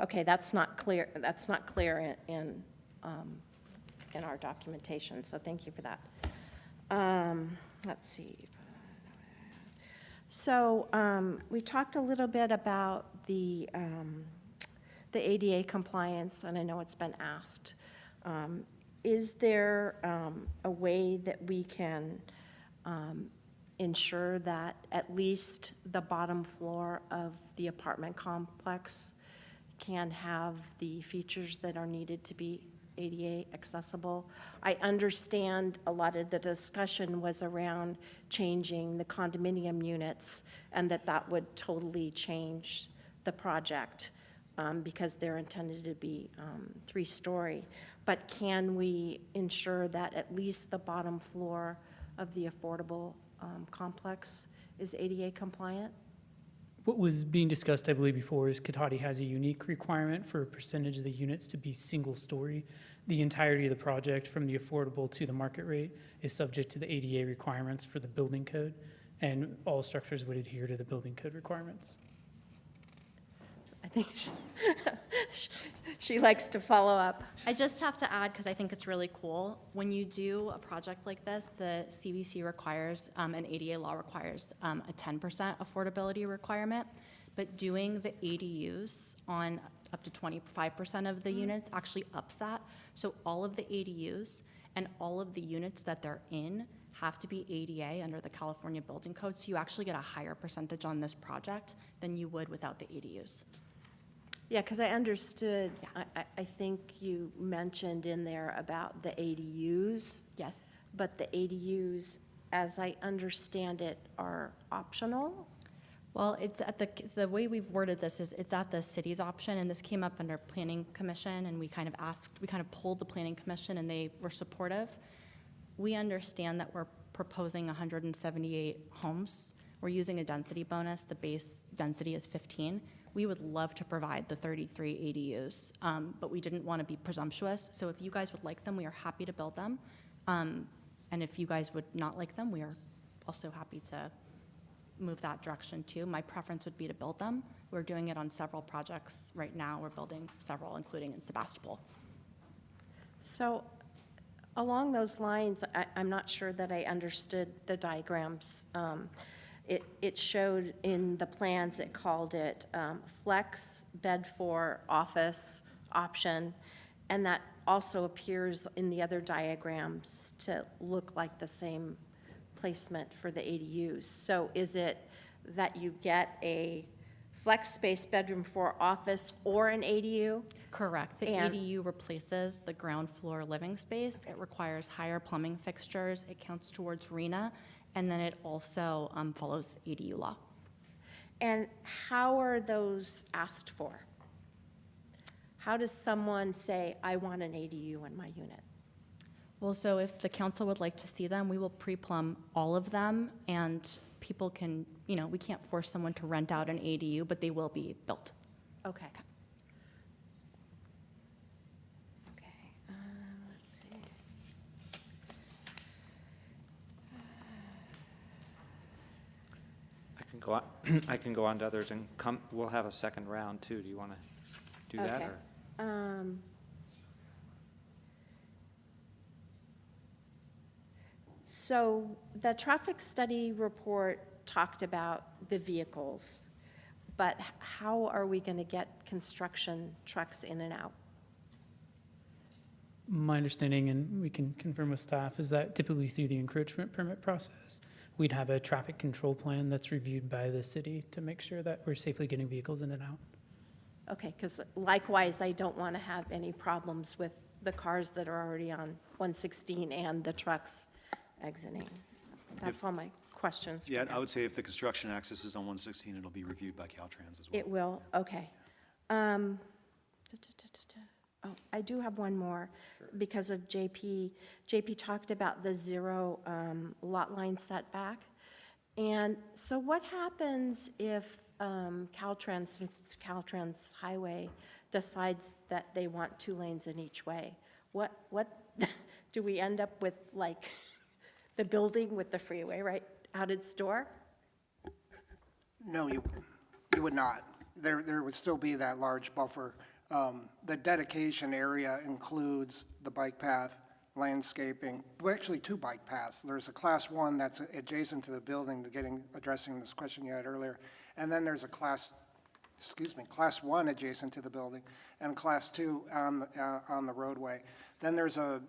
Okay, that's not clear. That's not clear in our documentation. So thank you for that. Let's see. So we talked a little bit about the ADA compliance, and I know it's been asked. Is there a way that we can ensure that at least the bottom floor of the apartment complex can have the features that are needed to be ADA accessible? I understand a lot of the discussion was around changing the condominium units, and that would totally change the project because they're intended to be 3-story. But can we ensure that at least the bottom floor of the affordable complex is ADA compliant? What was being discussed, I believe, before is Cotati has a unique requirement for a percentage of the units to be single-story. The entirety of the project, from the affordable to the market rate, is subject to the ADA requirements for the building code, and all structures would adhere to the building code requirements. I think she likes to follow up. I just have to add, because I think it's really cool, when you do a project like this, the CVC requires, and ADA law requires a 10% affordability requirement, but doing the ADUs on up to 25% of the units actually ups that. So all of the ADUs and all of the units that they're in have to be ADA under the California Building Code, so you actually get a higher percentage on this project than you would without the ADUs. Yeah, because I understood, I think you mentioned in there about the ADUs. Yes. But the ADUs, as I understand it, are optional? Well, it's at the way we've worded this is it's at the city's option, and this came up under Planning Commission, and we kind of pulled the Planning Commission, and they were supportive. We understand that we're proposing 178 homes. We're using a density bonus. The base density is 15. We would love to provide the 33 ADUs, but we didn't want to be presumptuous. So if you guys would like them, we are happy to build them. And if you guys would not like them, we are also happy to move that direction too. My preference would be to build them. We're doing it on several projects right now. We're building several, including in Sebastopol. So along those lines, I'm not sure that I understood the diagrams. It showed in the plans, it called it flex bed for office option, and that also appears in the other diagrams to look like the same placement for the ADUs. So is it that you get a flex space bedroom for office or an ADU? Correct. The ADU replaces the ground floor living space. It requires higher plumbing fixtures. It counts towards RENA, and then it also follows ADU law. And how are those asked for? how does someone say, I want an ADU in my unit? Well, so if the council would like to see them, we will pre-plumb all of them, and people can, we can't force someone to rent out an ADU, but they will be built. Okay. Okay, let's see. I can go on to others and we'll have a second round too. Do you want to do that? Okay. Or? So the traffic study report talked about the vehicles, but how are we going to get construction trucks in and out? My understanding, and we can confirm with staff, is that typically through the encroachment permit process, we'd have a traffic control plan that's reviewed by the city to make sure that we're safely getting vehicles in and out. Okay, because likewise, I don't want to have any problems with the cars that are already on 116 and the trucks exiting. That's all my questions. for Yeah, now. I would say if the construction access is on 116, it'll be reviewed by Caltrans as well. It will, okay. Oh, I do have one more because of JP. JP talked about the 0 lot line setback. And so what happens if Caltrans, since it's Caltrans Highway, decides that they want 2 lanes in each way? What do we end up with, like, the building with the freeway right out its door? No, you would not. There would still be that large buffer. The dedication area includes the bike path, landscaping, well, actually 2 bike paths. There's a Class 1 that's adjacent to the building, addressing this question you had earlier, and then there's a Class 1 adjacent to the building, and Class 2 on the roadway. Then there's a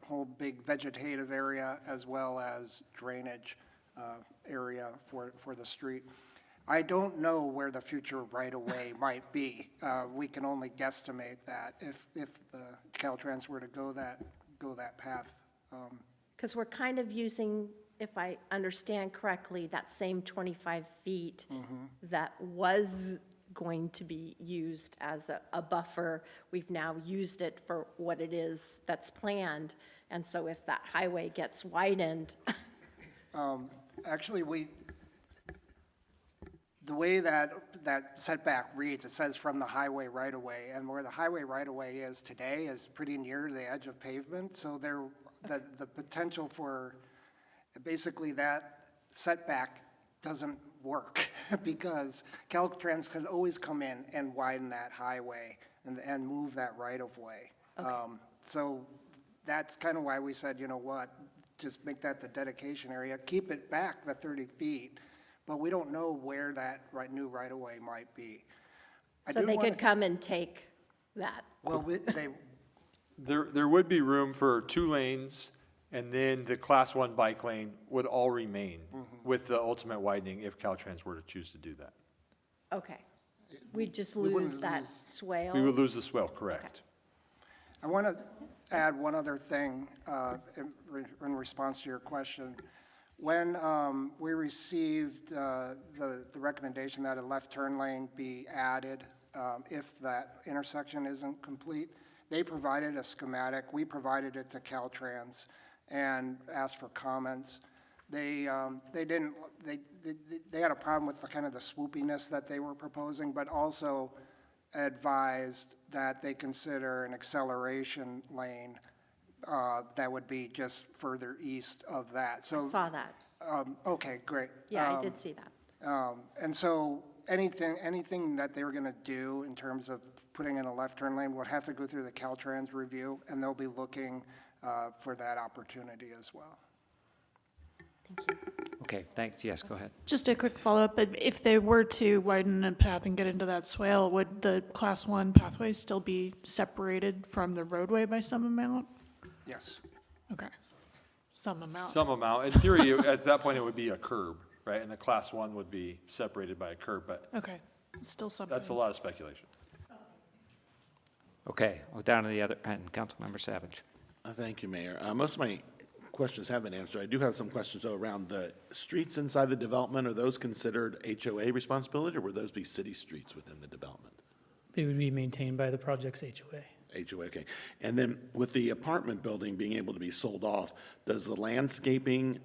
whole big vegetative area as well as drainage area for the street. I don't know where the future right-of-way might be. We can only guesstimate that if the Caltrans were to go that path. Because we're kind of using, if I understand correctly, that same 25 feet that was going to be used as a buffer. We've now used it for what it is that's planned. And so if that highway gets widened. Actually, the way that setback reads, it says from the highway right-of-way, and where the highway right-of-way is today is pretty near the edge of pavement, so the potential for basically that setback doesn't work because Caltrans could always come in and widen that highway and move that right-of-way. Okay. So that's kind of why we said, you know what, just make that the dedication area, keep it back the 30 feet, but we don't know where that new right-of-way might be. So they could come and take that. Well, There would be room for 2 lanes, and then the Class 1 bike lane would all remain with the ultimate widening if Caltrans were to choose to do that. Okay. We just we wouldn't lose that lose- swale? We would lose the swell, correct. I want to add one other thing in response to your question. When we received the recommendation that a left turn lane be added if that intersection isn't complete, they provided a schematic. We provided it to Caltrans and asked for comments. They had a problem with the kind of the swoopiness that they were proposing, but also advised that they consider an acceleration lane that would be just further east of that. So I saw that. Okay, great. Yeah, I did see that. And so anything that they were going to do in terms of putting in a left turn lane would have to go through the Caltrans review, and they'll be looking for that opportunity as well. Thank you. Okay, thanks. Yes, go ahead. Just a quick follow-up, but if they were to widen a path and get into that swale, would the Class 1 pathway still be separated from the roadway by some amount? Yes. Okay, some amount. Some amount. In theory, at that point, it would be a curb, right? And the Class 1 would be separated by a curb, but Okay, still something. that's a lot of speculation. Okay, well, down to the other end, Councilmember Savage. Thank you, Mayor. Most of my questions have been answered. I do have some questions though, around the streets inside the development. Are those considered HOA responsibility, or would those be city streets within the development? They would be maintained by the project's HOA. HOA, okay. And then with the apartment building being able to be sold off, does the landscaping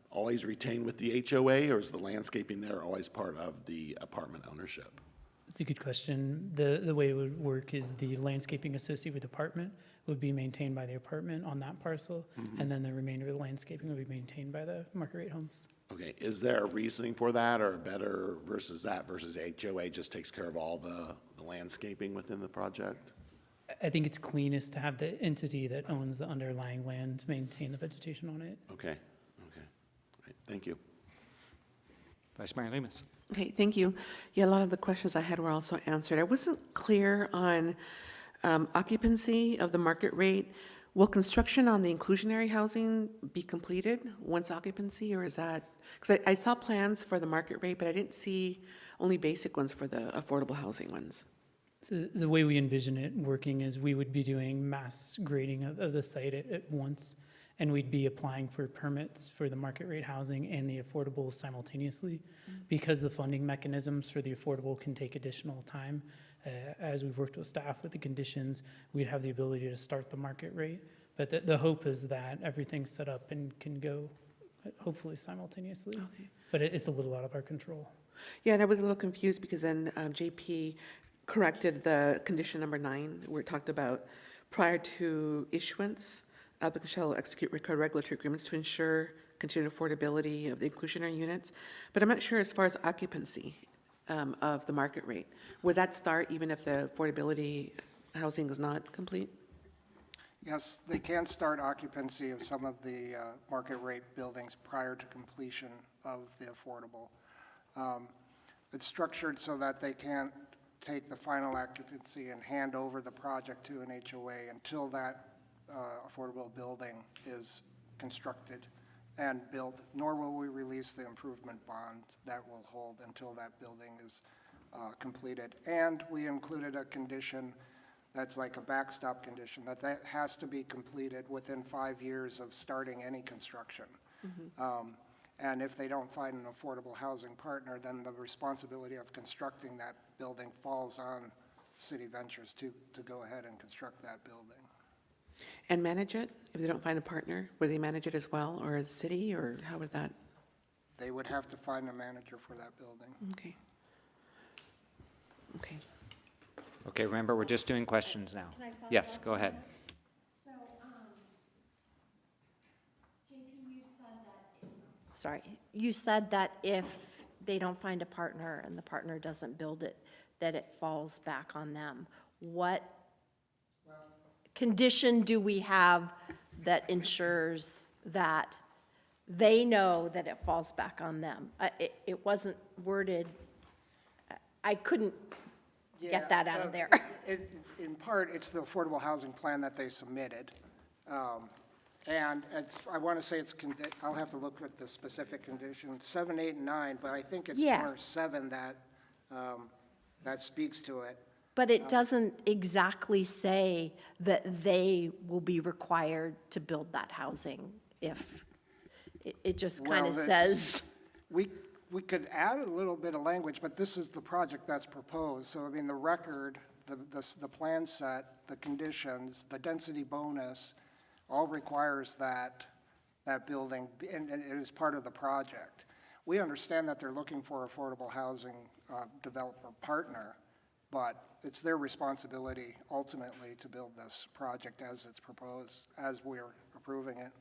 always retain with the HOA, or is the landscaping there always part of the apartment ownership? That's a good question. The way it would work is the landscaping associated with the apartment would be maintained by the apartment on that parcel, and then the remainder of the landscaping would be maintained by the market rate homes. Okay, is there a reasoning for that, or better versus that versus HOA just takes care of all the landscaping within the project? I think it's cleanest to have the entity that owns the underlying land maintain the vegetation on it. Okay, okay. All right, thank you. Vice Mayor Lemus. Okay, thank you. Yeah, a lot of the questions I had were also answered. I wasn't clear on occupancy of the market rate. Will construction on the inclusionary housing be completed once occupancy, or is that, because I saw plans for the market rate, but I didn't see only basic ones for the affordable housing ones. So the way we envision it working is we would be doing mass grading of the site at once, and we'd be applying for permits for the market rate housing and the affordable simultaneously. Because the funding mechanisms for the affordable can take additional time, as we've worked with staff with the conditions, we'd have the ability to start the market rate. But the hope is that everything's set up and can go hopefully simultaneously. Okay. But it's a little out of our control. Yeah, and I was a little confused because then JP corrected the condition number 9, where it talked about prior to issuance, applicant shall execute required regulatory agreements to ensure continued affordability of the inclusionary units. But I'm not sure as far as occupancy of the market rate. Would that start even if the affordability housing is not complete? Yes, they can start occupancy of some of the market rate buildings prior to completion of the affordable. It's structured so that they can't take the final occupancy and hand over the project to an HOA until that affordable building is constructed and built, nor will we release the improvement bond that will hold until that building is completed. And we included a condition that's like a backstop condition, that has to be completed within 5 years of starting any construction. And if they don't find an affordable housing partner, then the responsibility of constructing that building falls on City Ventures to go ahead and construct that building. And manage it? If they don't find a partner, would they manage it as well, or the city, or how would that? They would have to find a manager for that building. Okay. Okay. Okay, remember, we're just doing questions now. Can I follow Yes, up go on ahead. that? So, JP, you said that if they don't find a partner and the partner doesn't build it, that it falls back on them. What condition do we have that ensures that they know that it falls back on them? It wasn't worded, I couldn't get that out of there. In part, it's the affordable housing plan that they submitted. And I want to say I'll have to look at the specific conditions, 7, 8, and 9, but I think it's more 7 that speaks to it. But it doesn't exactly say that they will be required to build that housing if, it just kind of says. We could add a little bit of language, but this is the project that's proposed. So, I mean, the record, the plan set, the conditions, the density bonus, all requires that building, and it is part of the project. We understand that they're looking for affordable housing developer partner, but it's their responsibility ultimately to build this project as it's proposed, as we're approving it.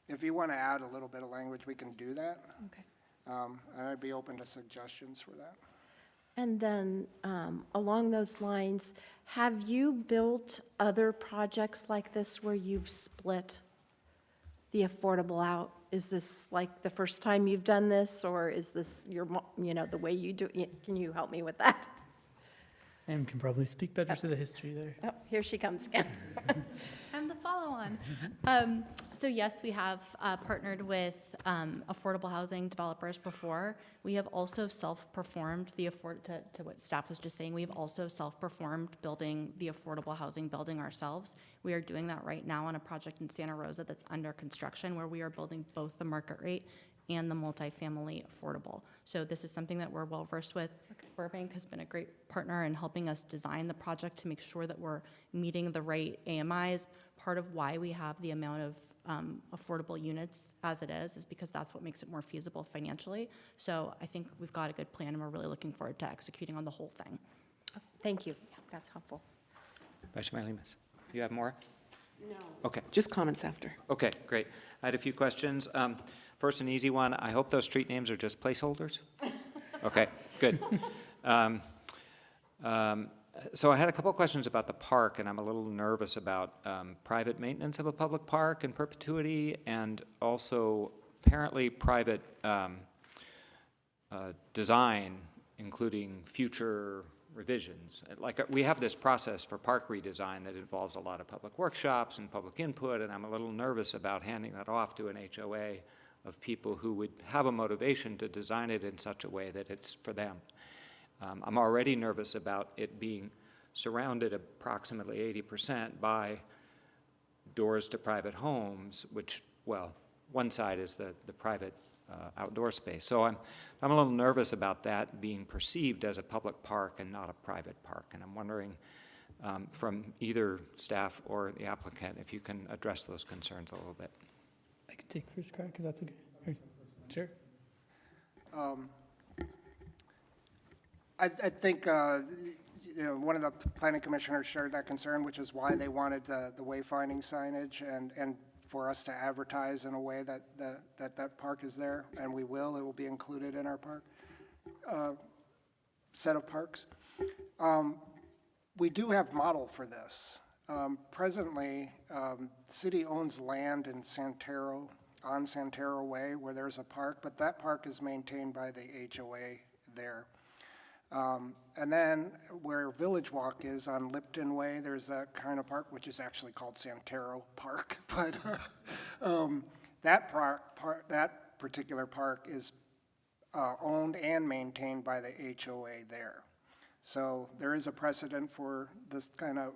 If you want to add a little bit of language, we can do that. Okay. And I'd be open to suggestions for that. And then along those lines, have you built other projects like this where you've split the affordable out? Is this like the first time you've done this, or is this the way you do it? Can you help me with that? Sam can probably speak better to the history there. Oh, here she comes again. I'm the follow-on. So yes, we have partnered with affordable housing developers before. We have also self-performed to what staff was just saying, we've also self-performed building the affordable housing building ourselves. We are doing that right now on a project in Santa Rosa that's under construction, where we are building both the market rate and the multifamily affordable. So this is something that we're well versed with. Burbank has been a great partner in helping us design the project to make sure that we're meeting the right AMIs. Part of why we have the amount of affordable units as it is because that's what makes it more feasible financially. So I think we've got a good plan, and we're really looking forward to executing on the whole thing. Thank you. That's helpful. Vice Mayor Lemus, you have more? No. Okay. Just comments after. Okay, great. I had a few questions. First, an easy one. I hope those street names are just placeholders. Okay, good. So I had a couple of questions about the park, and I'm a little nervous about private maintenance of a public park in perpetuity, and also apparently private design, including future revisions. Like we have this process for park redesign that involves a lot of public workshops and public input, and I'm a little nervous about handing that off to an HOA of people who would have a motivation to design it in such a way that it's for them. I'm already nervous about it being surrounded approximately 80% by doors to private homes, which, well, one side is the private outdoor space. So I'm a little nervous about that being perceived as a public park and not a private park. And I'm wondering from either staff or the applicant if you can address those concerns a little bit. I can take first crack, because that's okay. Sure. I think one of the planning commissioners shared that concern, which is why they wanted the wayfinding signage and for us to advertise in a way that park is there, and we will. It will be included in our park set of parks. We do have model for this. Presently, city owns land in Santero, on Santero Way, where there's a park, but that park is maintained by the HOA there. And then where Village Walk is on Lipton Way, there's that kind of park, which is actually called Santero Park. But that particular park is owned and maintained by the HOA there. So there is a precedent for this kind of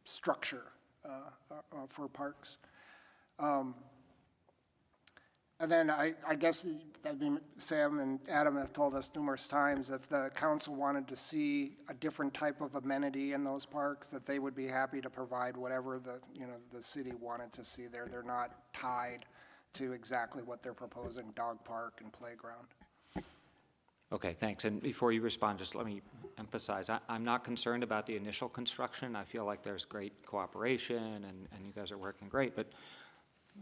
structure for parks. And then I guess, Sam and Adam have told us numerous times, if the council wanted to see a different type of amenity in those parks, that they would be happy to provide whatever the city wanted to see there. They're not tied to exactly what they're proposing, dog park and playground. Okay, thanks. And before you respond, just let me emphasize, I'm not concerned about the initial construction. I feel like there's great cooperation and you guys are working great, but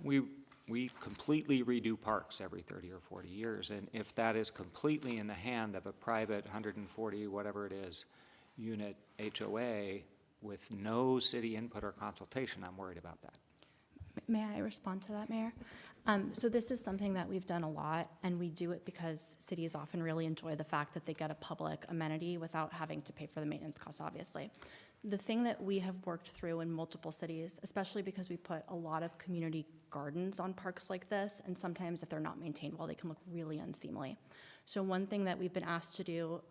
we completely redo parks every 30 or 40 years, and if that is completely in the hand of a private 140, whatever it is, unit HOA with no city input or consultation, I'm worried about that. May I respond to that, Mayor? So this is something that we've done a lot, and we do it because cities often really enjoy the fact that they get a public amenity without having to pay for the maintenance costs, obviously. The thing that we have worked through in multiple cities, especially because we put a lot of community gardens on parks like this, and sometimes if they're not maintained well, they can look really unseemly. So one thing that we've been asked to do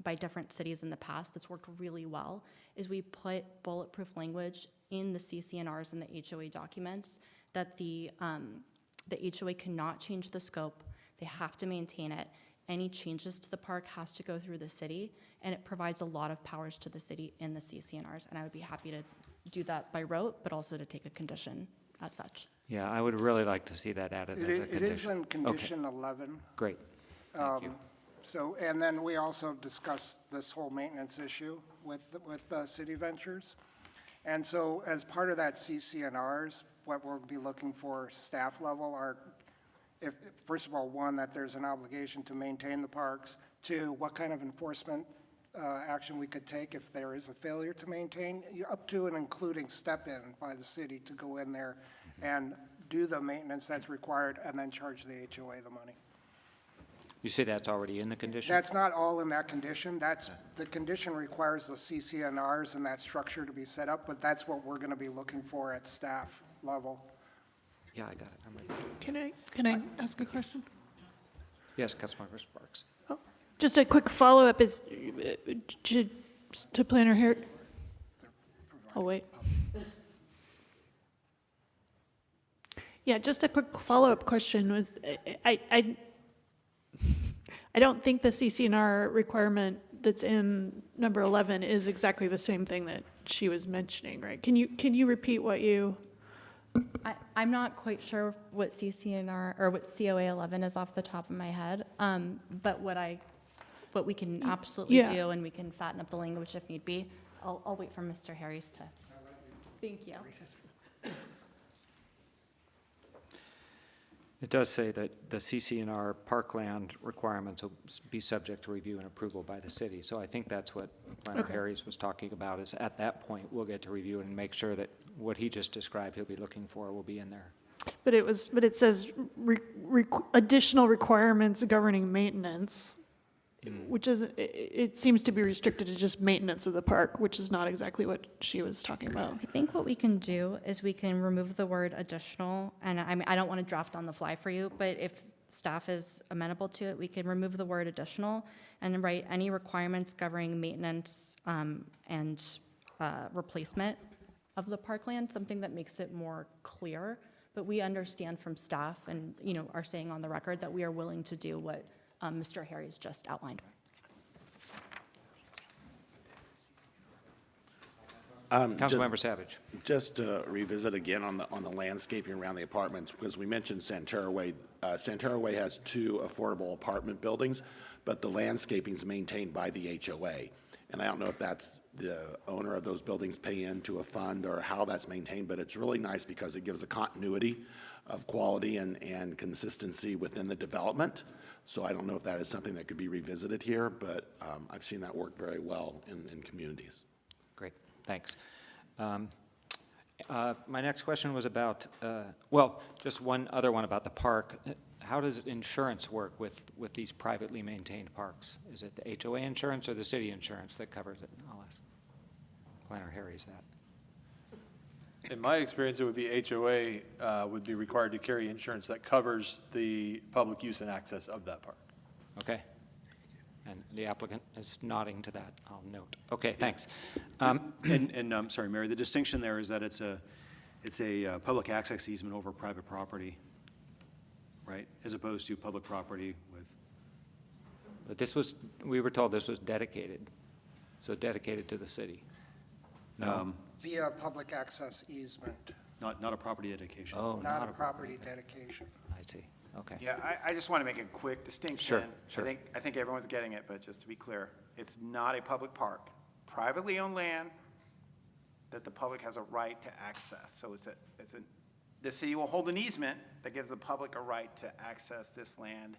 by different cities in the past that's worked really well is we put bulletproof language in the CCNRs and the HOA documents that the HOA cannot change the scope, they have to maintain it. Any changes to the park has to go through the city, and it provides a lot of powers to the city in the CCNRs, and I would be happy to do that by rote, but also to take a condition as such. Yeah, I would really like to see that added as a condition. It is in condition 11. Great, thank you. So, and then we also discussed this whole maintenance issue with City Ventures. And so as part of that CCNRs, what we'll be looking for staff level are, first of all, one, that there's an obligation to maintain the parks. Two, what kind of enforcement action we could take if there is a failure to maintain, up to and including step-in by the city to go in there and do the maintenance that's required and then charge the HOA the money. You say that's already in the condition? That's not all in that condition. The condition requires the CCNRs and that structure to be set up, but that's what we're going to be looking for at staff level. Yeah, I got it. I'm ready. Can I ask a question? Yes, Councilmember Sparks. Just a quick follow-up is to Planner Harris. Oh, wait. Yeah, just a quick follow-up question was, I don't think the CCNR requirement that's in number 11 is exactly the same thing that she was mentioning, right? Can you repeat what you? I'm not quite sure what CCNR or what COA 11 is off the top of my head, but what we can absolutely Yeah. do, and we can fatten up the language if need be. I'll wait for Mr. Harris to. Thank you. It does say that the CCNR parkland requirements will be subject to review and approval by the city. So I think that's what Planner Okay. Harris was talking about, is at that point, we'll get to review and make sure that what he just described he'll be looking for will be in there. But it says additional requirements governing maintenance, which is, it seems to be restricted to just maintenance of the park, which is not exactly what she was talking about. I think what we can do is we can remove the word additional, and I don't want to draft on the fly for you, but if staff is amenable to it, we can remove the word additional and write any requirements governing maintenance and replacement of the parkland, something that makes it more clear. But we understand from staff and, are saying on the record that we are willing to do what Mr. Harris just outlined. Councilmember Savage. Just to revisit again on the landscaping around the apartments, because we mentioned Santera Way. Santera Way has 2 affordable apartment buildings, but the landscaping is maintained by the HOA. And I don't know if that's the owner of those buildings pay into a fund or how that's maintained, but it's really nice because it gives a continuity of quality and consistency within the development. So I don't know if that is something that could be revisited here, but I've seen that work very well in communities. Great, thanks. My next question was about, well, just one other one about the park. How does insurance work with these privately maintained parks? Is it the HOA insurance or the city insurance that covers it? I'll ask Planner Harris that. In my experience, it would be HOA would be required to carry insurance that covers the public use and access of that park. Okay. And the applicant is nodding to that, I'll note. Okay, thanks. And sorry, Mary, the distinction there is that it's a public access easement over private property, right? As opposed to public property with. But this was, we were told this was dedicated, so dedicated to the city. Via public access easement, Not a property dedication. Oh, not a property dedication. I see, okay. Yeah, I just want to make a quick distinction. Sure. I think everyone's getting it, but just to be clear, it's not a public park. Privately owned land that the public has a right to access. So the city will hold an easement that gives the public a right to access this land.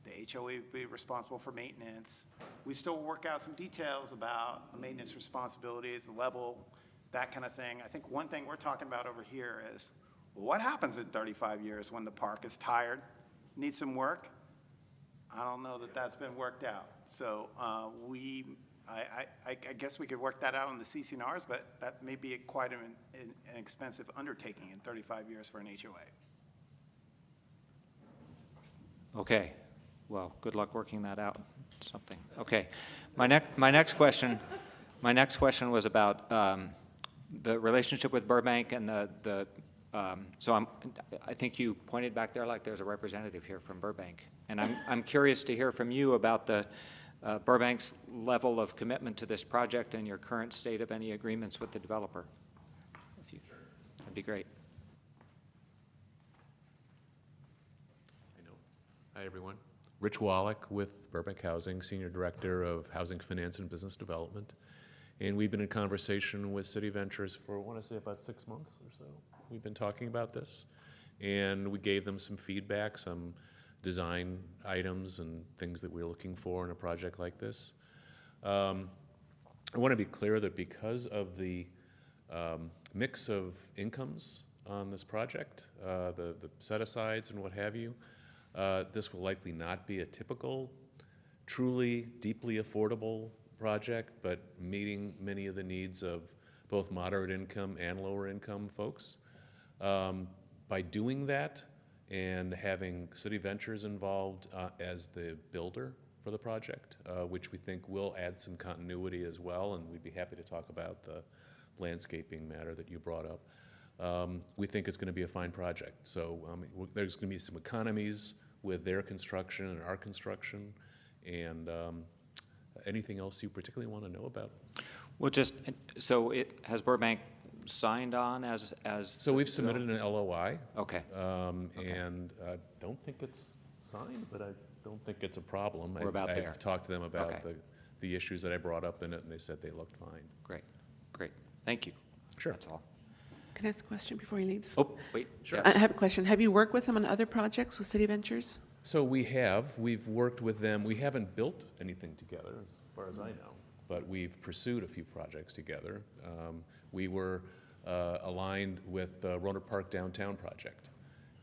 The HOA would be responsible for maintenance. We still work out some details about the maintenance responsibilities, the level, that kind of thing. I think one thing we're talking about over here is, well, what happens in 35 years when the park is tired, needs some work? I don't know that that's been worked out. So I guess we could work that out on the CCNRs, but that may be quite an expensive undertaking in 35 years for an HOA. Okay, well, good luck working that out, something. Okay, my next question was about the relationship with Burbank and so I think you pointed back there like there's a representative here from Burbank. And I'm curious to hear from you about the Burbank's level of commitment to this project and your current state of any agreements with the developer. That'd be great. Hi, everyone. Rich Wallach with Burbank Housing, Senior Director of Housing Finance and Business Development. And we've been in conversation with City Ventures for, I want to say, about 6 months or so. We've been talking about this. And we gave them some feedback, some design items and things that we're looking for in a project like this. I want to be clear that because of the mix of incomes on this project, the set-asides and what have you, this will likely not be a typical, truly deeply affordable project, but meeting many of the needs of both moderate income and lower income folks. By doing that and having City Ventures involved as the builder for the project, which we think will add some continuity as well, and we'd be happy to talk about the landscaping matter that you brought up. we think it's going to be a fine project. So there's going to be some economies with their construction and our construction, and anything else you particularly want to know about? Well, just, so has Burbank signed on as? So we've submitted an LOI. Okay. And I don't think it's signed, but I don't think it's a problem. We're about there. I've talked to them about Okay. the issues that I brought up in it, and they said they looked fine. Great, great. Thank you. Sure. That's all. Can I ask a question before he leaves? Oh, wait. Sure. I have a question. Have you worked with them on other projects with City Ventures? So we've worked with them. We haven't built anything together, as far as I know, but we've pursued a few projects together. We were aligned with the Rohnert Park Downtown project,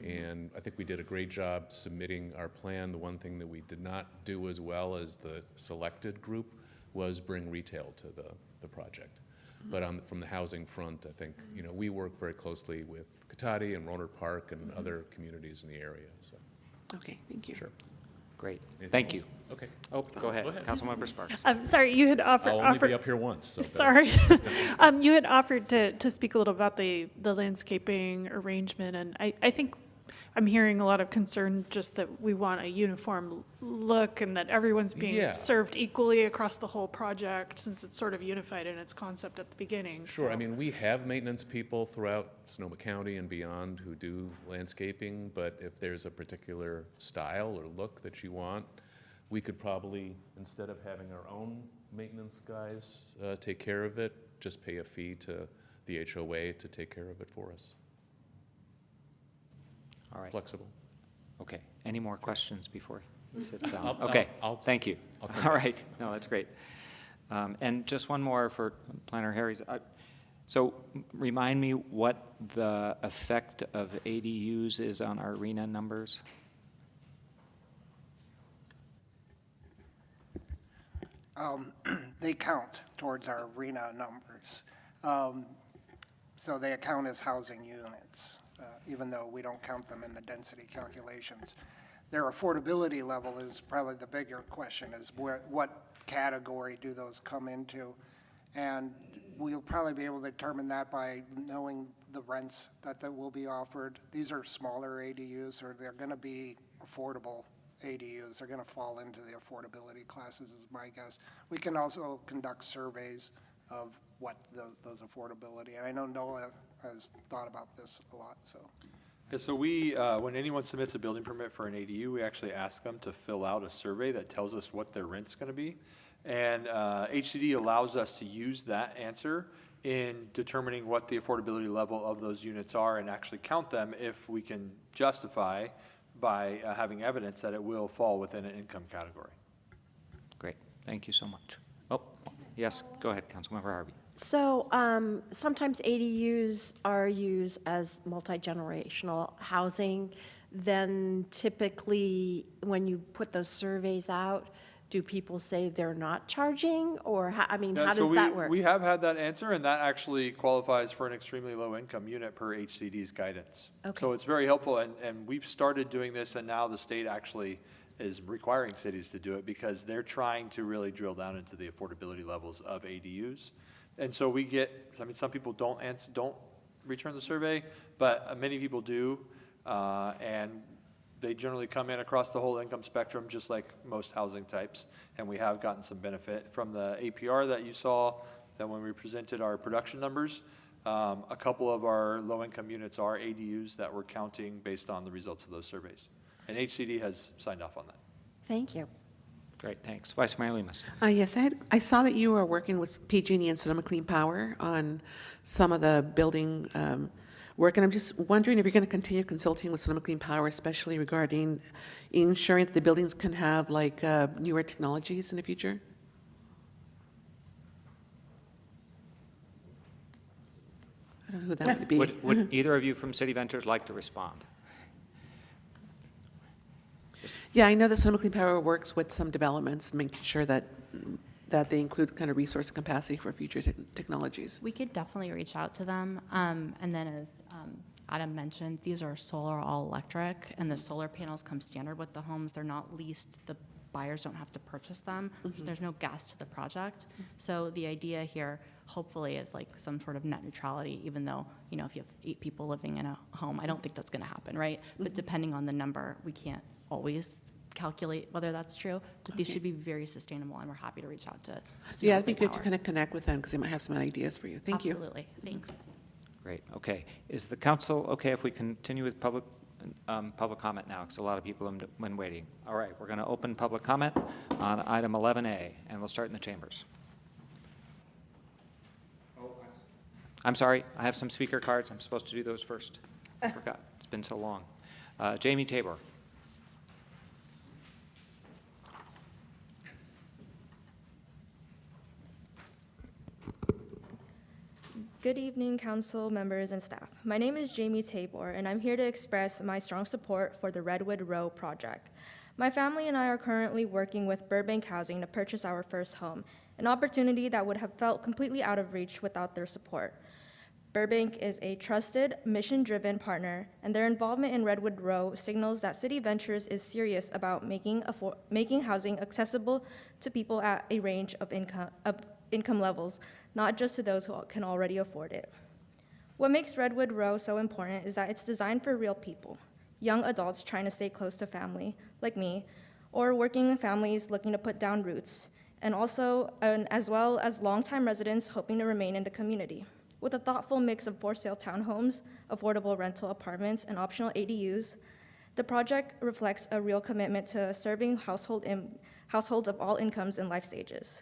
and I think we did a great job submitting our plan. The one thing that we did not do as well as the selected group was bring retail to the project. But from the housing front, I think, we work very closely with Cotati and Rohnert Park and other communities in the area, so. Okay, thank you. Sure. Great. Anything Thank else? you. Okay. Oh, go ahead. Go ahead. Councilmember Sparks. Sorry, you had I'll only be up here once, so. Sorry. You had offered to speak a little about the landscaping arrangement, and I think I'm hearing a lot of concern just that we want a uniform look and that everyone's being Yeah. served equally across the whole project, since it's sort of unified in its concept at the beginning. Sure, I So- mean, we have maintenance people throughout Sonoma County and beyond who do landscaping, but if there's a particular style or look that you want, we could probably, instead of having our own maintenance guys take care of it, just pay a fee to the HOA to take care of it for us. All right. Flexible. Okay. Any more questions before he sits down? I'll- Okay, I'll- thank you. I'll come All back. right. No, that's great. And just one more for Planner Harry's. So remind me what the effect of ADUs is on our arena numbers? They count towards our arena numbers. So they account as housing units, even though we don't count them in the density calculations. Their affordability level is probably the bigger question, is what category do those come into? And we'll probably be able to determine that by knowing the rents that will be offered. These are smaller ADUs, or they're going to be affordable ADUs. They're going to fall into the affordability classes, is my guess. We can also conduct surveys of what those affordability, and I know Noah has thought about this a lot, so. Yeah, so we, when anyone submits a building permit for an ADU, we actually ask them to fill out a survey that tells us what their rent's gonna be. And HCD allows us to use that answer in determining what the affordability level of those units are and actually count them if we can justify by having evidence that it will fall within an income category. Great. Thank you so much. Oh, yes, go ahead, Councilmember Harvey. So sometimes ADUs are used as multi-generational housing. Then typically, when you put those surveys out, do people say they're not charging? Or, how does that work? We have had that answer, and that actually qualifies for an extremely low-income unit per HCD's guidance. Okay. So it's very helpful, and we've started doing this, and now the state actually is requiring cities to do it because they're trying to really drill down into the affordability levels of ADUs. And so we get, some people don't return the survey, but many people do, and they generally come in across the whole income spectrum, just like most housing types, and we have gotten some benefit from the APR that you saw, that when we presented our production numbers, a couple of our low-income units are ADUs that we're counting based on the results of those surveys. And HCD has signed off on that. Thank you. Great, thanks. Vice Mayor Lemus. Yes, I saw that you were working with PG&E and Sonoma Clean Power on some of the building work, and I'm just wondering if you're going to continue consulting with Sonoma Clean Power, especially regarding ensuring that the buildings can have newer technologies in the future? I don't know who that would be. Would either of you from City Ventures like to respond? Yeah, I know that Sonoma Clean Power works with some developments, making sure that they include kind of resource capacity for future technologies. We could definitely reach out to them. And then as Adam mentioned, these are solar all electric, and the solar panels come standard with the homes. They're not leased. The buyers don't have to purchase them. There's no gas to the project. So the idea here hopefully is like some sort of net neutrality, even though, you know, if you have 8 people living in a home, I don't think that's going to happen, right? But depending on the number, we can't always calculate whether that's true, but these should be very sustainable, and we're happy to reach out to. Yeah, I think good to kind of connect with them because they might have some ideas for you. Thank you. Absolutely. Thanks. Great, okay. Is the council okay if we continue with public comment now? Because a lot of people have been waiting. All right, we're going to open public comment on item 11A, and we'll start in the chambers. I'm sorry, I have some speaker cards. I'm supposed to do those first. I forgot. It's been so long. Jamie Tabor. Good evening, council members and staff. My name is Jamie Tabor, and I'm here to express my strong support for the Redwood Row project. My family and I are currently working with Burbank Housing to purchase our first home, an opportunity that would have felt completely out of reach without their support. Burbank is a trusted, mission-driven partner, and their involvement in Redwood Row signals that City Ventures is serious about making housing accessible to people at a range of income levels, not just to those who can already afford it. What makes Redwood Row so important is that it's designed for real people, young adults trying to stay close to family, like me, or working families looking to put down roots, and as well as longtime residents hoping to remain in the community. With a thoughtful mix of for-sale townhomes, affordable rental apartments, and optional ADUs, the project reflects a real commitment to serving households of all incomes and life stages.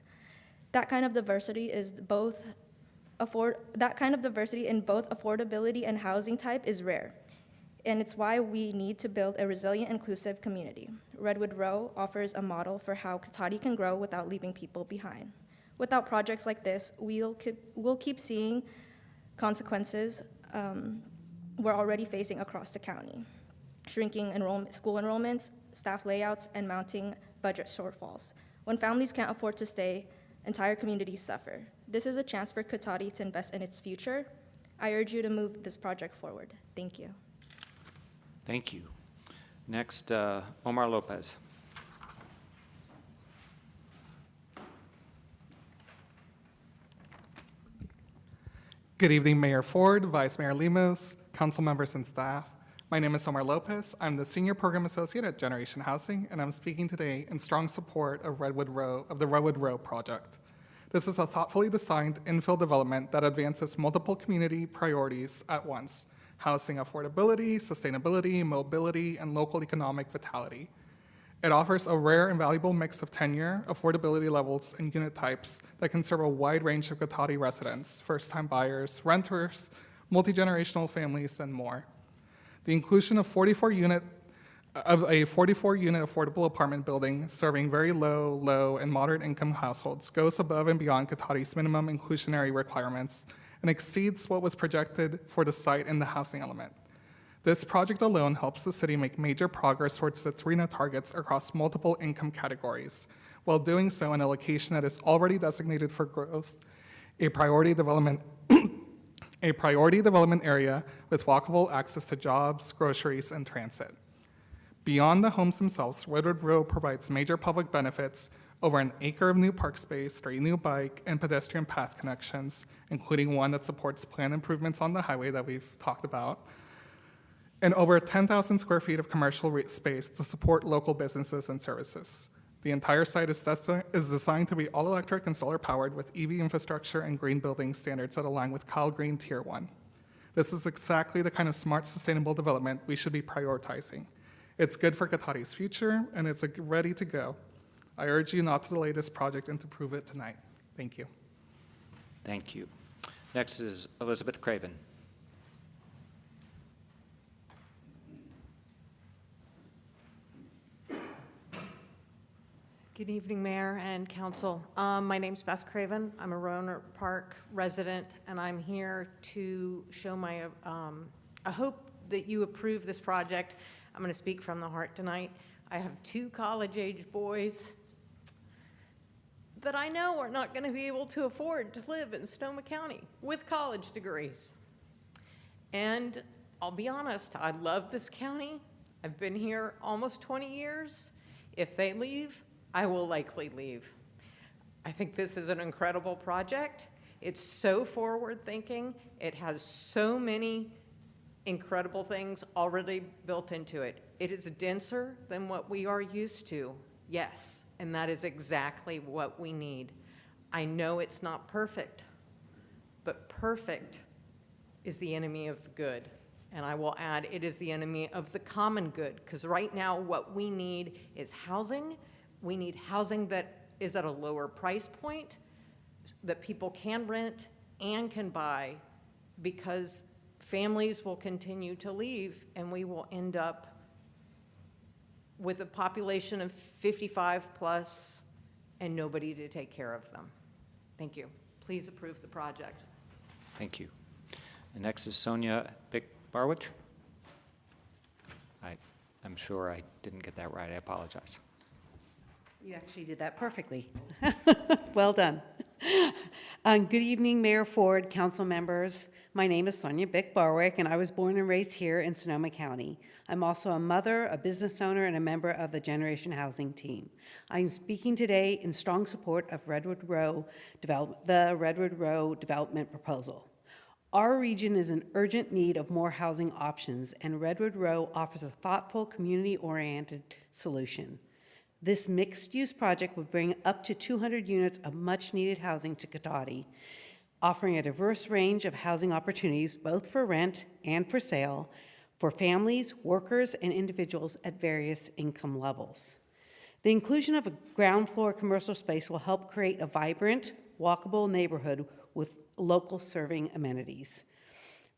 That kind of diversity in both affordability and housing type is rare, and it's why we need to build a resilient, inclusive community. Redwood Row offers a model for how Cotati can grow without leaving people behind. Without projects like this, we'll keep seeing consequences we're already facing across the county: shrinking school enrollments, staff layouts, and mounting budget shortfalls. When families can't afford to stay, entire communities suffer. This is a chance for Cotati to invest in its future. I urge you to move this project forward. Thank you. Thank you. Next, Omar Lopez. Good evening, Mayor Ford, Vice Mayor Lemos, council members and staff. My name is Omar Lopez. I'm the Senior Program Associate at Generation Housing, and I'm speaking today in strong support of the Redwood Row project. This is a thoughtfully designed infill development that advances multiple community priorities at once: housing affordability, sustainability, mobility, and local economic vitality. It offers a rare and valuable mix of tenure, affordability levels, and unit types that can serve a wide range of Cotati residents, first-time buyers, renters, multi-generational families, and more. The inclusion of a 44-unit affordable apartment building serving very low, and moderate income households goes above and beyond Cotati's minimum inclusionary requirements and exceeds what was projected for the site in the housing element. This project alone helps the city make major progress towards its RHNA targets across multiple income categories, while doing so in a location that is already designated for growth, a priority development area with walkable access to jobs, groceries, and transit. Beyond the homes themselves, Redwood Row provides major public benefits: over an acre of new park space, 3 new bike and pedestrian path connections, including one that supports planned improvements on the highway that we've talked about, and over 10,000 square feet of commercial space to support local businesses and services. The entire site is designed to be all-electric and solar-powered with EV infrastructure and green building standards that align with Cal Green Tier 1. This is exactly the kind of smart, sustainable development we should be prioritizing. It's good for Cotati's future, and it's ready to go. I urge you not to delay this project and to prove it tonight. Thank you. Thank you. Next is Elizabeth Craven. Good evening, Mayor and Council. My name's Beth Craven. I'm a Roanoke Park resident, and I'm here to show my I hope that you approve this project. I'm going to speak from the heart tonight. I have 2 college-age boys that I know are not going to be able to afford to live in Sonoma County with college degrees. And I'll be honest, I love this county. I've been here almost 20 years. If they leave, I will likely leave. I think this is an incredible project. It's so forward-thinking. It has so many incredible things already built into it. It is denser than what we are used to, yes, and that is exactly what we need. I know it's not perfect, but perfect is the enemy of the good. And I will add, it is the enemy of the common good, because right now what we need is housing. We need housing that is at a lower price point, that people can rent and can buy, because families will continue to leave and we will end up with a population of 55 plus and nobody to take care of them. Thank you. Please approve the project. Thank you. And next is Sonia Bick-Barwich. I'm sure I didn't get that right. I apologize. You actually did that perfectly. Well done. Good evening, Mayor Ford, council members. My name is Sonia Bick-Barwick, and I was born and raised here in Sonoma County. I'm also a mother, a business owner, and a member of the Generation Housing team. I'm speaking today in strong support of Redwood Row the Redwood Row development proposal. Our region is in urgent need of more housing options, and Redwood Row offers a thoughtful, community-oriented solution. This mixed-use project would bring up to 200 units of much-needed housing to Cotati, offering a diverse range of housing opportunities, both for rent and for sale, for families, workers, and individuals at various income levels. The inclusion of a ground floor commercial space will help create a vibrant, walkable neighborhood with local serving amenities.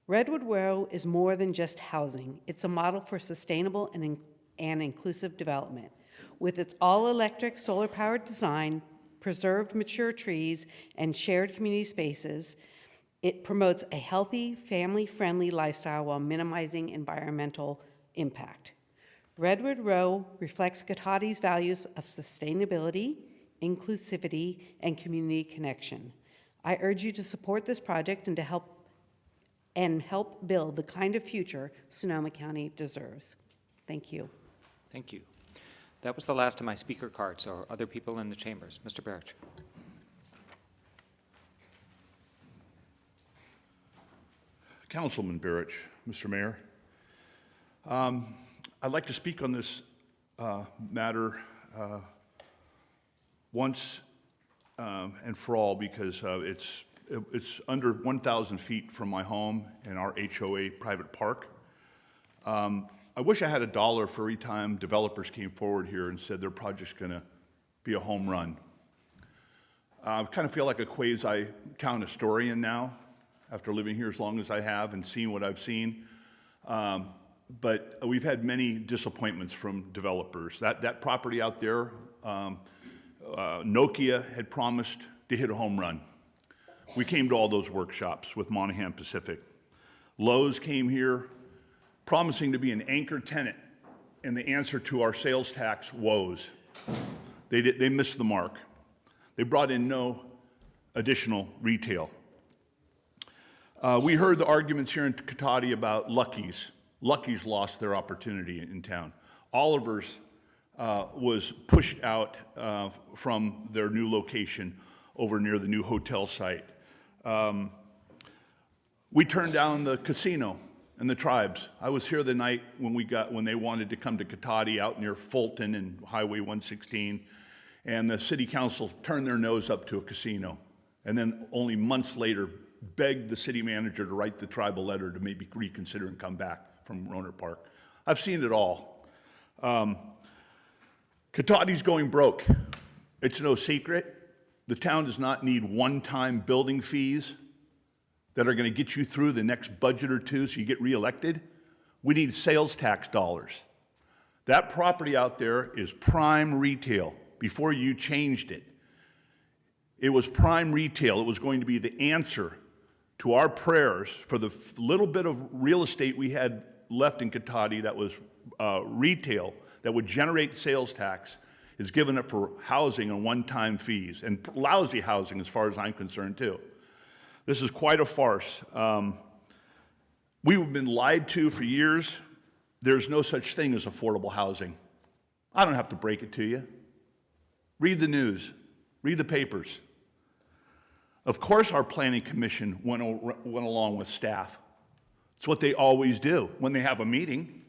Redwood Row is more than just housing. It's a model for sustainable and inclusive development. With its all-electric, solar-powered design, preserved mature trees, and shared community spaces, it promotes a healthy, family-friendly lifestyle while minimizing environmental impact. Redwood Row reflects Cotati's values of sustainability, inclusivity, and community connection. I urge you to support this project and to help build the kind of future Sonoma County deserves. Thank you. Thank you. That was the last of my speaker cards, so other people in the chambers. Mr. Barrich. Councilman Barrich, Mr. Mayor. I'd like to speak on this matter once and for all, because it's under 1,000 feet from my home in our HOA private park. I wish I had $1 for every time developers came forward here and said their project's going to be a home run. I kind of feel like a quasi-town historian now, after living here as long as I have and seeing what I've seen. But we've had many disappointments from developers. That property out there, Nokia had promised to hit a home run. We came to all those workshops with Monahan Pacific. Lowe's came here promising to be an anchor tenant in the answer to our sales tax woes. They missed the mark. They brought in no additional retail. We heard the arguments here in Cotati about Lucky's. Lucky's lost their opportunity in town. Oliver's was pushed out from their new location over near the new hotel site. We turned down the casino and the tribes. I was here the night when they wanted to come to Cotati out near Fulton and Highway 116, and the city council turned their nose up to a casino, and then only months later begged the city manager to write the tribal letter to maybe reconsider and come back from Rohnert Park. I've seen it all. Cotati's going broke. It's no secret. The town does not need one-time building fees that are going to get you through the next budget or two so you get reelected. We need sales tax dollars. That property out there is prime retail. Before you changed it, it was prime retail. It was going to be the answer to our prayers for the little bit of real estate we had left in Cotati that was retail, that would generate sales tax, is given up for housing and one-time fees, and lousy housing as far as I'm concerned too. This is quite a farce. We've been lied to for years. There's no such thing as affordable housing. I don't have to break it to you. Read the news, read the papers. Of course, our planning commission went along with staff. It's what they always do when they have a meeting,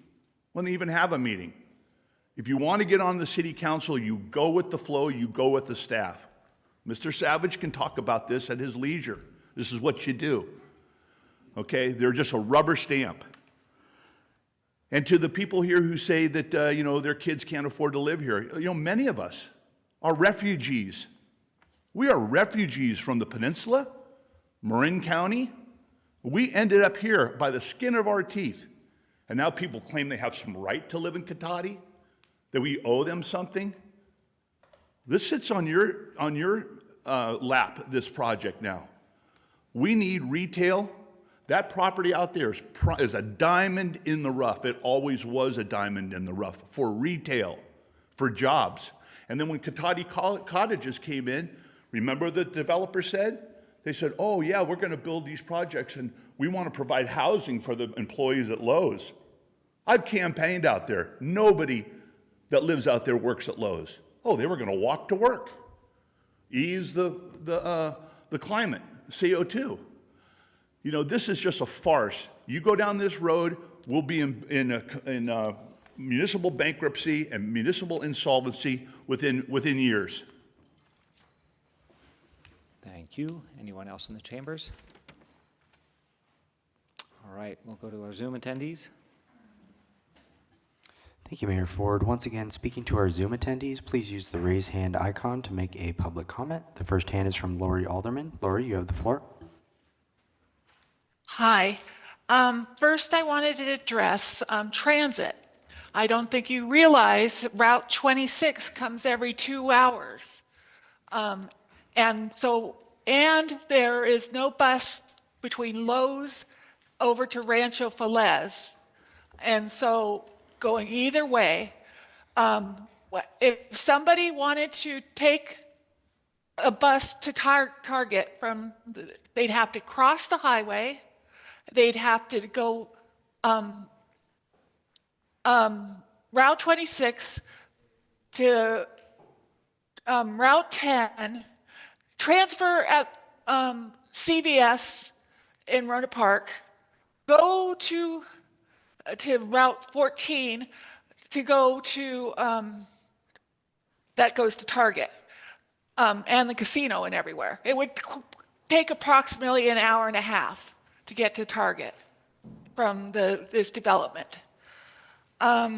when they even have a meeting. If you want to get on the city council, you go with the flow, you go with the staff. Mr. Savage can talk about this at his leisure. This is what you do. Okay? They're just a rubber stamp. And to the people here who say that, their kids can't afford to live here, many of us are refugees. We are refugees from the peninsula, Marin County. We ended up here by the skin of our teeth. And now people claim they have some right to live in Cotati, that we owe them something. This sits on your lap, this project now. We need retail. That property out there is a diamond in the rough. It always was a diamond in the rough for retail, for jobs. And then when Cotati Cottages came in, remember the developer said? They said, oh yeah, we're going to build these projects and we want to provide housing for the employees at Lowe's. I've campaigned out there. Nobody that lives out there works at Lowe's. Oh, they were going to walk to work. Ease the climate, CO2. This is just a farce. You go down this road, we'll be in municipal bankruptcy and municipal insolvency within years. Thank you. Anyone else in the chambers? All right, we'll go to our Zoom attendees. Thank you, Mayor Ford. Once again, speaking to our Zoom attendees, please use the raise hand icon to make a public comment. The first hand is from Lori Alderman. Lori, you have the floor. Hi. First, I wanted to address transit. I don't think you realize Route 26 comes every 2 hours. And there is no bus between Lowe's over to Rancho Feliz. And so going either way, if somebody wanted to take a bus to Target they'd have to cross the highway. They'd have to go Route 26 to Route 10, transfer at CVS in Rohnert Park, go to Route 14 to go to, that goes to Target and the casino and everywhere. It would take approximately an hour and a half to get to Target from this development. The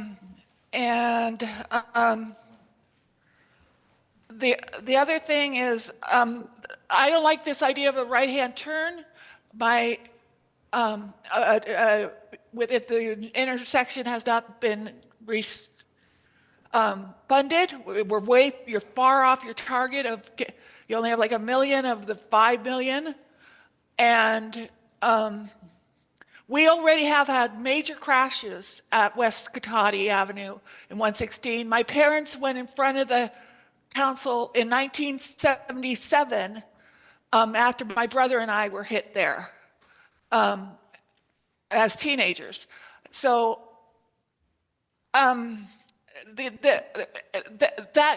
other thing is, I don't like this idea of a right-hand turn. The intersection has not been funded. You're far off your target you only have like 1 million of the 5 million. And we already have had major crashes at West Cotati Avenue in 116. My parents went in front of the council in 1977 after my brother and I were hit there as teenagers. So that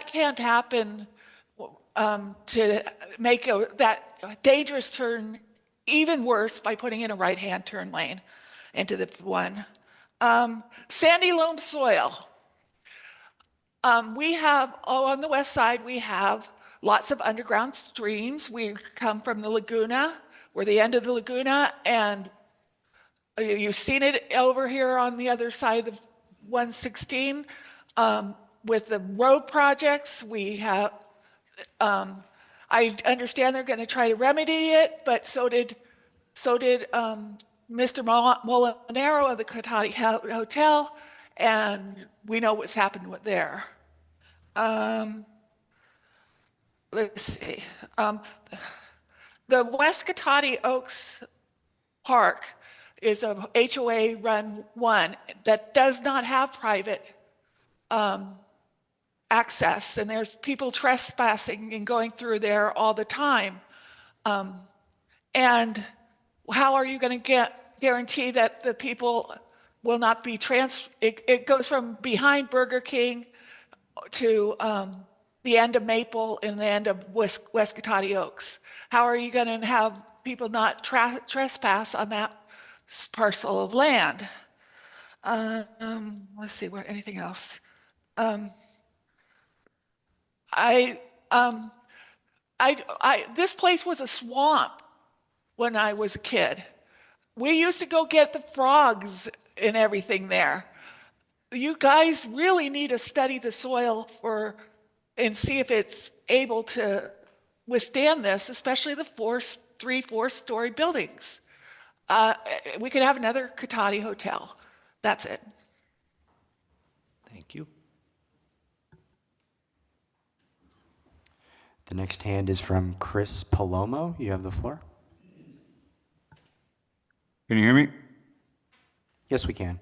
can't happen to make that dangerous turn even worse by putting in a right-hand turn lane into the one. Sandy loam soil. We have, on the west side, we have lots of underground streams. We come from the Laguna. We're the end of the Laguna, and you've seen it over here on the other side of 116. With the road projects, we have, I understand they're going to try to remedy it, but so did Mr. Molinaro of the Cotati Hotel, and we know what's happened with there. Let's see. The West Cotati Oaks Park is a HOA run one that does not have private access, and there's people trespassing and going through there all the time. And how are you going to guarantee that the people will not be it goes from behind Burger King to the end of Maple and the end of West Cotati Oaks? How are you going to have people not trespass on that parcel of land? Let's see, anything else? This place was a swamp when I was a kid. We used to go get the frogs and everything there. You guys really need to study the soil and see if it's able to withstand this, especially the 3-4-story buildings. We could have another Cotati Hotel. That's it. Thank you. The next hand is from Chris Palomo. You have the floor. Can you hear me? Yes, we can.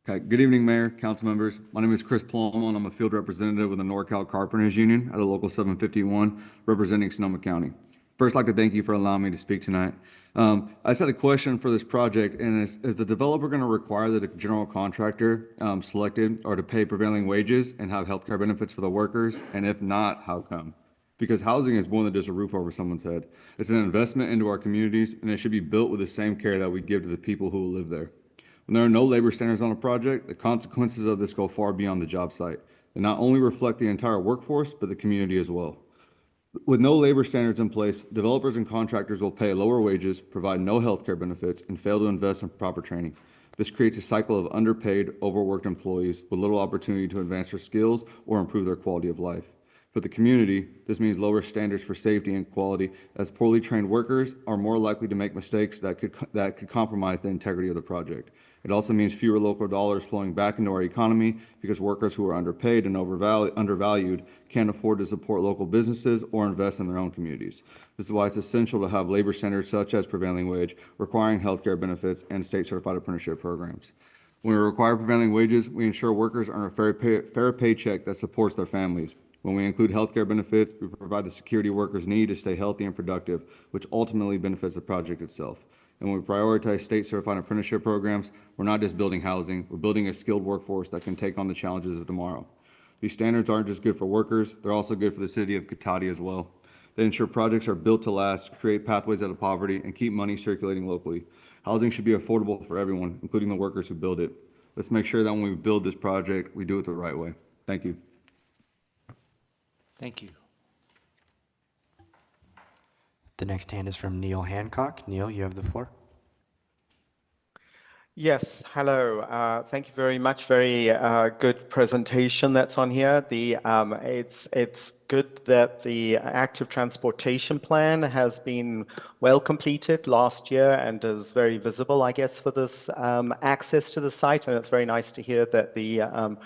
Okay. Good evening, Mayor, council members. My name is Chris Palomo, and I'm a field representative with the NorCal Carpenters Union at a local 751 representing Sonoma County. First, I'd like to thank you for allowing me to speak tonight. I just had a question for this project, and is the developer going to require that a general contractor selected or to pay prevailing wages and have health care benefits for the workers? And if not, how come? Because housing is more than just a roof over someone's head. It's an investment into our communities, and it should be built with the same care that we give to the people who will live there. When there are no labor standards on a project, the consequences of this go far beyond the job site. They not only reflect the entire workforce, but the community as well. With no labor standards in place, developers and contractors will pay lower wages, provide no health care benefits, and fail to invest in proper training. This creates a cycle of underpaid, overworked employees with little opportunity to advance their skills or improve their quality of life. For the community, this means lower standards for safety and quality, as poorly trained workers are more likely to make mistakes that could compromise the integrity of the project. It also means fewer local dollars flowing back into our economy because workers who are underpaid and undervalued can't afford to support local businesses or invest in their own communities. This is why it's essential to have labor standards such as prevailing wage, requiring healthcare benefits, and state-certified apprenticeship programs. When we require prevailing wages, we ensure workers earn a fair paycheck that supports their families. When we include healthcare benefits, we provide the security workers need to stay healthy and productive, which ultimately benefits the project itself. And when we prioritize state-certified apprenticeship programs, we're not just building housing, we're building a skilled workforce that can take on the challenges of tomorrow. These standards aren't just good for workers, they're also good for the city of Cotati as well. They ensure projects are built to last, create pathways out of poverty, and keep money circulating locally. Housing should be affordable for everyone, including the workers who build it. Let's make sure that when we build this project, we do it the right way. Thank you. Thank you. The next hand is from Neil Hancock. Neil, you have the floor. Yes, hello. Thank you very much. Very good presentation that's on here. It's good that the active transportation plan has been well completed last year and is very visible, I guess, for this access to the site. And it's very nice to hear that the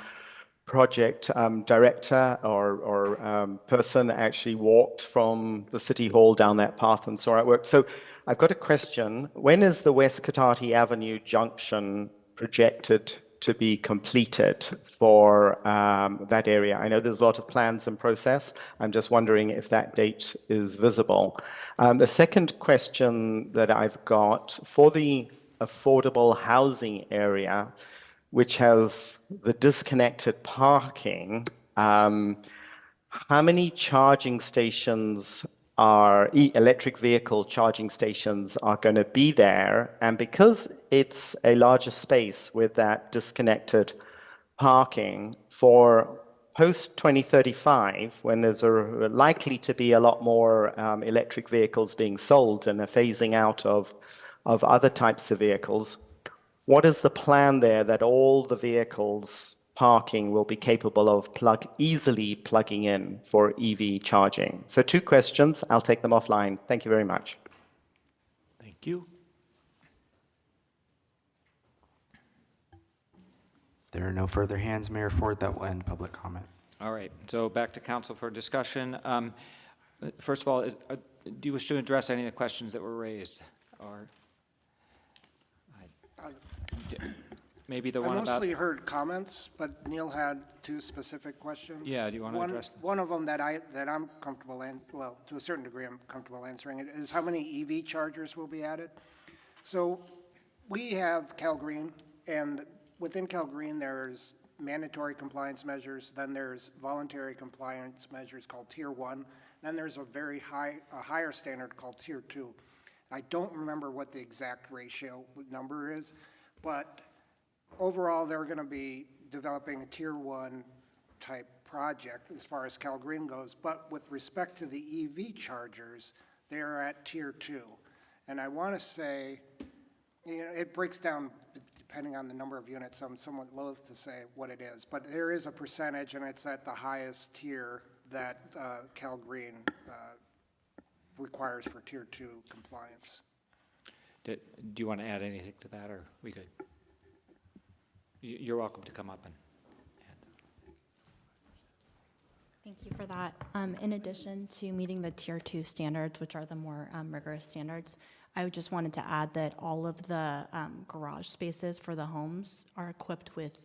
project director or person actually walked from the City Hall down that path and saw it work. So I've got a question. When is the West Cotati Avenue junction projected to be completed for that area? I know there's a lot of plans in process. I'm just wondering if that date is visible. The second question that I've got, for the affordable housing area, which has the disconnected parking, how many charging stations electric vehicle charging stations are going to be there? And because it's a larger space with that disconnected parking, for post 2035, when there's likely to be a lot more electric vehicles being sold and a phasing out of other types of vehicles, what is the plan there that all the vehicles parking will be capable of easily plugging in for EV charging? So 2 questions. I'll take them offline. Thank you very much. Thank you. There are no further hands, Mayor Ford. That will end public comment. All right, so back to council for discussion. First of all, do you wish to address any of the questions that were raised? Or maybe the one I about... mostly heard comments, but Neil had 2 specific questions. Yeah, do you want to address them? One of them that I'm comfortable to a certain degree I'm comfortable answering it is how many EV chargers will be added. So we have Cal Green, and within Cal Green there's mandatory compliance measures, then there's voluntary compliance measures called Tier 1, then there's a higher standard called Tier 2. I don't remember what the exact ratio number is, but overall, they're going to be developing a Tier 1 type project as far as Cal Green goes, but with respect to the EV chargers, they're at Tier 2. And I want to say, you know, it breaks down depending on the number of units. I'm somewhat loath to say what it is, but there is a percentage, and it's at the highest tier that Cal Green requires for Tier 2 compliance. Do you want to add anything to that, or we good? You're welcome to come up and. Thank you for that. In addition to meeting the Tier 2 standards, which are the more rigorous standards, I just wanted to add that all of the garage spaces for the homes are equipped with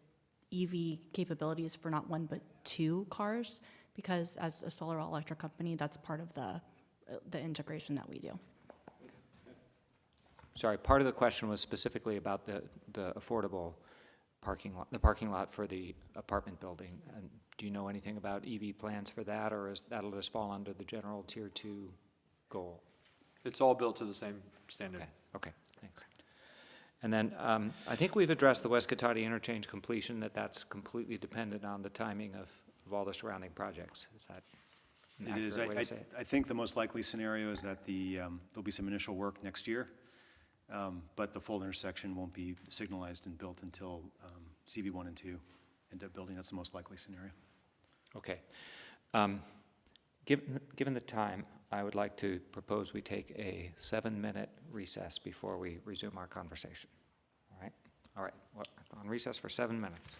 EV capabilities for not one but 2 cars, because as a solar electric company, that's part of the integration that we do. Sorry, part of the question was specifically about the affordable parking lot, the parking lot for the apartment building. And do you know anything about EV plans for that, or is that'll just fall under the general Tier 2 goal? It's all built to the same standard. Okay, thanks. And then I think we've addressed the West Cotati interchange completion, that's completely dependent on the timing of all the surrounding projects. Is that an It is. accurate way to say it? I think the most likely scenario is that there'll be some initial work next year, but the full intersection won't be signalized and built until CV1 and 2 end up building. That's the most likely scenario. Okay. Given the time, I would like to propose we take a 7-minute recess before we resume our conversation. All right? All right. Well, on recess for 7 minutes.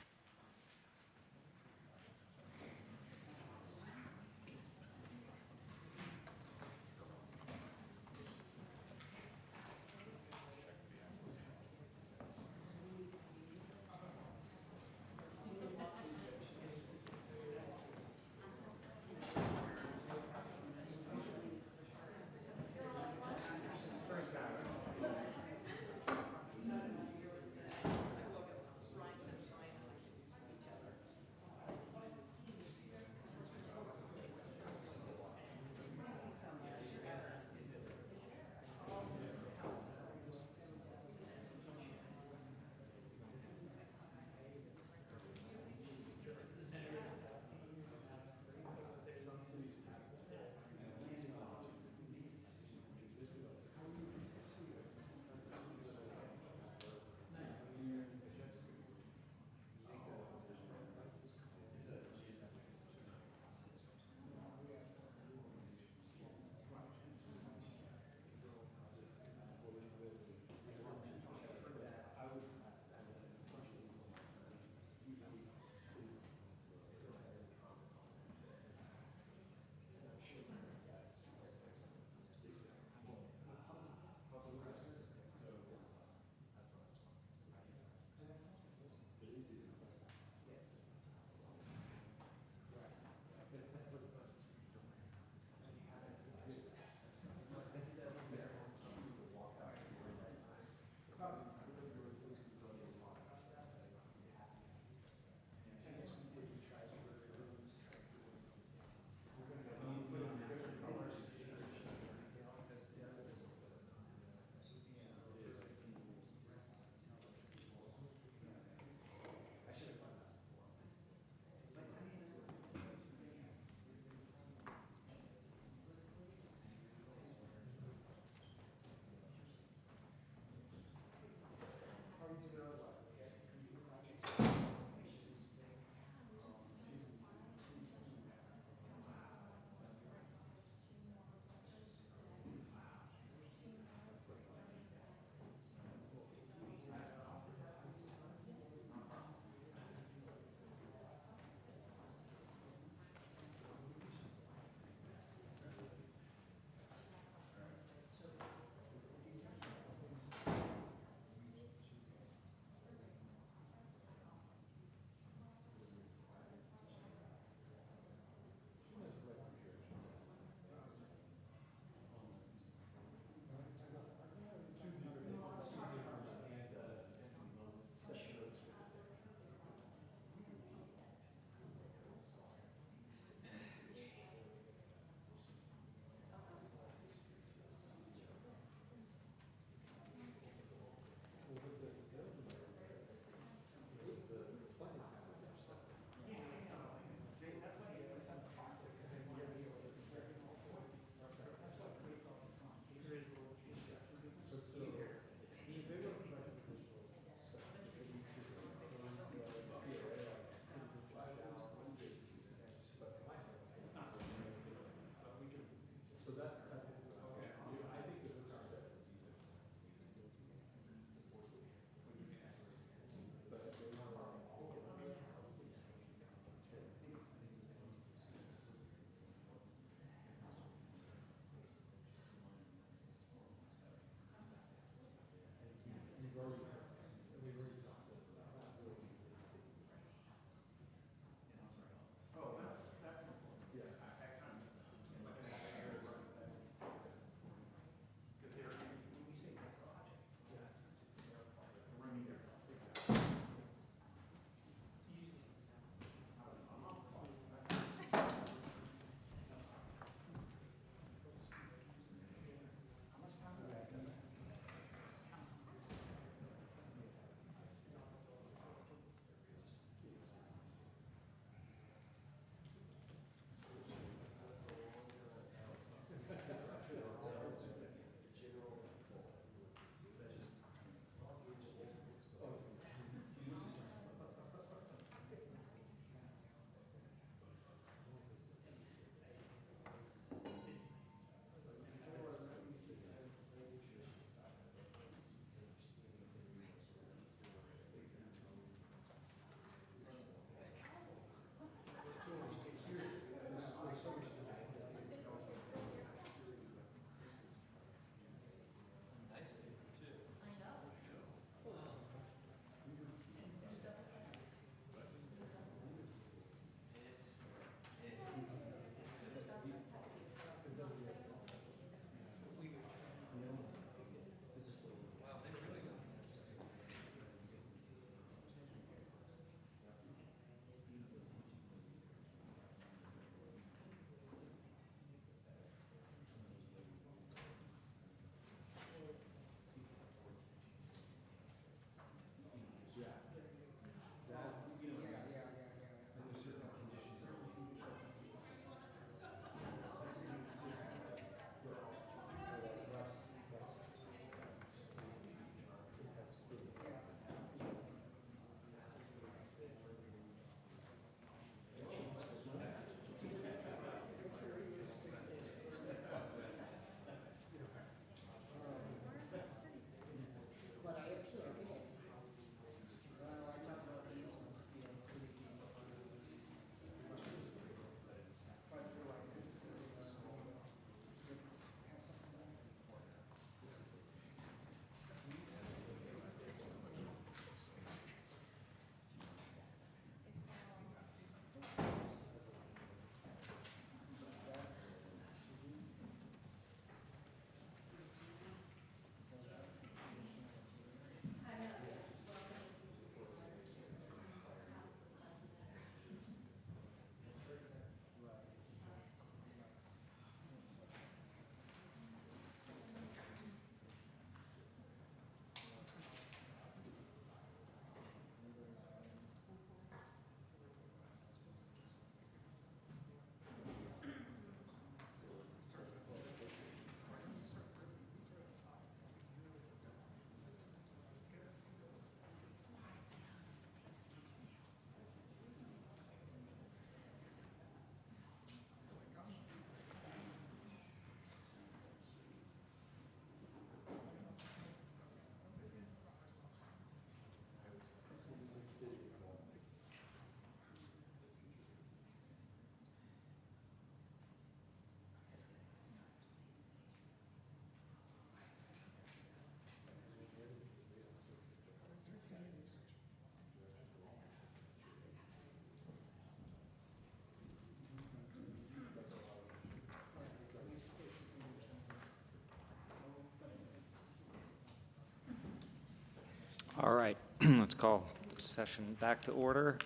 All right, let's call the session back to order.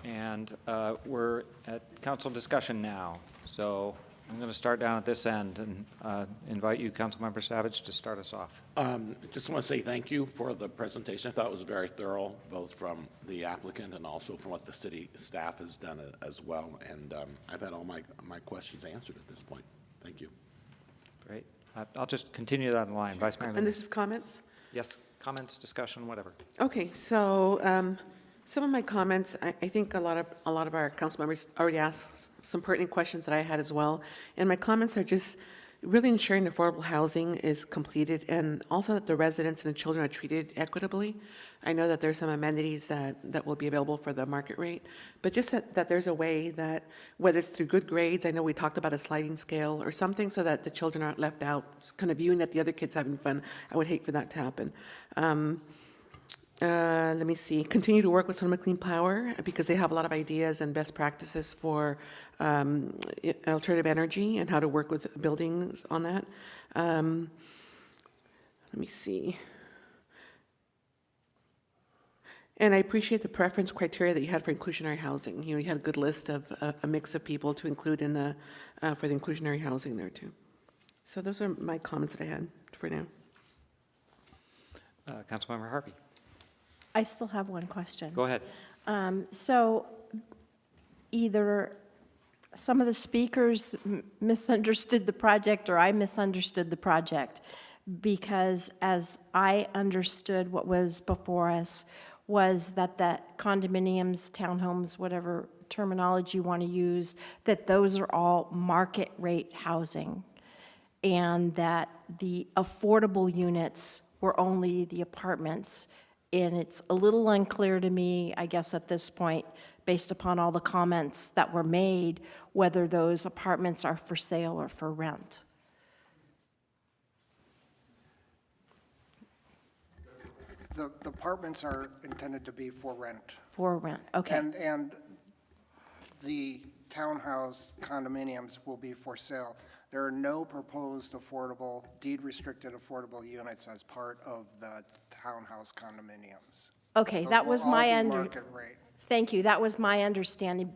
And we're at council discussion now. So I'm going to start down at this end and invite you, Councilmember Savage, to start us off. Just want to say thank you for the presentation. I thought it was very thorough, both from the applicant and also from what the city staff has done as well. And I've had all my questions answered at this point. Thank you. Great. I'll just continue that line. Vice Mayor And Loomis. this is comments? Yes, comments, discussion, whatever. Okay, so some of my comments, I think a lot of our council members already asked some pertinent questions that I had as well. And my comments are just really ensuring affordable housing is completed and also that the residents and the children are treated equitably. I know that there's some amenities that will be available for the market rate, but just that there's a way that, whether it's through good grades, I know we talked about a sliding scale or something so that the children aren't left out, kind of viewing that the other kids having fun. I would hate for that to happen. Let me see, continue to work with Sonoma Clean Power because they have a lot of ideas and best practices for alternative energy and how to work with buildings on that. Let me see. And I appreciate the preference criteria that you had for inclusionary housing. You know, you had a good list of a mix of people to include in the for the inclusionary housing there too. So those are my comments that I had for now. Councilmember Harvey. I still have one question. Go ahead. So either some of the speakers misunderstood the project or I misunderstood the project, because as I understood what was before us was that the condominiums, townhomes, whatever terminology you want to use, that those are all market rate housing, and that the affordable units were only the apartments. And it's a little unclear to me, I guess at this point, based upon all the comments that were made, whether those apartments are for sale or for rent. The apartments are intended to be for rent. For rent, okay. And the townhouse condominiums will be for sale. There are no proposed affordable, deed-restricted affordable units as part of the townhouse condominiums. Okay, Those that will was all my be market rate. Thank you, that was my understanding,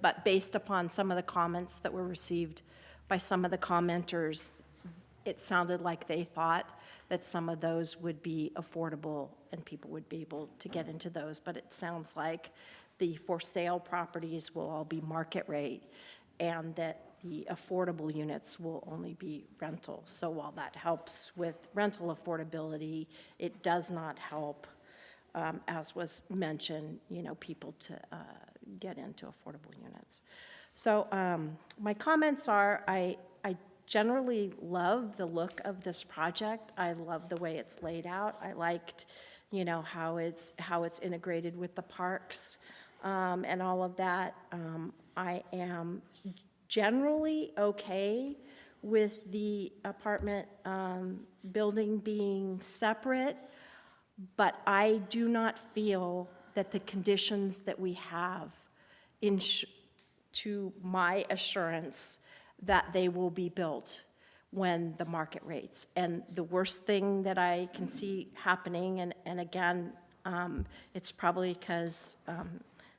but based upon some of the comments that were received by some of the commenters, it sounded like they thought that some of those would be affordable and people would be able to get into those, but it sounds like the for sale properties will all be market rate and that the affordable units will only be rental. So while that helps with rental affordability, it does not help, as was mentioned, you know, people to get into affordable units. So my comments are, I generally love the look of this project. I love the way it's laid out. I liked, you know, how it's integrated with the parks and all of that. I am generally okay with the apartment building being separate, but I do not feel that the conditions that we have to my assurance that they will be built when the market rates. And the worst thing that I can see happening, and again, it's probably because,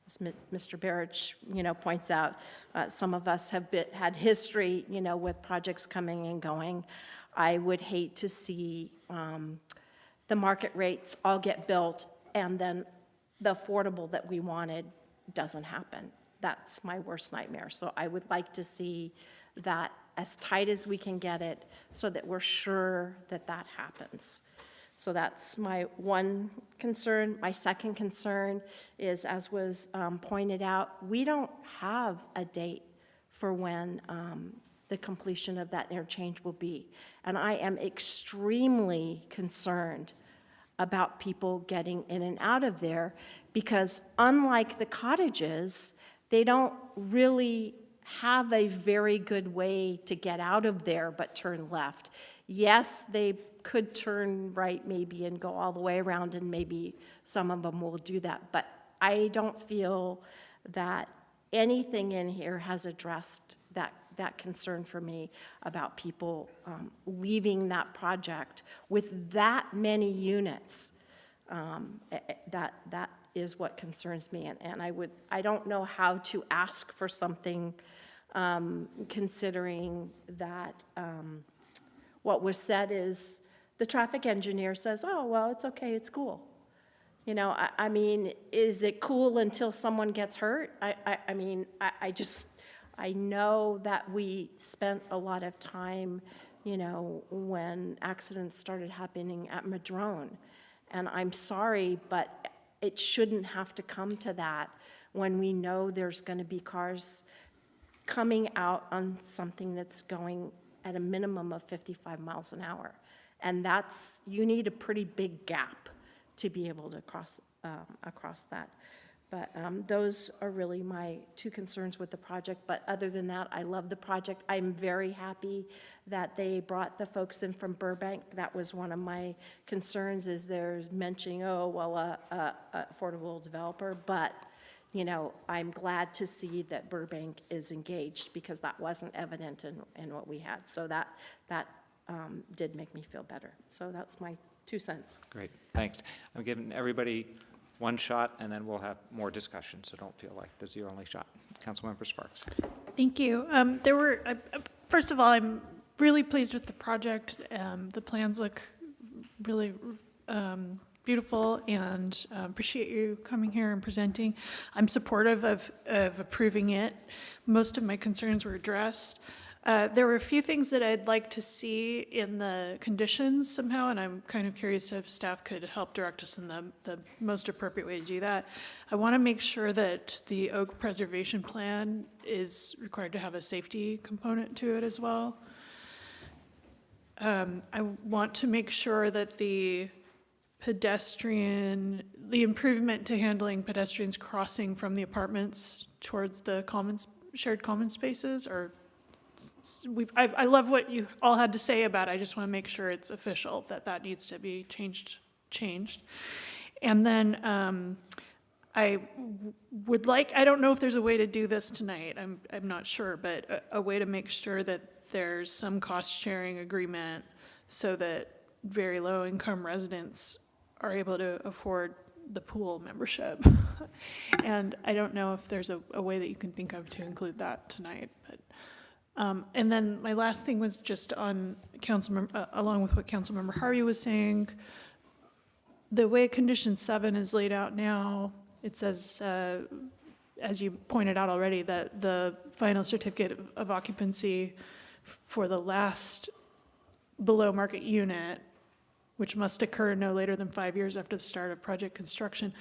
as Mr. Barrich, you know, points out, some of us have had history, you know, with projects coming and going. I would hate to see the market rates all get built and then the affordable that we wanted doesn't happen. That's my worst nightmare. So I would like to see that as tight as we can get it so that we're sure that that happens. So that's my one concern. My second concern is, as was pointed out, we don't have a date for when the completion of that interchange will be. And I am extremely concerned about people getting in and out of there because unlike the cottages, they don't really have a very good way to get out of there but turn left. Yes, they could turn right maybe and go all the way around, and maybe some of them will do that, but I don't feel that anything in here has addressed that concern for me about people leaving that project with that many units That is what concerns me, and I don't know how to ask for something, considering that what was said is, the traffic engineer says, oh, well, it's okay, it's cool. You know, I mean, is it cool until someone gets hurt? I mean, I know that we spent a lot of time, you know, when accidents started happening at Madrone. And I'm sorry, but it shouldn't have to come to that when we know there's going to be cars coming out on something that's going at a minimum of 55 miles an hour. And you need a pretty big gap to be able to cross that. But those are really my two concerns with the project. But other than that, I love the project. I'm very happy that they brought the folks in from Burbank. That was one of my concerns, is they're mentioning, oh, well, a affordable developer. But, you know, I'm glad to see that Burbank is engaged, because that wasn't evident in what we had. So that did make me feel better. So that's my 2 cents. Great, thanks. I'm giving everybody one shot, and then we'll have more discussion, so don't feel like this is your only shot. Councilmember Sparks. Thank you. First of all, I'm really pleased with the project. The plans look really beautiful, and appreciate you coming here and presenting. I'm supportive of approving it. Most of my concerns were addressed. There were a few things that I'd like to see in the conditions somehow, and I'm kind of curious if staff could help direct us in the most appropriate way to do that. I want to make sure that the oak preservation plan is required to have a safety component to it as well. I want to make sure that the improvement to handling pedestrians crossing from the apartments towards the shared common spaces are I love what you all had to say about it. I just want to make sure it's official that needs to be changed. And then I don't know if there's a way to do this tonight. I'm not sure, but a way to make sure that there's some cost sharing agreement so that very low income residents are able to afford the pool membership. And I don't know if there's a way that you can think of to include that tonight, but and then my last thing was just on along with what Councilmember Harvey was saying, the way Condition 7 is laid out now, it says, as you pointed out already, that the final certificate of occupancy for the last below market unit, which must occur no later than 5 years after the start of project construction,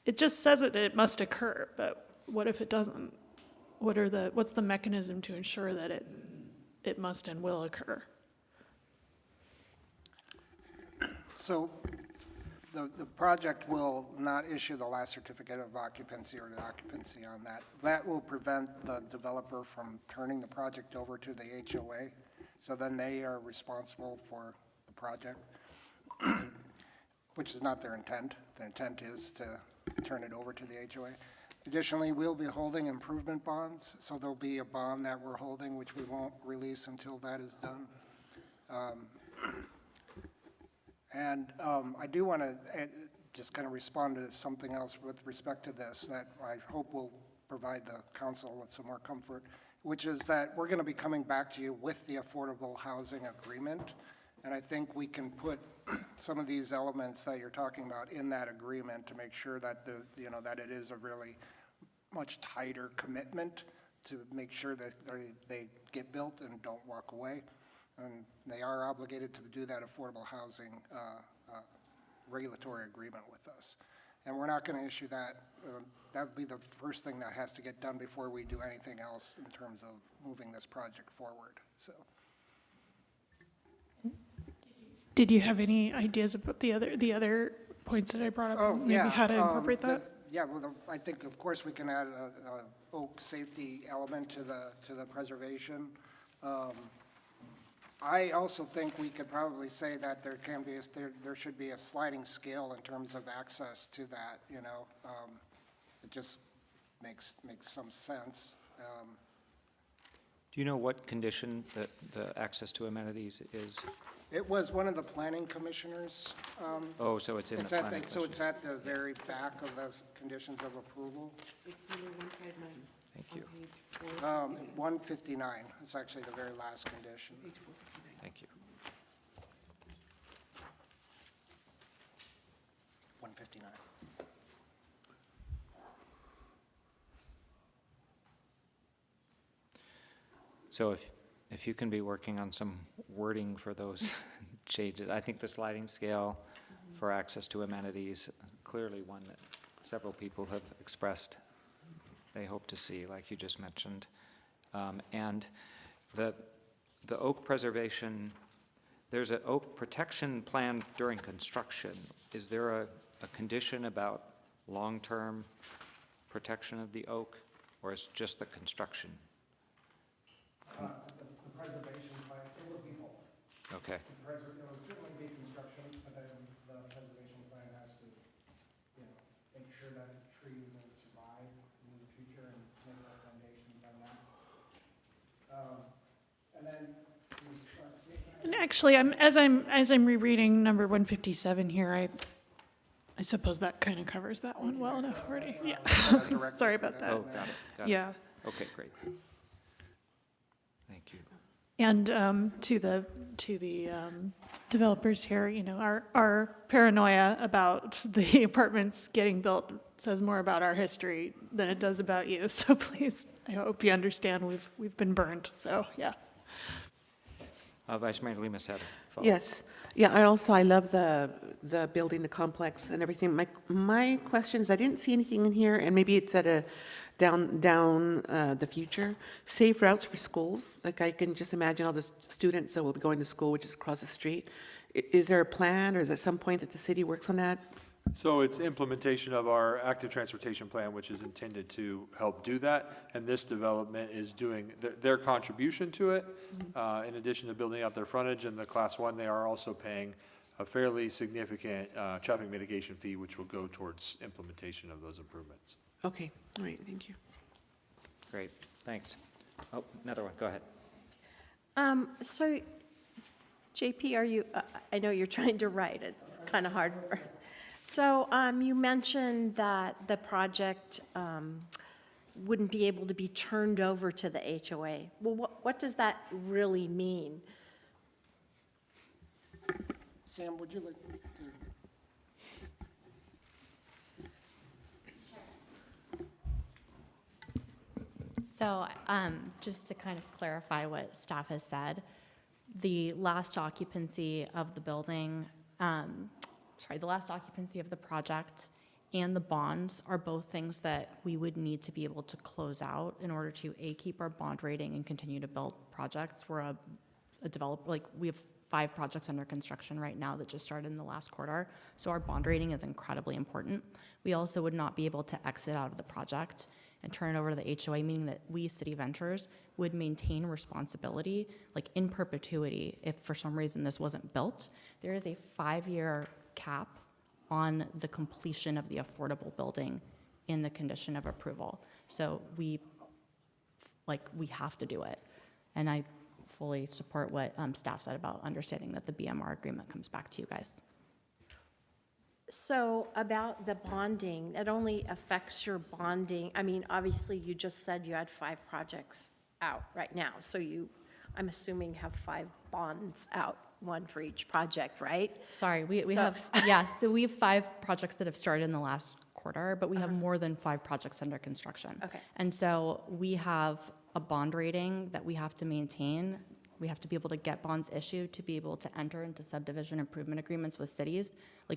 it just says that it must occur, but what if it doesn't? What's the mechanism to ensure that it must and will occur? So the project will not issue the last certificate of occupancy or the occupancy on that. That will prevent the developer from turning the project over to the HOA. So then they are responsible for the project, which is not their intent. Their intent is to turn it over to the HOA. Additionally, we'll be holding improvement bonds, so there'll be a bond that we're holding, which we won't release until that is done. I do want to just kind of respond to something else with respect to this that I hope will provide the council with some more comfort, which is that we're going to be coming back to you with the affordable housing agreement. And I think we can put some of these elements that you're talking about in that agreement to make sure that that it is a really much tighter commitment to make sure that they get built and don't walk away. And they are obligated to do that affordable housing regulatory agreement with us. And we're not going to issue that. That would be the first thing that has to get done before we do anything else in terms of moving this project forward. So. Did you have any ideas about the other points that I brought up? Oh, maybe yeah. How to incorporate that? I think of course we can add a oak safety element to the preservation. I also think we could probably say that there should be a sliding scale in terms of access to that. It just makes some sense. Do you know what condition that the access to amenities is? It was one of the planning commissioners. Oh, so it's in the planning So it's at the very back of the conditions of approval. Thank you. 159 is actually the very last condition. Thank you. 159. So if you can be working on some wording for those changes, I think the sliding scale for access to amenities, clearly one that several people have expressed they hope to see, like you just mentioned. And the oak preservation, there's an oak protection plan during construction. Is there a condition about long-term protection of the oak, or is just the construction? The preservation plan, it would be both. Okay. It will certainly be construction, but then the preservation plan has to, make sure that the trees will survive in the future and make recommendations on that. And then, And actually, as I'm rereading number 157 here, I suppose that kind of covers that one well enough already. Yeah. Sorry about that. Oh, got it. Got it. Yeah. Okay, great. Thank you. And to the developers here, our paranoia about the apartments getting built says more about our history than it does about you. So please, I hope you understand we've been burned. So yeah. Vice Mayor Lemus had a follow-up. Yes. Yeah, I love the building, the complex and everything. My question is, I didn't see anything in here, and maybe it's at a down the future. Safe routes for schools. Like, I can just imagine all the students that will be going to school, which is across the street. Is there a plan, or is at some point that the city works on that? So it's implementation of our active transportation plan, which is intended to help do that. And this development is doing their contribution to it. In addition to building out their frontage and the Class 1, they are also paying a fairly significant traffic mitigation fee, which will go towards implementation of those improvements. Okay, all right, thank you. Great, thanks. Oh, another one, go ahead. So, JP, are you, I know you're trying to write, it's kind of hard. So you mentioned that the project wouldn't be able to be turned over to the HOA. Well, what does that really mean? Sam, would you like to? So just to kind of clarify what staff has said, the last occupancy of the building, the last occupancy of the project and the bonds are both things that we would need to be able to close out in order to, A, keep our bond rating and continue to build projects. We're a developer, we have 5 projects under construction right now that just started in the last quarter. So our bond rating is incredibly important. We also would not be able to exit out of the project and turn it over to the HOA, meaning that we, City Ventures, would maintain responsibility, in perpetuity, if for some reason this wasn't built. There is a 5-year cap on the completion of the affordable building in the condition of approval. So we have to do it. And I fully support what staff said about understanding that the BMR agreement comes back to you guys. So about the bonding, it only affects your bonding. I mean, obviously, you just said you had 5 projects out right now. So I'm assuming, have 5 bonds out, 1 for each project, right? Sorry, we have 5 projects that have started in the last quarter, but we have more than 5 projects under construction. Okay. And so we have a bond rating that we have to maintain. We have to be able to get bonds issued to be able to enter into subdivision improvement agreements with cities.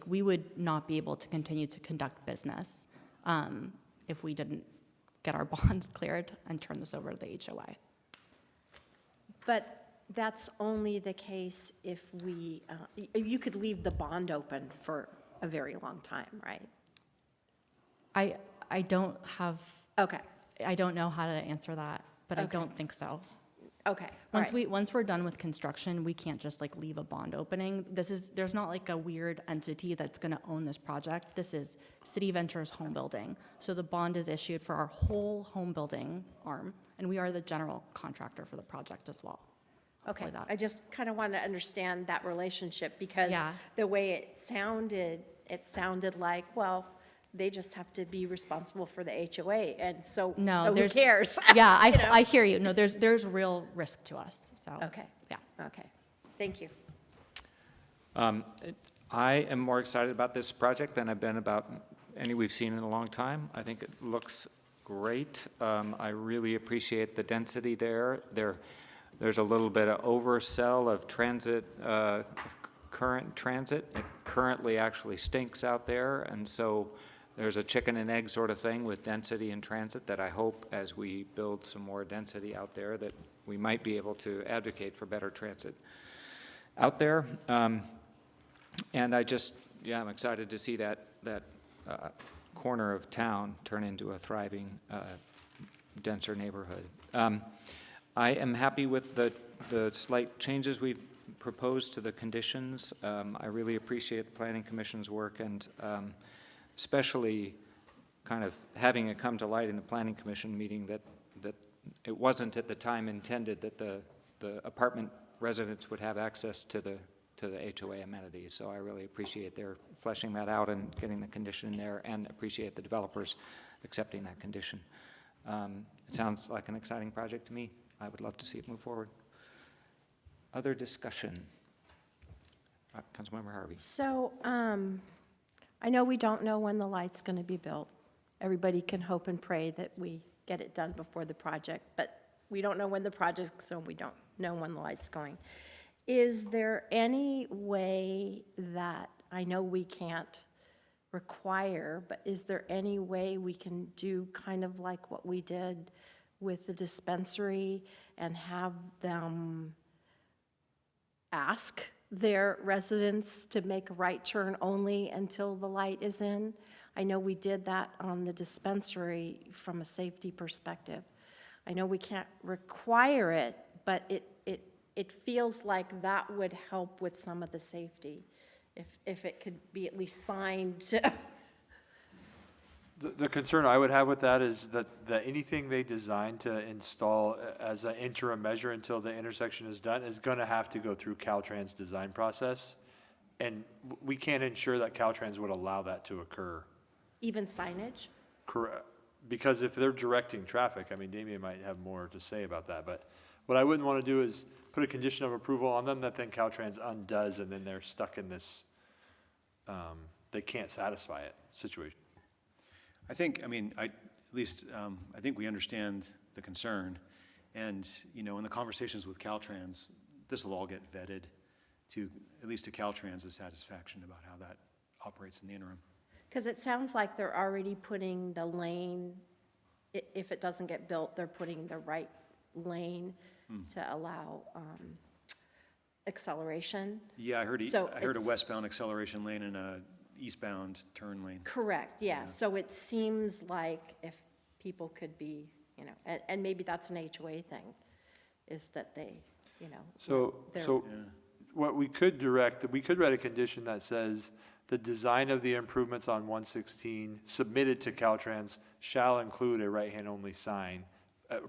We would not be able to continue to conduct business if we didn't get our bonds cleared and turn this over to the HOA. But that's only the case if you could leave the bond open for a very long time, right? I don't have. Okay. I don't know how to answer that, but Okay. I don't think so. Okay, all right. Once we're done with construction, we can't just like leave a bond opening. There's not like a weird entity that's gonna own this project. This is City Ventures Home Building. So the bond is issued for our whole home building arm, and we are the general contractor for the project as well. Okay, Hopefully that- I just kind of want to understand that relationship because Yeah. the way it sounded like, well, they just have to be responsible for the HOA, and so No, who there's. cares? Yeah, You know? I hear you. No, there's real risk to us, so. Okay. Yeah. Okay, thank you. I am more excited about this project than I've been about any we've seen in a long time. I think it looks great. I really appreciate the density there. There's a little bit of oversell of transit, of current transit. It currently actually stinks out there, and so there's a chicken and egg sort of thing with density and transit that I hope as we build some more density out there that we might be able to advocate for better transit out there. And I'm excited to see that corner of town turn into a thriving, denser neighborhood. I am happy with the slight changes we've proposed to the conditions. I really appreciate the Planning Commission's work and especially kind of having it come to light in the Planning Commission meeting that it wasn't at the time intended that the apartment residents would have access to the HOA amenities. So I really appreciate their fleshing that out and getting the condition in there, and appreciate the developers accepting that condition. It sounds like an exciting project to me. I would love to see it move forward. Other discussion? Councilmember Harvey. So, I know we don't know when the light's going to be built. Everybody can hope and pray that we get it done before the project, but we don't know when the project, so we don't know when the light's going. Is there any way that, I know we can't require, but is there any way we can do kind of like what we did with the dispensary and have them ask their residents to make a right turn only until the light is in? I know we did that on the dispensary from a safety perspective. I know we can't require it, but it feels like that would help with some of the safety, if it could be at least signed to. The concern I would have with that is that anything they design to install as an interim measure until the intersection is done is going to have to go through Caltrans' design process. And we can't ensure that Caltrans would allow that to occur. Even signage? Correct. Because if they're directing traffic, I mean, Damien might have more to say about that. But what I wouldn't want to do is put a condition of approval on them that then Caltrans undoes, and then they're stuck in this, they can't satisfy it situation. I think, I mean, I think we understand the concern. And, you know, in the conversations with Caltrans, this will all get vetted to, at least to Caltrans' satisfaction about how that operates in the interim. Because it sounds like they're already putting the lane, if it doesn't get built, they're putting the right lane to allow acceleration. Yeah, I heard So a it's- westbound acceleration lane and a eastbound turn lane. Correct, yeah. So it seems like if people could be, you know, and maybe that's an HOA thing, is that they, you know. So what we could write a condition that says the design of the improvements on 116 submitted to Caltrans shall include a right-hand only sign,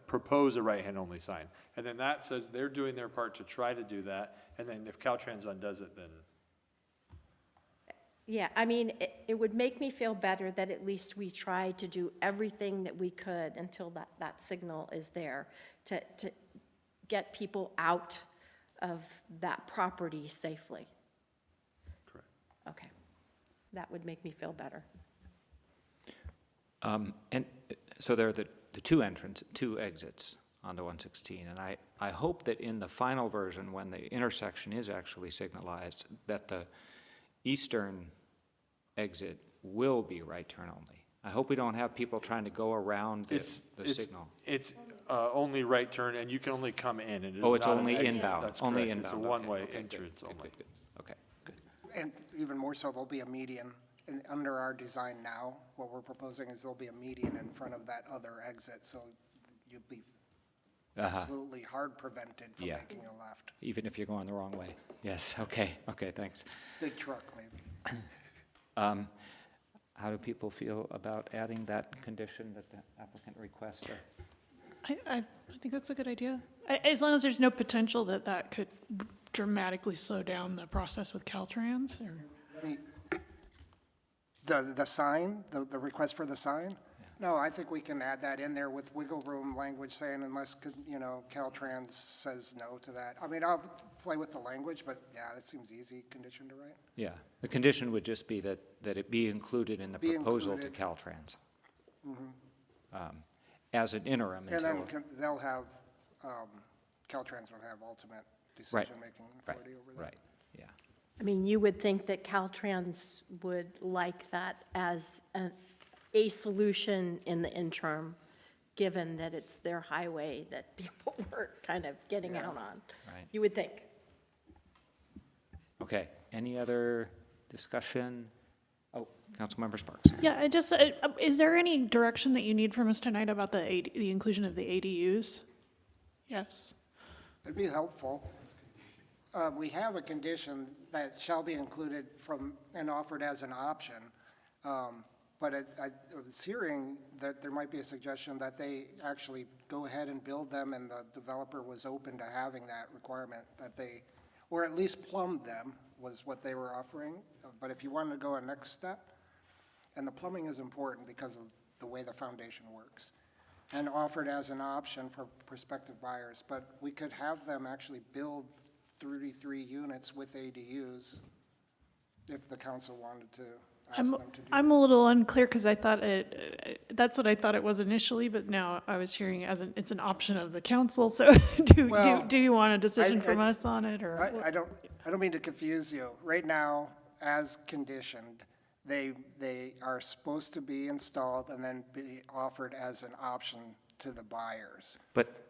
propose a right-hand only sign. And then that says they're doing their part to try to do that. And then if Caltrans undoes it, then. Yeah, I mean, it would make me feel better that at least we tried to do everything that we could until that signal is there to get people out of that property safely. Correct. Okay, that would make me feel better. And so there are the two exits onto 116, and I hope that in the final version, when the intersection is actually signalized, that the eastern exit will be right turn only. I hope we don't have people trying to go around the signal. It's only right turn, and you can only come in. It is Oh, it's not an only exit. inbound, That's only correct. It's a inbound. one-way Okay, entrance good, only. good. Okay, good. And even more so, there'll be a median. Under our design now, what we're proposing is there'll be a median in front of that other exit, so you'll be absolutely hard prevented from Yeah. making a left. Even if you're going the wrong way. Yes, okay, thanks. Big truck, maybe. How do people feel about adding that condition that the applicant requests? I think that's a good idea. As long as there's no potential that that could dramatically slow down the process with Caltrans, or? The sign, the request for the sign? No, I think we can add that in there with wiggle room language saying unless, Caltrans says no to that. I mean, I'll play with the language, but yeah, it seems easy condition to write. Yeah, the condition would just be that it be included in the Be proposal to included. Caltrans Mhm. as an interim And until. then they'll have, Caltrans will have ultimate decision-making authority over that. Right, yeah. I mean, you would think that Caltrans would like that as a solution in the interim, given that it's their highway that people were kind of getting out on. Right. You would think. Okay, any other discussion? Oh, Councilmember Sparks. Yeah, I just, is there any direction that you need from us tonight about the inclusion of the ADUs? Yes. It'd be helpful. We have a condition that shall be included and offered as an option. But I was hearing that there might be a suggestion that they actually go ahead and build them, and the developer was open to having that requirement, or at least plumbed them, was what they were offering. But if you wanted to go a next step, and the plumbing is important because of the way the foundation works, and offered as an option for prospective buyers, but we could have them actually build 33 units with ADUs if the council wanted to ask them to do. I'm a little unclear because I thought that's what I thought it was initially, but now I was hearing it as it's an option of the council. So do you want a decision from us on it, or? I don't mean to confuse you. Right now, as conditioned, they are supposed to be installed and then be offered as an option to the buyers. But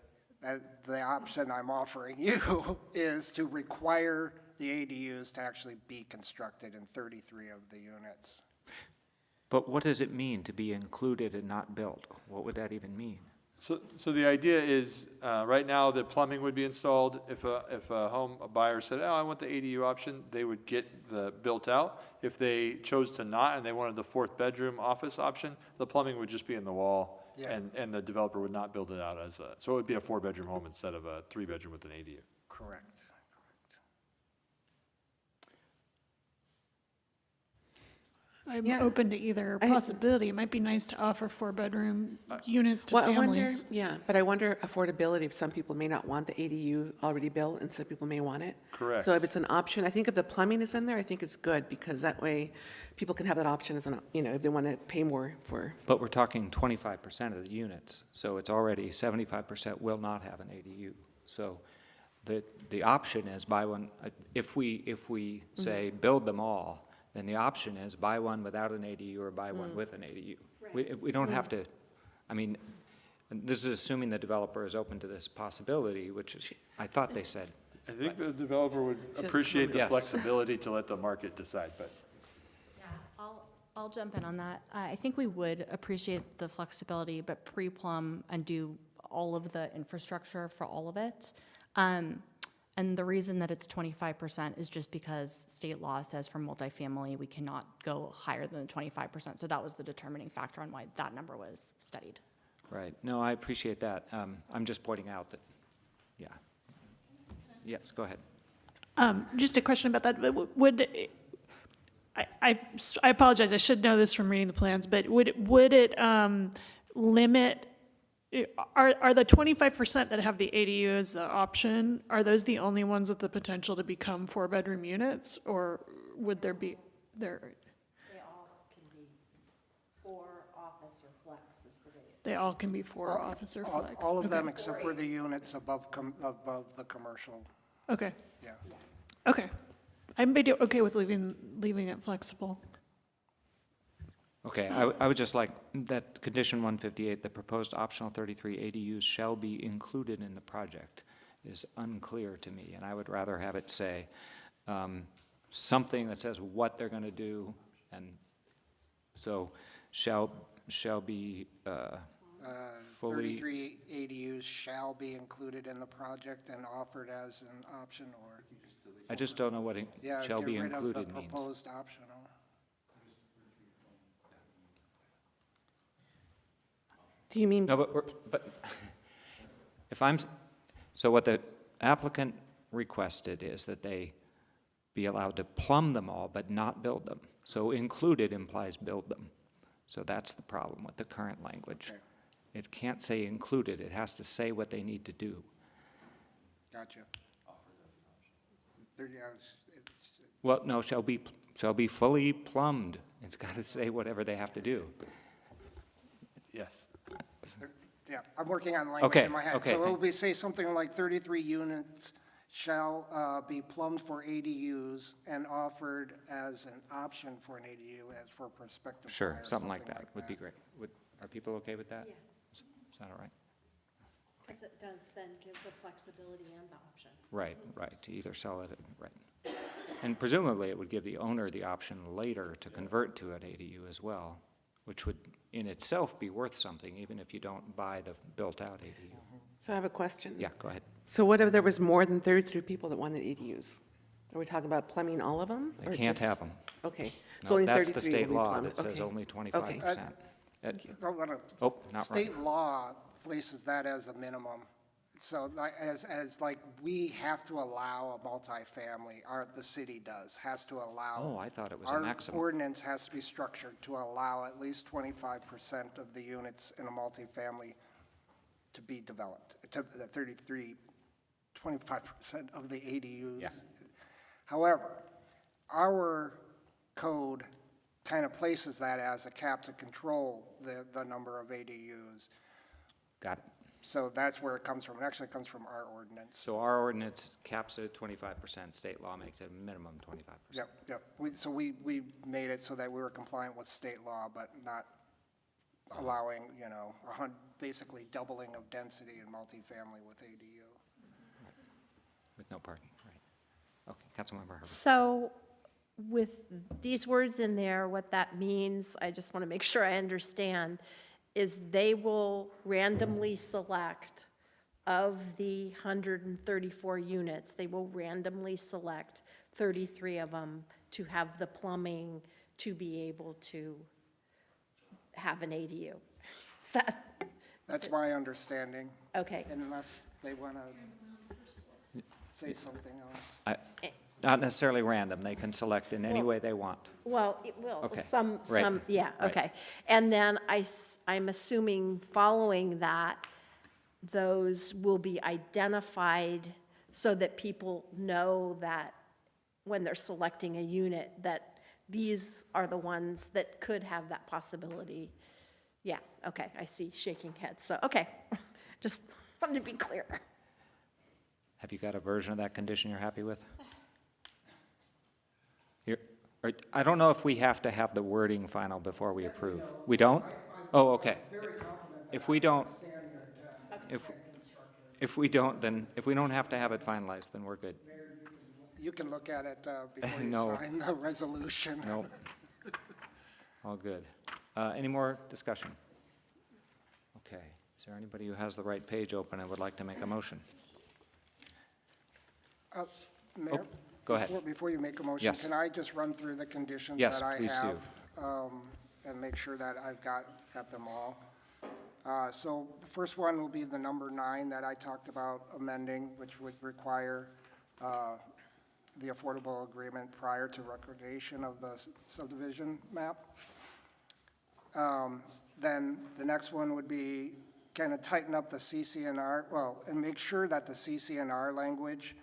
The option I'm offering you is to require the ADUs to actually be constructed in 33 of the units. But what does it mean to be included and not built? What would that even mean? So the idea is, right now, the plumbing would be installed. If a buyer said, oh, I want the ADU option, they would get the built out. If they chose to not and they wanted the 4th bedroom office option, the plumbing would just be in the wall. Yeah. And the developer would not build it out so it would be a 4-bedroom home instead of a 3-bedroom with an ADU. Correct. I'm Yeah. open to either possibility. It might be nice to offer 4-bedroom units to Well, families. but I wonder affordability, if some people may not want the ADU already built and some people may want it. Correct. So if it's an option, I think if the plumbing is in there, I think it's good because that way people can have that option as if they want to pay more for. But we're talking 25% of the units, so it's already 75% will not have an ADU. So the option is buy one, if we say build them all, then the option is buy one without an ADU or buy one with an ADU. We don't have to, I mean, this is assuming the developer is open to this possibility, which is, I thought they said. I think the developer would appreciate the Yes. flexibility to let the market decide, but. I'll jump in on that. I think we would appreciate the flexibility, but pre-plumb and do all of the infrastructure for all of it. And the reason that it's 25% is just because state law says for multifamily, we cannot go higher than 25%. So that was the determining factor on why that number was studied. Right, no, I appreciate that. I'm just pointing out that, yeah. Yes, go ahead. Just a question about that. I apologize, I should know this from reading the plans, but would it limit, are the 25% that have the ADU as the option, are those the only ones with the potential to become 4-bedroom units? Or would there be, They all can be for office or flex is the way. they all can be 4 office or flex? All of them Okay. except for the units above the commercial. Okay, Yeah. okay. I'm okay with leaving it flexible. Okay, I would just like that condition 158, the proposed optional 33 ADUs shall be included in the project is unclear to me, and I would rather have it say something that says what they're going to do, and so shall be Fully- 33 ADUs shall be included in the project and offered as an option, or? I just don't know what Yeah, shall be get rid of included the means. proposed optional. Do you mean? No, but if so what the applicant requested is that they be allowed to plumb them all, but not build them. So included implies build them. So that's the problem with the current language. Okay. It can't say included, it has to say what they need to do. Gotcha. It's, Well, no, shall be fully plumbed. It's got to say whatever they have to do. Yes. yeah, I'm working on language Okay, in my head. okay, So it will thank- be, say something like 33 units shall be plumbed for ADUs and offered as an option for an ADU as for prospective Sure, buyers, something like that would be great. Are people okay with that? Yeah. Is that all right? Because it does then give the flexibility and the option. Right, to either sell it, right. And presumably, it would give the owner the option later to convert to an ADU as well, which would in itself be worth something, even if you don't buy the built-out ADU. So I have a question. Yeah, go ahead. So what if there was more than 33 people that wanted ADUs? Are we talking about plumbing all of them? They or can't just- have them. Okay. No, So only that's 33 the will state be law plumbed. that says Okay. only Okay. 25%. Don't wanna- Oh, not right. State law places that as a minimum. So like, as like, we have to allow a multifamily, the city has to allow. Oh, I thought it was a maximum. Our ordinance has to be structured to allow at least 25% of the units in a multifamily to be developed, to the 25% of the ADUs. Yeah. However, our code kind of places that as a cap to control the number of ADUs. Got it. So that's where it comes from. It actually comes from our ordinance. So our ordinance caps it at 25%, state law makes it a minimum 25%. Yep. So we made it so that we were compliant with state law, but not allowing, basically doubling of density in multifamily with ADU. With no parking, right. Okay, Councilmember Harvey. So with these words in there, what that means, I just want to make sure I understand, is they will randomly select of the 134 units, they will randomly select 33 of them to have the plumbing to be able to have an ADU. Is that, That's my understanding. okay. Unless they want to say something else. Not necessarily random, they can select in any way they want. Well, it will, Okay, some, yeah, right. okay. And then I'm assuming following that, those will be identified so that people know that when they're selecting a unit, that these are the ones that could have that possibility. Yeah, okay, I see shaking heads, so, okay. Just wanted to be clear. Have you got a version of that condition you're happy with? I don't know if we have to have the wording final before we approve. We don't? Oh, okay. If we don't, if we don't, then, if we don't have to have it finalized, then we're good. You can look at it before you No. sign the resolution. No. All good. Any more discussion? Okay. Is there anybody who has the right page open and would like to make a motion? Mayor? Go ahead. Before you make a motion, Yes. can I just run through the conditions Yes, that I please do. have? And make sure that I've got them all. So the first one will be the number 9 that I talked about amending, which would require the affordable agreement prior to recordation of the subdivision map. Then the next one would be kind of tighten up the CCNR, and make sure that the CCNR language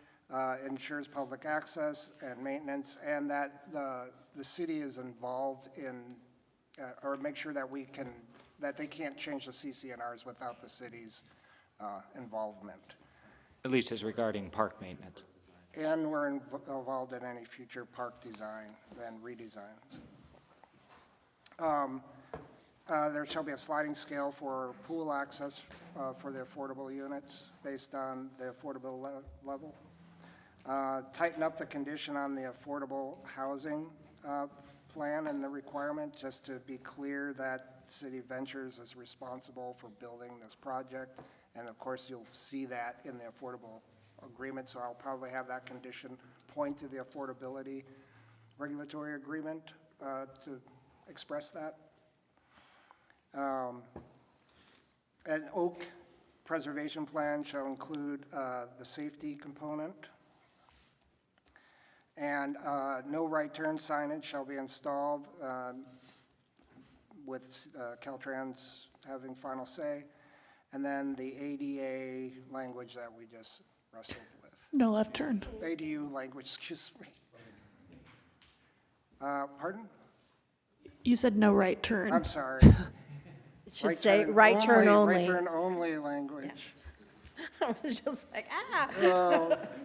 ensures public access and maintenance, and that the city is involved in, or make sure that that they can't change the CCNRs without the city's involvement. At least as regarding park maintenance. And we're involved in any future park design and redesigns. There shall be a sliding scale for pool access for the affordable units based on the affordable level. Tighten up the condition on the affordable housing plan and the requirement, just to be clear that City Ventures is responsible for building this project. And of course, you'll see that in the affordable agreement, so I'll probably have that condition point to the affordability regulatory agreement to express that. An oak preservation plan shall include the safety component. And no right turn signage shall be installed with Caltrans having final say. And then the ADA language that we just wrestled with. No left turn. ADU language, excuse me. Pardon? You said no right turn. I'm sorry. It should say right turn only. Right turn only language. I was just like, ah.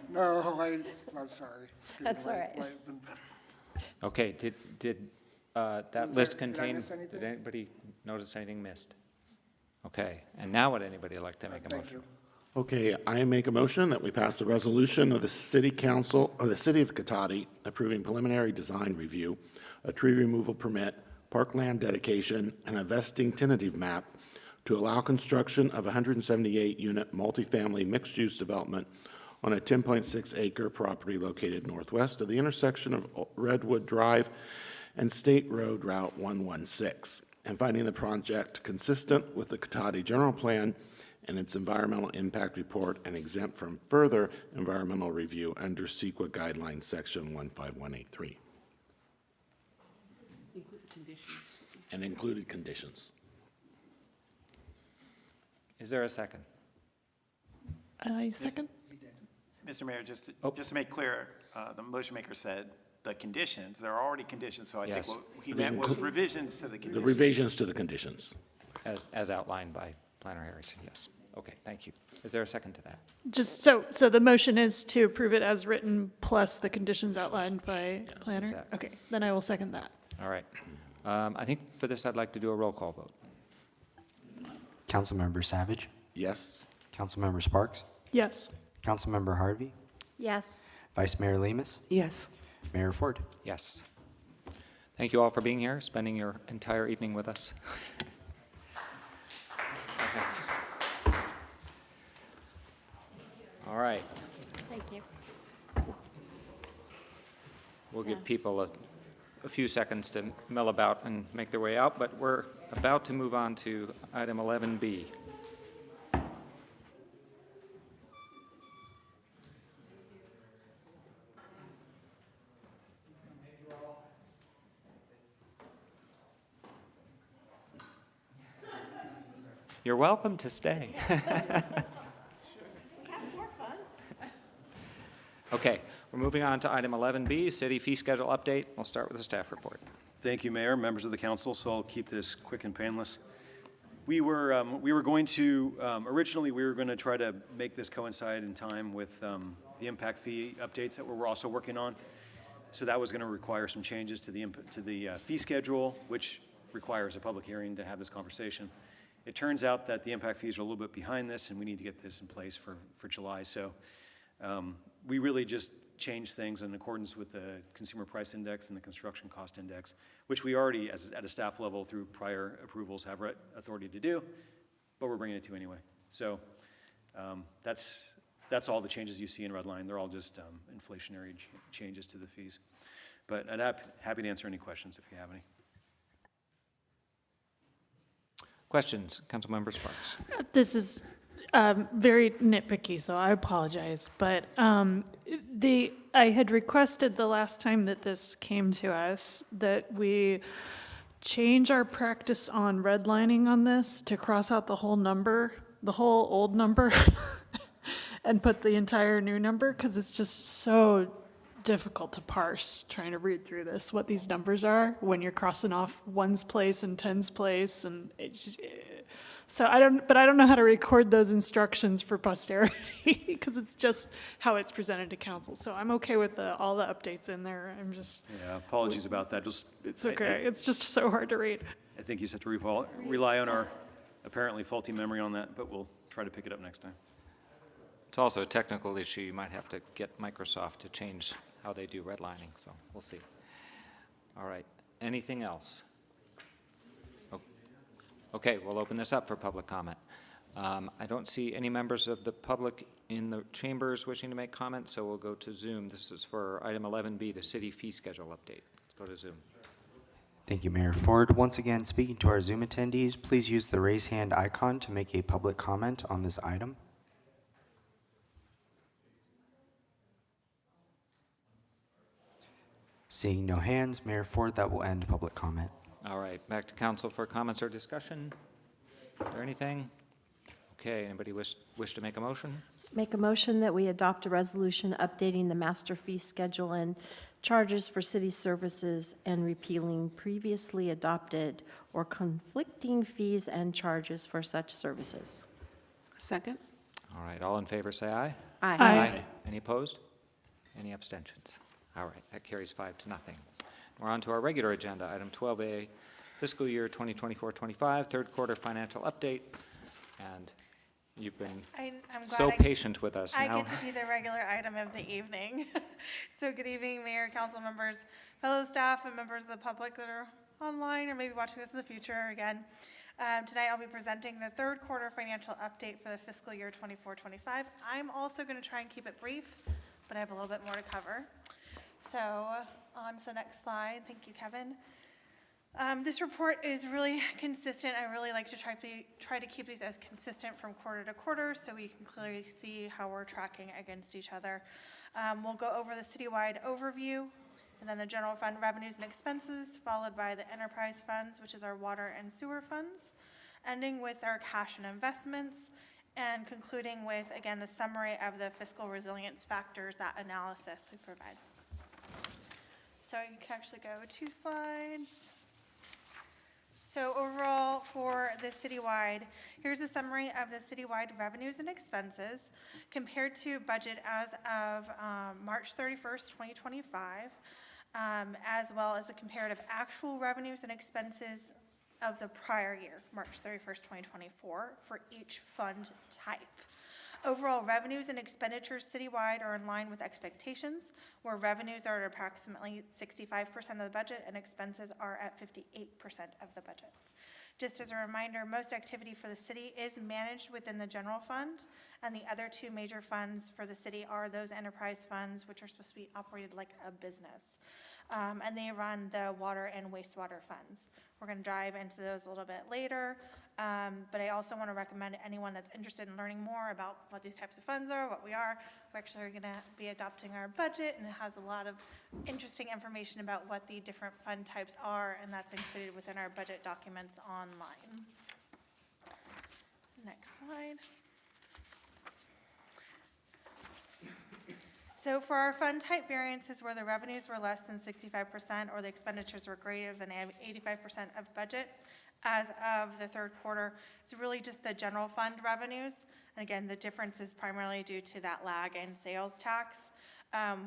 No, I'm sorry. Excuse That's me. all right. Okay, did that Was list there- did I contain, miss anything? did anybody notice anything missed? Okay, and now would anybody like to make a Thank motion? you. Okay, I make a motion that we pass a resolution of the City Council, of the City of Cotati, approving preliminary design review, a tree removal permit, parkland dedication, and a vesting tentative map to allow construction of a 178-unit multifamily mixed-use development on a 10.6-acre property located northwest of the intersection of Redwood Drive and State Road Route 116, and finding the project consistent with the Cotati General Plan and its environmental impact report and exempt from further environmental review under CEQA Guidelines Section 15183. And included conditions. Is there a second? I second. Mr. Mayor, just to make clear, the motion maker said the conditions, there are already conditions, so I think Yes. what he meant was revisions to the The conditions. revisions to the conditions. As outlined by Planner Harrison, yes. Okay, thank you. Is there a second to that? Just so the motion is to approve it as written plus the conditions outlined by planner? exactly. Okay, then I will second that. All right. I think for this, I'd like to do a roll call vote. Councilmember Savage, Yes. Councilmember Sparks, Yes. Councilmember Harvey, Yes. Vice Mayor Lemus, Yes. Mayor Ford. Yes. Thank you all for being here, spending your entire evening with us. All right. Thank you. We'll give people a few seconds to mill about and make their way out, but we're about to move on to item 11B. You're welcome to stay. Okay, we're moving on to item 11B, city fee schedule update. We'll start with the staff report. Thank you, Mayor, members of the council, so I'll keep this quick and painless. We were going to, originally, we were going to try to make this coincide in time with the impact fee updates that we're also working on. So that was going to require some changes to the fee schedule, which requires a public hearing to have this conversation. It turns out that the impact fees are a little bit behind this, and we need to get this in place for July. So we really just changed things in accordance with the Consumer Price Index and the Construction Cost Index, which we already, at a staff level, through prior approvals, have authority to do, but we're bringing it to you anyway. So that's all the changes you see in red line. They're all just inflationary changes to the fees. But I'd happy to answer any questions if you have any. Questions, Councilmember Sparks? This is very nitpicky, so I apologize. But I had requested the last time that this came to us that we change our practice on redlining on this to cross out the whole number, the whole old number, and put the entire new number, because it's just so difficult to parse trying to read through this, what these numbers are when you're crossing off ones place and tens place, and it just, so I don't know how to record those instructions for posterity because it's just how it's presented to council. So I'm okay with all the updates in there. I'm just, Yeah, apologies about that. it's okay. It's just so hard to read. I think you just have to rely on our apparently faulty memory on that, but we'll try to pick it up next time. It's also a technical issue. You might have to get Microsoft to change how they do redlining, so we'll see. All right. anything else? Okay, we'll open this up for public comment. I don't see any members of the public in the chambers wishing to make comments, so we'll go to Zoom. This is for item 11B, the city fee schedule update. Let's go to Zoom. Thank you, Mayor Ford. Once again, speaking to our Zoom attendees, please use the raise hand icon to make a public comment on this item. Seeing no hands, Mayor Ford, that will end public comment. All right, back to council for comments or discussion. Is there anything? Okay, anybody wish to make a motion? Make a motion that we adopt a resolution updating the master fee schedule and charges for city services and repealing previously adopted or conflicting fees and charges for such services. Second? All right, all in favor say aye. Aye. Aye. Any opposed? Any abstentions? All right, that carries 5-0. We're on to our regular agenda, item 12A, fiscal year 2024-25, third quarter financial update. And you've been I'm glad so patient with us I now. get to be the regular item of the evening. So good evening, Mayor, council members, fellow staff, and members of the public that are online or maybe watching this in the future again. Tonight I'll be presenting the third quarter financial update for the fiscal year 24-25. I'm also going to try and keep it brief, but I have a little bit more to cover. So on to the next slide. Thank you, Kevin. This report is really consistent. I really like to try to keep these as consistent from quarter to quarter so we can clearly see how we're tracking against each other. We'll go over the citywide overview, and then the general fund revenues and expenses, followed by the enterprise funds, which is our water and sewer funds, ending with our cash and investments, and concluding with, again, the summary of the fiscal resilience factors, that analysis we provide. So you can actually go 2 slides. So overall for the citywide, here's a summary of the citywide revenues and expenses compared to budget as of March 31st, 2025, as well as the comparative actual revenues and expenses of the prior year, March 31st, 2024, for each fund type. Overall revenues and expenditures citywide are in line with expectations, where revenues are at approximately 65% of the budget and expenses are at 58% of the budget. Just as a reminder, most activity for the city is managed within the general fund, and the other 2 major funds for the city are those enterprise funds, which are supposed to be operated like a business. And they run the water and wastewater funds. We're going to dive into those a little bit later, but I also want to recommend anyone that's interested in learning more about what these types of funds are, what we are. We're actually going to be adopting our budget, and it has a lot of interesting information about what the different fund types are, and that's included within our budget documents online. Next slide. So for our fund type variances where the revenues were less than 65% or the expenditures were greater than 85% of budget, as of the third quarter, it's really just the general fund revenues. And again, the difference is primarily due to that lag in sales tax,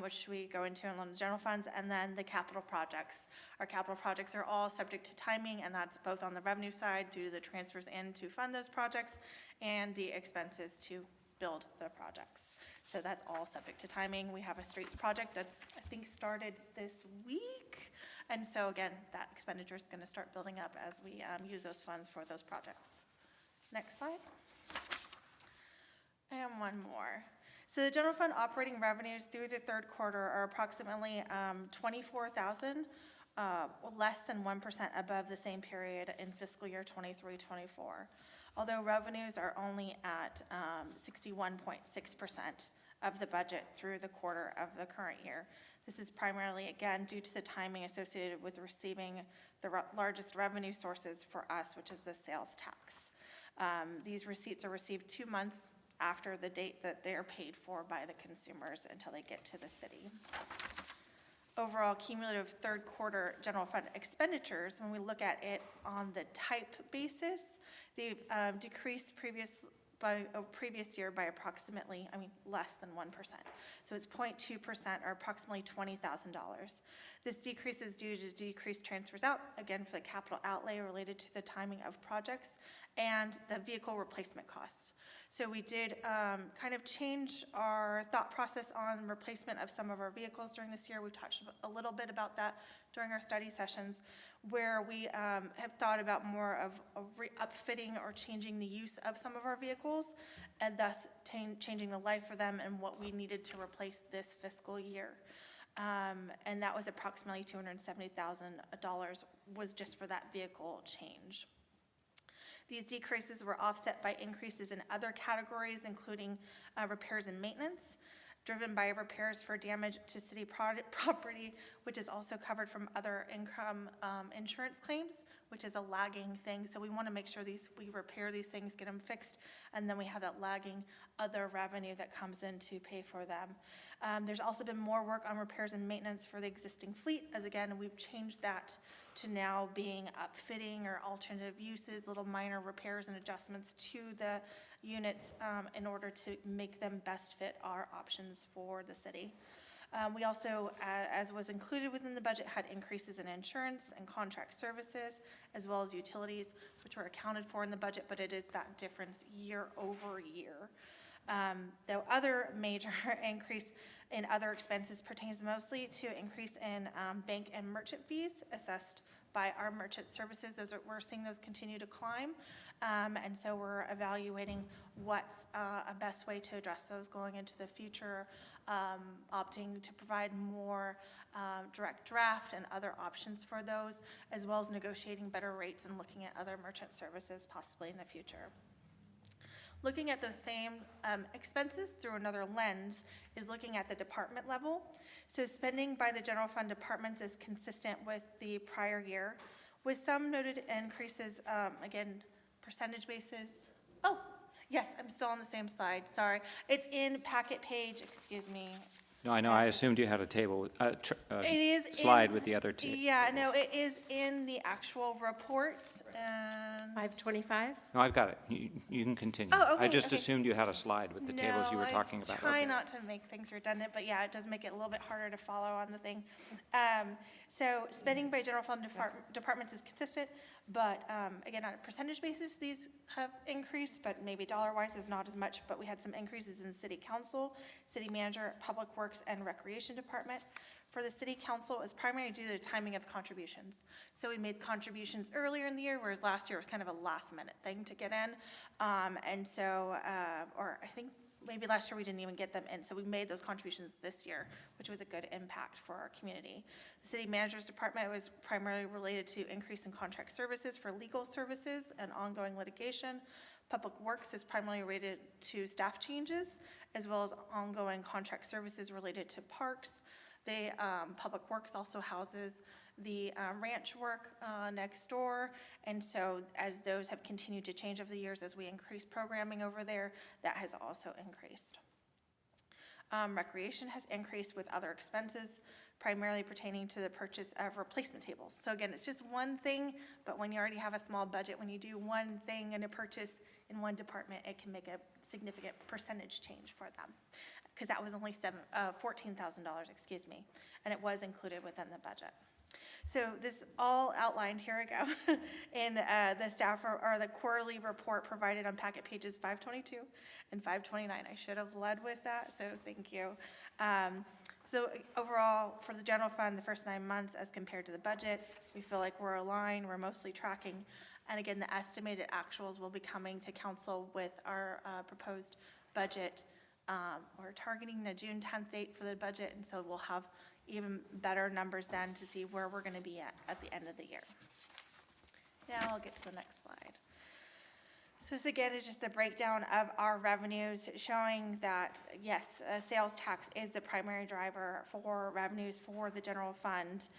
which we go into in the general funds, and then the capital projects. Our capital projects are all subject to timing, and that's both on the revenue side due to the transfers in to fund those projects and the expenses to build the projects. So that's all subject to timing. We have a streets project that's, I think, started this week. And so again, that expenditure is going to start building up as we use those funds for those projects. Next slide. And one more. So the general fund operating revenues through the third quarter are approximately $24,000, less than 1% above the same period in fiscal year 23-24. Although revenues are only at 61.6% of the budget through the quarter of the current year. This is primarily, again, due to the timing associated with receiving the largest revenue sources for us, which is the sales tax. These receipts are received 2 months after the date that they are paid for by the consumers until they get to the city. Overall cumulative third quarter general fund expenditures, when we look at it on the type basis, they've decreased previous year by approximately, less than 1%. So it's 0.2% or approximately $20,000. This decrease is due to decreased transfers out, again, for the capital outlay related to the timing of projects and the vehicle replacement costs. So we did kind of change our thought process on replacement of some of our vehicles during this year. We've touched a little bit about that during our study sessions, where we have thought about more of upfitting or changing the use of some of our vehicles, and thus changing the life for them and what we needed to replace this fiscal year. And that was approximately $270,000 was just for that vehicle change. These decreases were offset by increases in other categories, including repairs and maintenance, driven by repairs for damage to city property, which is also covered from other income insurance claims, which is a lagging thing. So we want to make sure we repair these things, get them fixed, and then we have that lagging other revenue that comes in to pay for them. There's also been more work on repairs and maintenance for the existing fleet, as again, we've changed that to now being upfitting or alternative uses, little minor repairs and adjustments to the units in order to make them best fit our options for the city. We also, as was included within the budget, had increases in insurance and contract services, as well as utilities, which were accounted for in the budget, but it is that difference year over year. The other major increase in other expenses pertains mostly to increase in bank and merchant fees assessed by our merchant services. We're seeing those continue to climb, and so we're evaluating what's a best way to address those going into the future, opting to provide more direct draft and other options for those, as well as negotiating better rates and looking at other merchant services possibly in the future. Looking at those same expenses through another lens is looking at the department level. So spending by the general fund departments is consistent with the prior year, with some noted increases, again, percentage basis. Oh, yes, I'm still on the same slide, sorry. It's in packet page, excuse me. No, I know, I assumed you had a table, It is slide in- with the other two. Yeah, no, it is in the actual report, and. 525? No, I've got it. You can continue. Oh, okay, I just okay. assumed you had a slide with the tables you were talking about. I try Okay. not to make things redundant, but yeah, it does make it a little bit harder to follow on the thing. So spending by general fund departments is consistent, but again, on a percentage basis, these have increased, but maybe dollar-wise is not as much, but we had some increases in city council, city manager, public works, and recreation department. For the city council, is primarily due to the timing of contributions. So we made contributions earlier in the year, whereas last year was kind of a last-minute thing to get in. And so, or I think maybe last year we didn't even get them in, so we made those contributions this year, which was a good impact for our community. The city manager's department was primarily related to increase in contract services for legal services and ongoing litigation. Public works is primarily related to staff changes, as well as ongoing contract services related to parks. The public works also houses the ranch work next door, and so as those have continued to change over the years, as we increase programming over there, that has also increased. Recreation has increased with other expenses, primarily pertaining to the purchase of replacement tables. So again, it's just one thing, but when you already have a small budget, when you do one thing in a purchase in one department, it can make a significant percentage change for them, because that was only $14,000, excuse me, and it was included within the budget. So this all outlined, here we go, in the staff or the quarterly report provided on packet pages 522 and 529. I should have led with that, so thank you. So overall, for the general fund, the first 9 months as compared to the budget, we feel like we're aligned, we're mostly tracking. And again, the estimated actuals will be coming to council with our proposed budget. We're targeting the June 10th date for the budget, and so we'll have even better numbers then to see where we're going to be at the end of the year. Now I'll get to the next slide. So this again is just the breakdown of our revenues, showing that yes, sales tax is the primary driver for revenues for the general fund.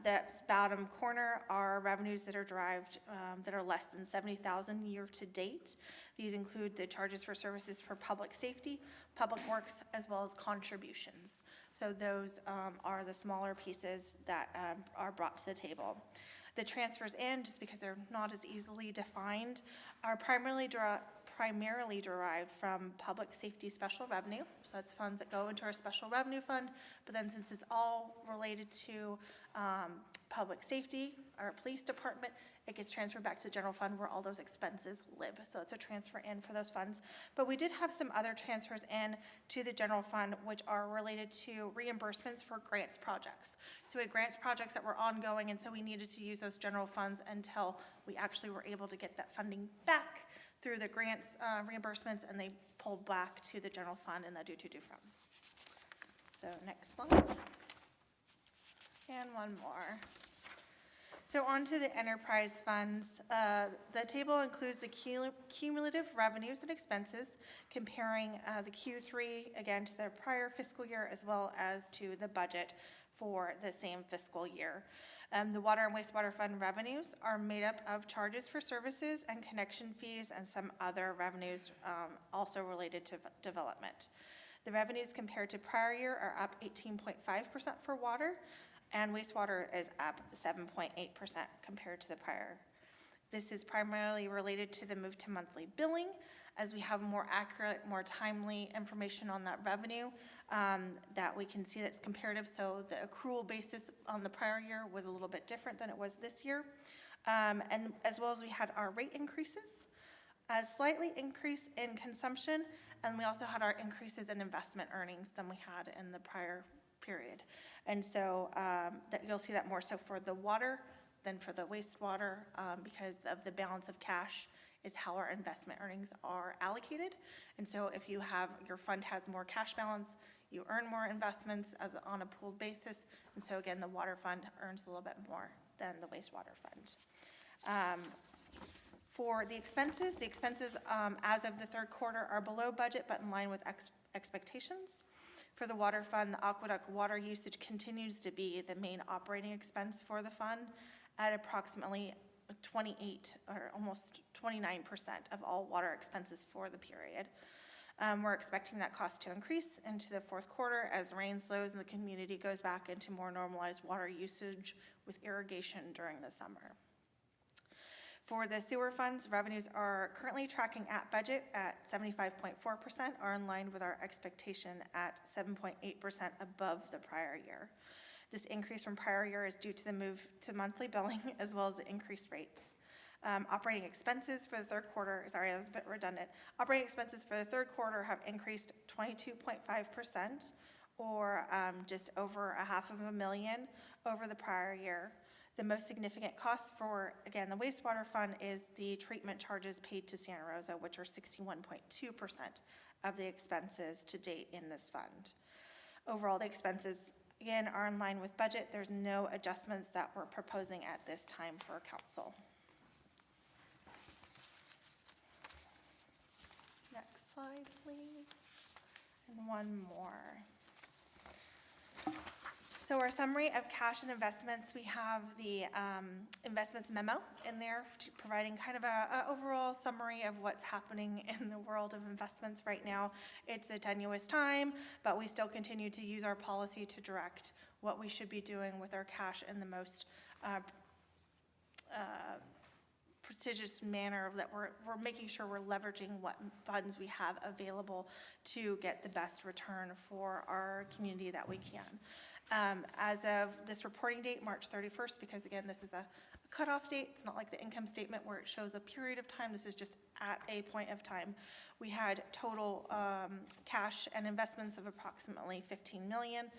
The bottom corner are revenues that are derived that are less than $70,000 year to date. These include the charges for services for public safety, public works, as well as contributions. So those are the smaller pieces that are brought to the table. The transfers in, just because they're not as easily defined, are primarily primarily derived from public safety special revenue. So that's funds that go into our special revenue fund, but then since it's all related to public safety, our police department, it gets transferred back to the general fund where all those expenses live. So it's a transfer in for those funds. But we did have some other transfers in to the general fund, which are related to reimbursements for grants projects. So we had grants projects that were ongoing, and so we needed to use those general funds until we actually were able to get that funding back through the grants reimbursements, and they pulled back to the general fund and the due from. So next slide. And one more. So on to the enterprise funds. The table includes the cumulative revenues and expenses, comparing the Q3, again, to the prior fiscal year, as well as to the budget for the same fiscal year. The water and wastewater fund revenues are made up of charges for services and connection fees and some other revenues also related to development. The revenues compared to prior year are up 18.5% for water, and wastewater is up 7.8% compared to the prior. This is primarily related to the move to monthly billing, as we have more accurate, more timely information on that revenue that we can see that's comparative. So the accrual basis on the prior year was a little bit different than it was this year. And as well as we had our rate increases, a slightly increase in consumption, and we also had our increases in investment earnings than we had in the prior period. And so that you'll see that more so for the water than for the wastewater because of the balance of cash is how our investment earnings are allocated. And so if you have, your fund has more cash balance, you earn more investments as on a pooled basis. And so again, the water fund earns a little bit more than the wastewater fund. For the expenses as of the third quarter are below budget, but in line with expectations. For the water fund, the aqueduct water usage continues to be the main operating expense for the fund at approximately 28 or almost 29% of all water expenses for the period. We're expecting that cost to increase into the fourth quarter as rain slows and the community goes back into more normalized water usage with irrigation during the summer. For the sewer funds, revenues are currently tracking at budget at 75.4%, are in line with our expectation at 7.8% above the prior year. This increase from prior year is due to the move to monthly billing as well as the increased rates. Operating expenses for the third quarter, sorry, that was a bit redundant. Operating expenses for the third quarter have increased 22.5%, or just over $500,000 over the prior year. The most significant cost for, again, the wastewater fund is the treatment charges paid to Santa Rosa, which are 61.2% of the expenses to date in this fund. Overall, the expenses, again, are in line with budget. There's no adjustments that we're proposing at this time for council. Next slide, please. And one more. So our summary of cash and investments, we have the investments memo in there providing kind of a overall summary of what's happening in the world of investments right now. It's a tenuous time, but we still continue to use our policy to direct what we should be doing with our cash in the most prestigious manner, that we're making sure we're leveraging what funds we have available to get the best return for our community that we can. As of this reporting date, March 31st, because again, this is a cutoff date, it's not like the income statement where it shows a period of time, this is just at a point of time. We had total cash and investments of approximately $15 million.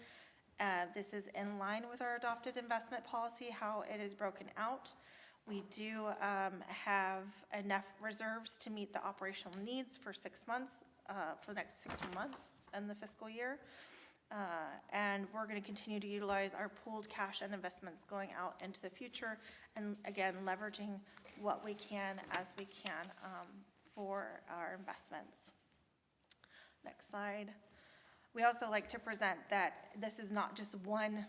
This is in line with our adopted investment policy, how it is broken out. We do have enough reserves to meet the operational needs for 6 months, for the next 6 months in the fiscal year. And we're going to continue to utilize our pooled cash and investments going out into the future, and again, leveraging what we can as we can for our investments. Next slide. We also like to present that this is not just one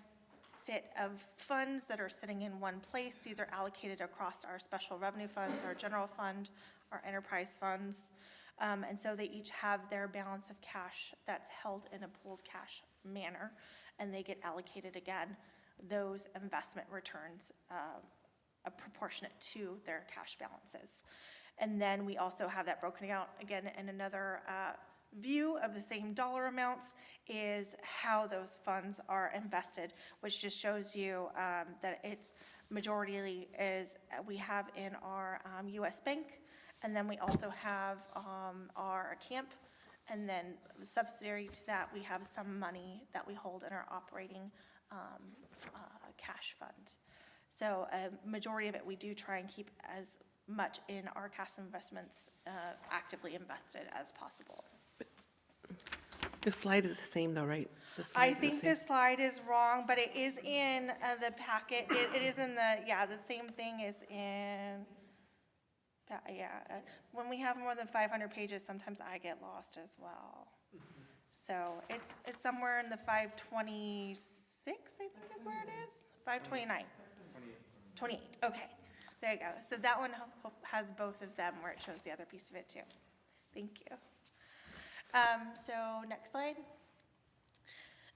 set of funds that are sitting in one place. These are allocated across our special revenue funds, our general fund, our enterprise funds. And so they each have their balance of cash that's held in a pooled cash manner, and they get allocated again those investment returns proportionate to their cash balances. And then we also have that broken out again in another view of the same dollar amounts is how those funds are invested, which just shows you that it's majority is we have in our US Bank, and then we also have our camp, and then subsidiary to that, we have some money that we hold in our operating cash fund. So a majority of it, we do try and keep as much in our cash investments actively invested as possible. The slide is the same though, right? The slide I is the think same. this slide is wrong, but it is in the packet. It is in the, yeah, the same thing is in, when we have more than 500 pages, sometimes I get lost as well. So it's somewhere in the 526, I think is where it is. 529. 28, okay. There you go. So that one has both of them where it shows the other piece of it too. Thank you. So next slide.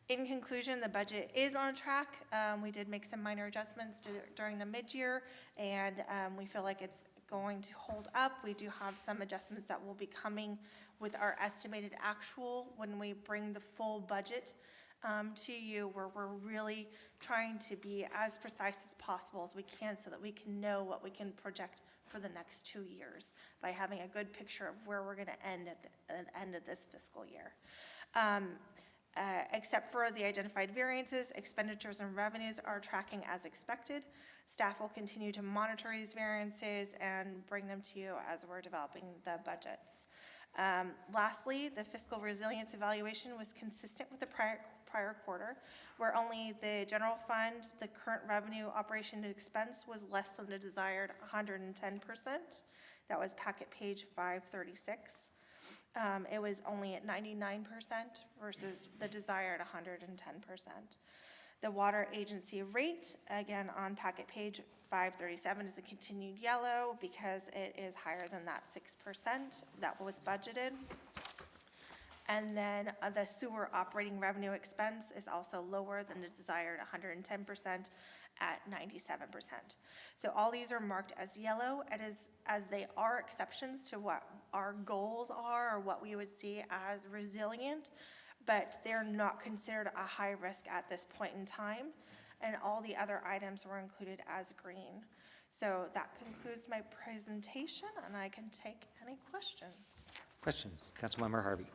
In conclusion, the budget is on track. We did make some minor adjustments during the mid-year, and we feel like it's going to hold up. We do have some adjustments that will be coming with our estimated actual when we bring the full budget to you, where we're really trying to be as precise as possible as we can so that we can know what we can project for the next 2 years by having a good picture of where we're going to end at the end of this fiscal year. Except for the identified variances, expenditures and revenues are tracking as expected. Staff will continue to monitor these variances and bring them to you as we're developing the budgets. Lastly, the fiscal resilience evaluation was consistent with the prior quarter, where only the general fund, the current revenue operation and expense was less than the desired 110%. That was packet page 536. It was only at 99% versus the desired 110%. The water agency rate, again on packet page 537, is a continued yellow because it is higher than that 6% that was budgeted. And then the sewer operating revenue expense is also lower than the desired 110% at 97%. So all these are marked as yellow, as they are exceptions to what our goals are or what we would see as resilient, but they're not considered a high risk at this point in time. And all the other items were included as green. So that concludes my presentation, and I can take any questions. Questions? Councilmember Harvey.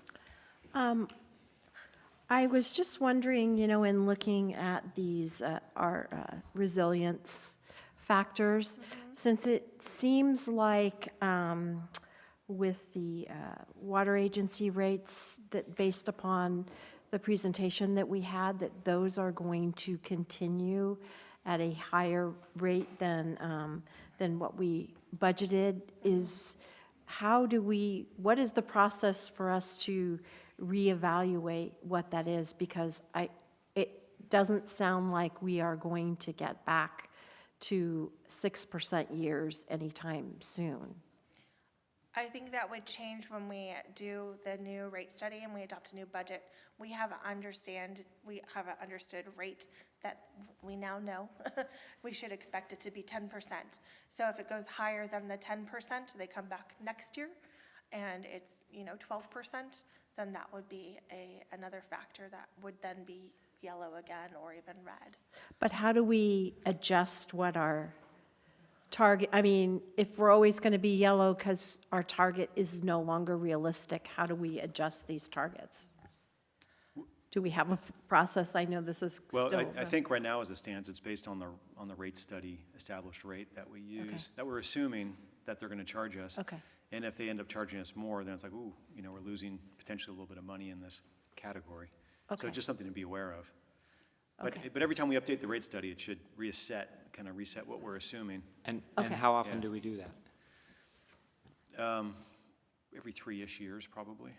I was just wondering, you know, in looking at these, our resilience factors, since it seems like with the water agency rates that based upon the presentation that we had, that those are going to continue at a higher rate than what we budgeted, what is the process for us to reevaluate what that is? Because it doesn't sound like we are going to get back to 6% years anytime soon. I think that would change when we do the new rate study and we adopt a new budget. We have an understood rate that we now know we should expect it to be 10%. So if it goes higher than the 10%, they come back next year and it's 12%, then that would be another factor that would then be yellow again or even red. But how do we adjust what our target, I mean, if we're always going to be yellow because our target is no longer realistic, how do we adjust these targets? Do we have a process? I know this is Well, still. I think right now as it stands, it's based on the rate study established rate that we use, that we're assuming that they're going to charge us. Okay. And if they end up charging us more, then it's like, ooh, we're losing potentially a little bit of money in this category. So Okay. it's just something to be aware of. Okay. But every time we update the rate study, it should reset what we're assuming. And Okay. how often do we do that? Every 3-ish years, probably.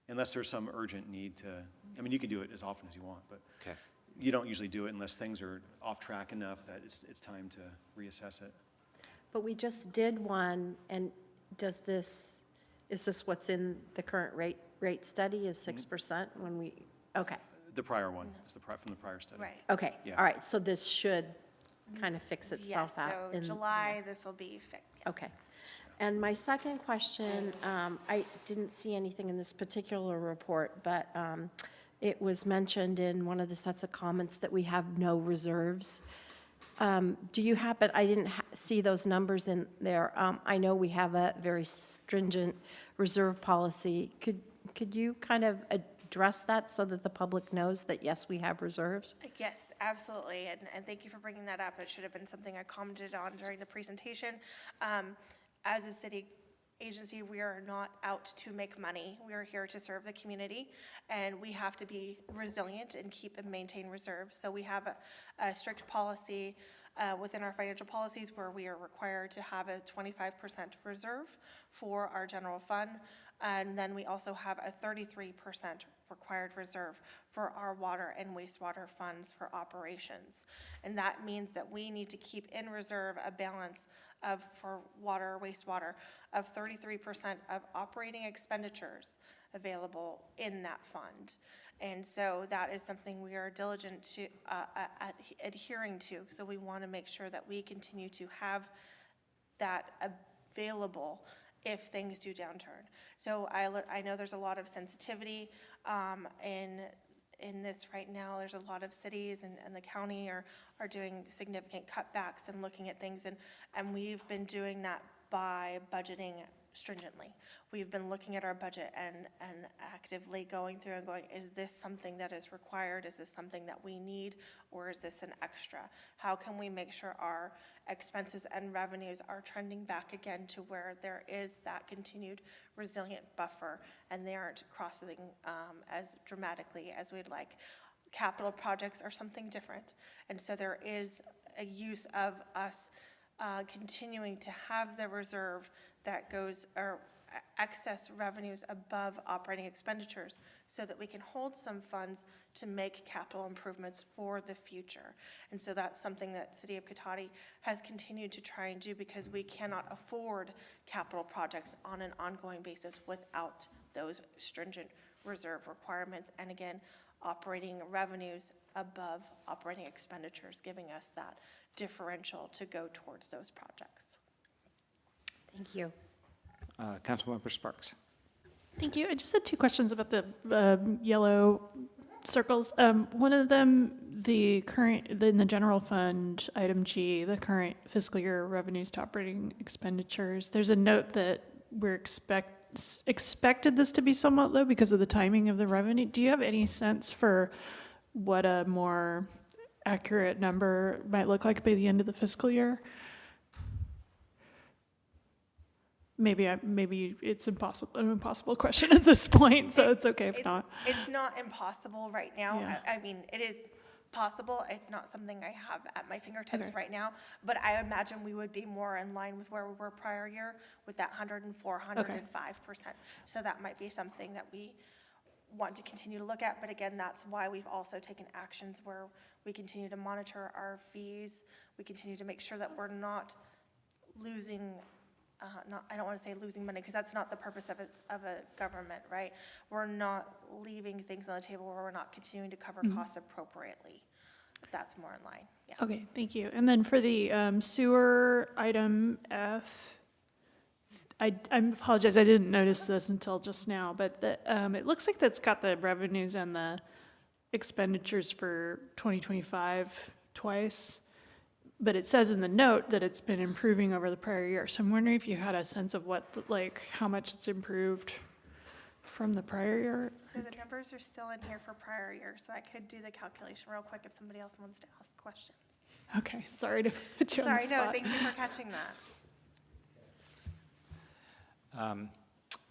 Unless there's some urgent need to, you can do it as often as you want, but Okay. you don't usually do it unless things are off track enough that it's time to reassess it. But we just did one, and is this what's in the current rate study is 6% when we, okay, The prior one, it's from the prior study. Right. okay, Yeah. all right, so this should kind of fix Yes, itself out? so in- July, this will be fixed. Okay. And my second question, I didn't see anything in this particular report, but it was mentioned in one of the sets of comments that we have no reserves. Do you happen, I didn't see those numbers in there. I know we have a very stringent reserve policy. Could you kind of address that so that the public knows that, yes, we have reserves? Yes, absolutely, and thank you for bringing that up. It should have been something I commented on during the presentation. As a city agency, we are not out to make money. We are here to serve the community, and we have to be resilient and keep and maintain reserves. So we have a strict policy within our financial policies where we are required to have a 25% reserve for our general fund, and then we also have a 33% required reserve for our water and wastewater funds for operations. And that means that we need to keep in reserve a balance of, for water, wastewater, of 33% of operating expenditures available in that fund. And so that is something we are diligent to adhering to. So we want to make sure that we continue to have that available if things do downturn. So I know there's a lot of sensitivity in this right now. There's a lot of cities and the county are doing significant cutbacks and looking at things, and we've been doing that by budgeting stringently. We've been looking at our budget and actively going through and going, is this something that is required? Is this something that we need? Or is this an extra? How can we make sure our expenses and revenues are trending back again to where there is that continued resilient buffer and they aren't crossing as dramatically as we'd like? Capital projects are something different. And so there is a use of us continuing to have the reserve that goes, or excess revenues above operating expenditures, so that we can hold some funds to make capital improvements for the future. And so that's something that City of Cotati has continued to try and do, because we cannot afford capital projects on an ongoing basis without those stringent reserve requirements. And again, operating revenues above operating expenditures, giving us that differential to go towards those projects. Thank you. Councilmember Sparks. Thank you. I just had two questions about the yellow circles. One of them, in the general fund, item G, the current fiscal year revenues to operating expenditures. There's a note that we're expected this to be somewhat low because of the timing of the revenue. Do you have any sense for what a more accurate number might look like by the end of the fiscal year? Maybe it's an impossible question at this point, so it's okay if not. It's not impossible right now. Yeah. I mean, it is possible. It's not something I have at my fingertips Okay. right now, but I imagine we would be more in line with where we were prior year with that 104, 105%. So that might be something that we want to continue to look at. But again, that's why we've also taken actions where we continue to monitor our fees. We continue to make sure that we're not losing I don't want to say losing money, because that's not the purpose of a government, right? We're not leaving things on the table where we're not continuing to cover costs appropriately. If that's more in line, yeah. Okay, thank you. And then for the sewer item F, I apologize, I didn't notice this until just now, but it looks like that's got the revenues and the expenditures for 2025 twice. But it says in the note that it's been improving over the prior year. So I'm wondering if you had a sense of how much it's improved from the prior year. So the numbers are still in here for prior year, so I could do the calculation real quick if somebody else wants to ask questions. Okay, sorry to put you on the Sorry, spot. no, thank you for catching that.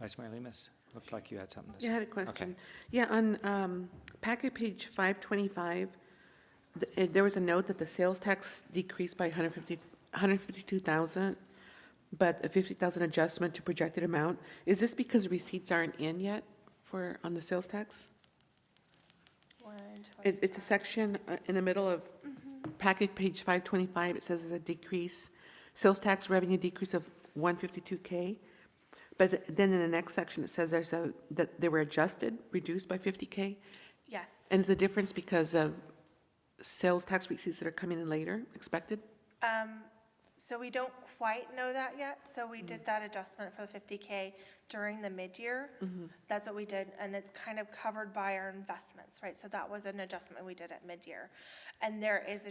Vice Mayor Lemus, looked like you had something to say. Yeah, I had a question. Yeah, on packet page 525, there was a note that the sales tax decreased by 152,000, but a 50,000 adjustment to projected amount. Is this because receipts aren't in yet on the sales tax? It's a section in the middle of packet page 525. It says there's a decrease, sales tax revenue decrease of 152K. But then in the next section, it says that they were reduced by 50K. Yes. And is the difference because of sales tax receipts that are coming in later, expected? So we don't quite know that yet. So we did that adjustment for the 50K during the mid-year. That's what we did, and it's kind of covered by our investments, right? So that was an adjustment we did at mid-year. And there is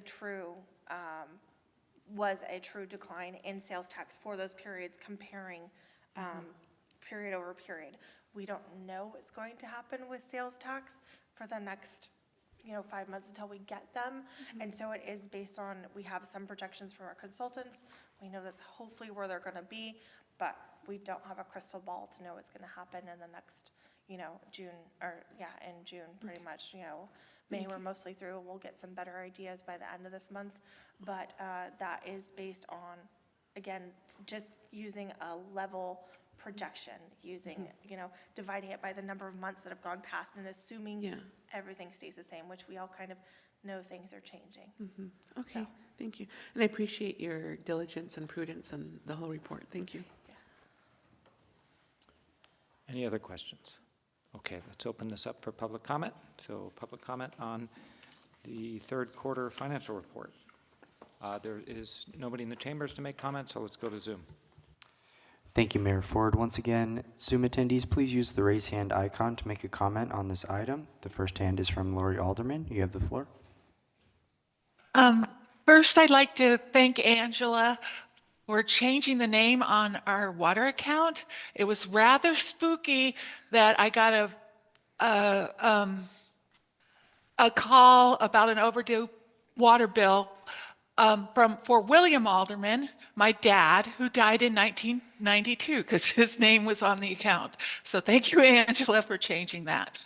was a true decline in sales tax for those periods comparing period over period. We don't know what's going to happen with sales tax for the next 5 months until we get them. And so it is based on, we have some projections from our consultants. We know that's hopefully where they're gonna be, but we don't have a crystal ball to know what's gonna happen in the next, June, in June, pretty much, May we're mostly through. We'll get some better ideas by the end of this month. But that is based on, again, just using a level projection, using, dividing it by the number of months that have gone past and assuming everything stays the same, which we all kind of know things are changing. Okay, So. thank you. And I appreciate your diligence and prudence in the whole report. Thank you. Any other questions? Okay, let's open this up for public comment. So public comment on the third quarter financial report. There is nobody in the chambers to make comments, so let's go to Zoom. Thank you, Mayor Ford. Once again, Zoom attendees, please use the raise hand icon to make a comment on this item. The first hand is from Lori Alderman. You have the floor. First, I'd like to thank Angela for changing the name on our water account. It was rather spooky that I got a call about an overdue water bill for William Alderman, my dad, who died in 1992, because his name was on the account. So thank you, Angela, for changing that.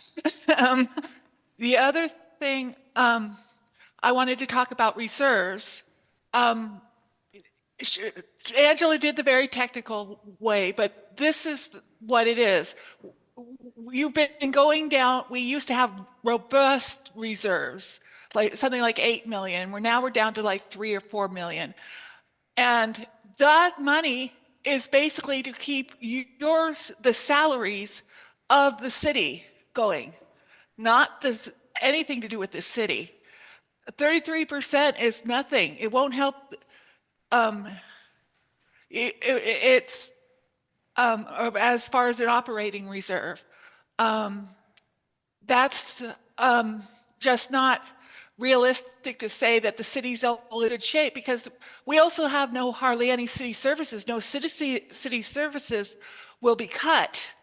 The other thing, I wanted to talk about reserves. Angela did the very technical way, but this is what it is. You've been going down, we used to have robust reserves, like something like 8 million. We're down to like 3 or 4 million. And that money is basically to keep the salaries of the city going, not anything to do with the city. 33% is nothing. It won't help. It's as far as an operating reserve. That's just not realistic to say that the city's all in good shape, because we also have hardly any city services. No city services will be cut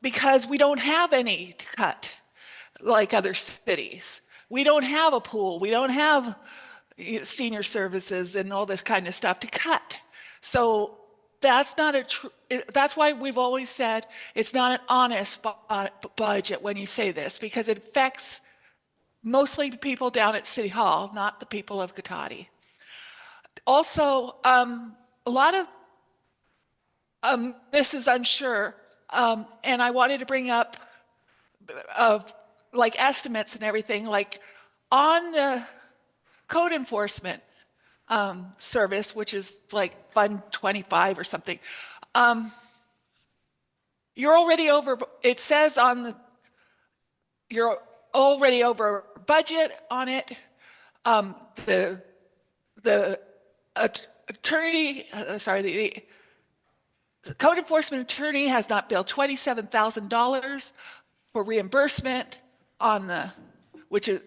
because we don't have any to cut like other cities. We don't have a pool. We don't have senior services and all this kind of stuff to cut. So that's not that's why we've always said it's not an honest budget when you say this, because it affects mostly people down at City Hall, not the people of Cotati. Also, a lot of this is unsure, and I wanted to bring up like estimates and everything, like on the code enforcement service, which is like Fund 25 or something. You're already over, it says you're already over budget on it. The code enforcement attorney has not billed $27,000 for reimbursement which is,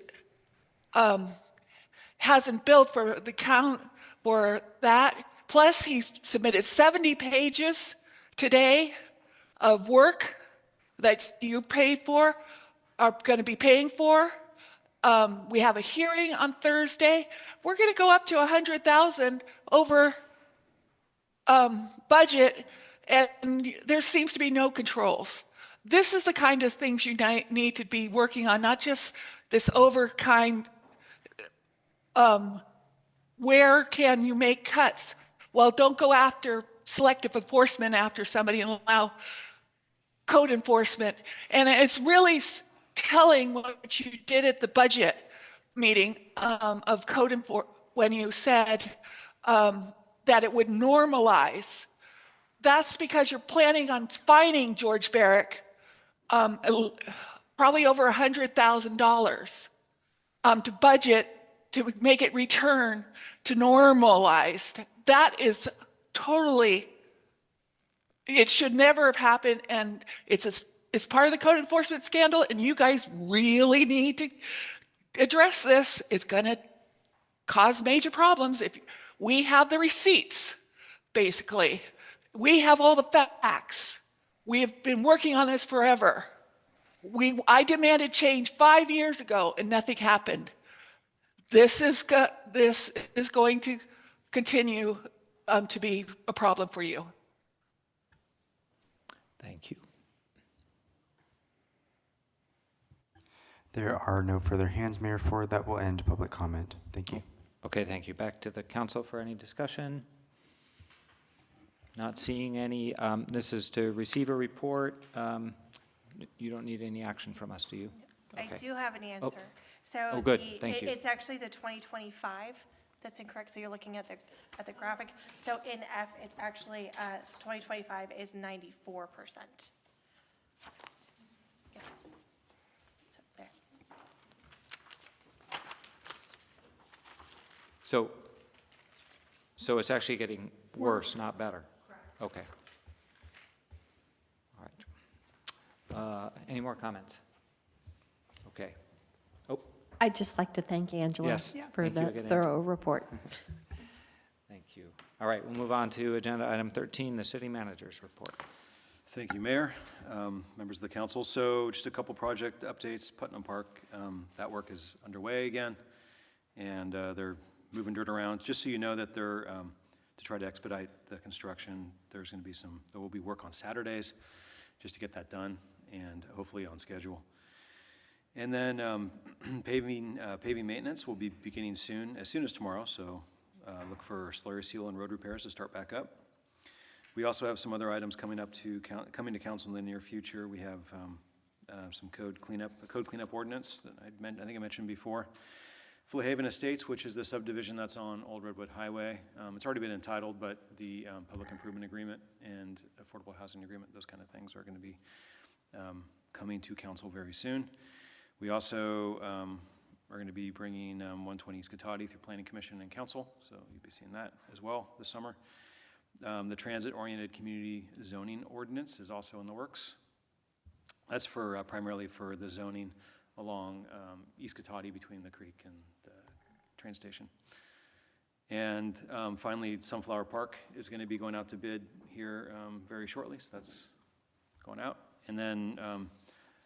hasn't billed for the count for that. Plus, he submitted 70 pages today of work that you paid for, are going to be paying for. We have a hearing on Thursday. We're going to go up to 100,000 over budget, and there seems to be no controls. This is the kind of things you need to be working on, not just this where can you make cuts? Well, don't go after selective enforcement after somebody and allow code enforcement. And it's really telling what you did at the budget meeting of code enforcement when you said that it would normalize. That's because you're planning on fining George Barrick probably over $100,000 to budget to make it return to normalized. That is totally, it should never have happened, and it's part of the code enforcement scandal, and you guys really need to address this. It's going to cause major problems. If we have the receipts, basically, we have all the facts. We have been working on this forever. I demanded change 5 years ago, and nothing happened. This is going to continue to be a problem for you. Thank you. There are no further hands, Mayor Ford. That will end public comment. Thank you. Okay, thank you. Back to the council for any discussion. Not seeing any. This is to receive a report. You don't need any action from us, do you? I Okay. do have an answer. Oh. So Oh, good. Thank you. It's actually the 2025 that's incorrect. So you're looking at the graphic. So in F, it's actually 2025 is 94%. Yeah. So there. So it's actually getting worse, not better? Okay. All right. Any more comments? Okay. Oh, I'd just like to thank Angela Yes. for Thank you the again, thorough report. thank you. All right, we'll move on to agenda item 13, the city manager's report. Thank you, Mayor, members of the council. So just a couple project updates. Putnam Park, that work is underway again, and they're moving dirt around. Just so you know that they're, to try to expedite the construction, there will be work on Saturdays just to get that done and hopefully on schedule. And then paving maintenance will be beginning soon, as soon as tomorrow, so look for slurry seal and road repairs to start back up. We also have some other items coming to council in the near future. We have some a code cleanup ordinance that I think I mentioned before. Flint Haven Estates, which is the subdivision that's on Old Redwood Highway. It's already been entitled, but the public improvement agreement and affordable housing agreement, those kind of things are going to be coming to council very soon. We also are going to be bringing 120 East Cotati through Planning Commission and Council, so you'll be seeing that as well this summer. The transit-oriented community zoning ordinance is also in the works. That's for primarily for the zoning along East Cotati between the creek and the train station. And finally, Sunflower Park is going to be going out to bid here very shortly, so that's going out. And then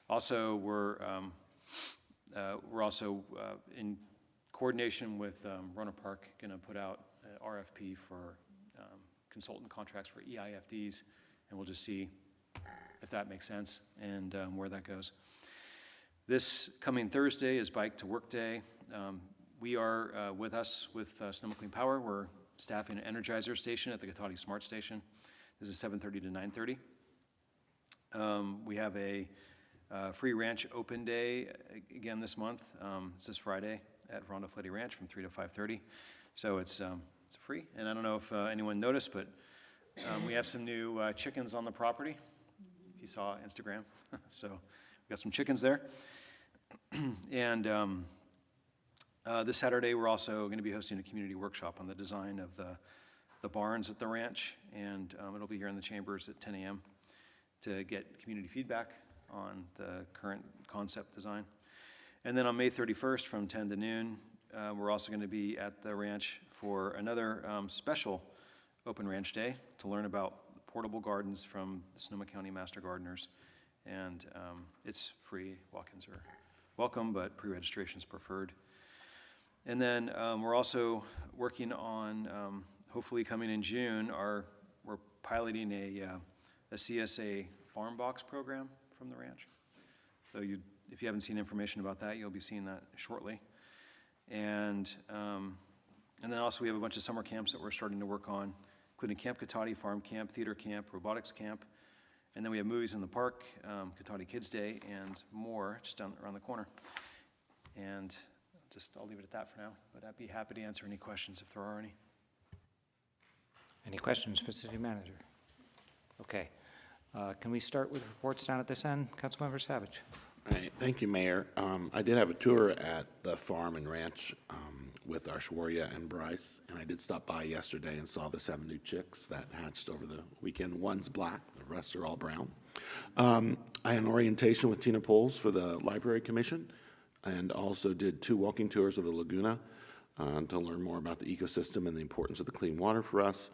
also we're also in coordination with Rona Park going to put out an RFP for consultant contracts for EIFDs, and we'll just see if that makes sense and where that goes. This coming Thursday is Bike to Work Day. We are with Sonoma Clean Power. We're staffing an Energizer station at the Cotati Smart Station. This is 7:30 to 9:30. We have a free ranch open day again this month. It's this Friday at Rondo Fletty Ranch from 3 to 5:30. So it's free. And I don't know if anyone noticed, but we have some new chickens on the property. If you saw Instagram, so we got some chickens there. And this Saturday, we're also going to be hosting a community workshop on the design of the barns at the ranch, and it'll be here in the chambers at 10 a.m. to get community feedback on the current concept design. And then on May 31st from 10 to noon, we're also going to be at the ranch for another special open ranch day to learn about portable gardens from the Sonoma County Master Gardeners. And it's free. Walk-ins are welcome, but pre-registration is preferred. And then we're also working on, hopefully coming in June, we're piloting a CSA farm box program from the ranch. So if you haven't seen information about that, you'll be seeing that shortly. And then also we have a bunch of summer camps that we're starting to work on, including Camp Cotati, Farm Camp, Theater Camp, Robotics Camp. And then we have Movies in the Park, Cotati Kids Day, and more just around the corner. And I'll leave it at that for now, but I'd be happy to answer any questions if there are any. Any questions for city manager? Okay. Can we start with reports down at this end? Councilmember Savage. All right, thank you, Mayor. I did have a tour at the farm and ranch with Ashwarya and Bryce, and I did stop by yesterday and saw the 7 new chicks that hatched over the weekend. One's black, the rest are all brown. I had an orientation with Tina Poles for the Library Commission, and also did 2 walking tours of the Laguna to learn more about the ecosystem and the importance of the clean water for us.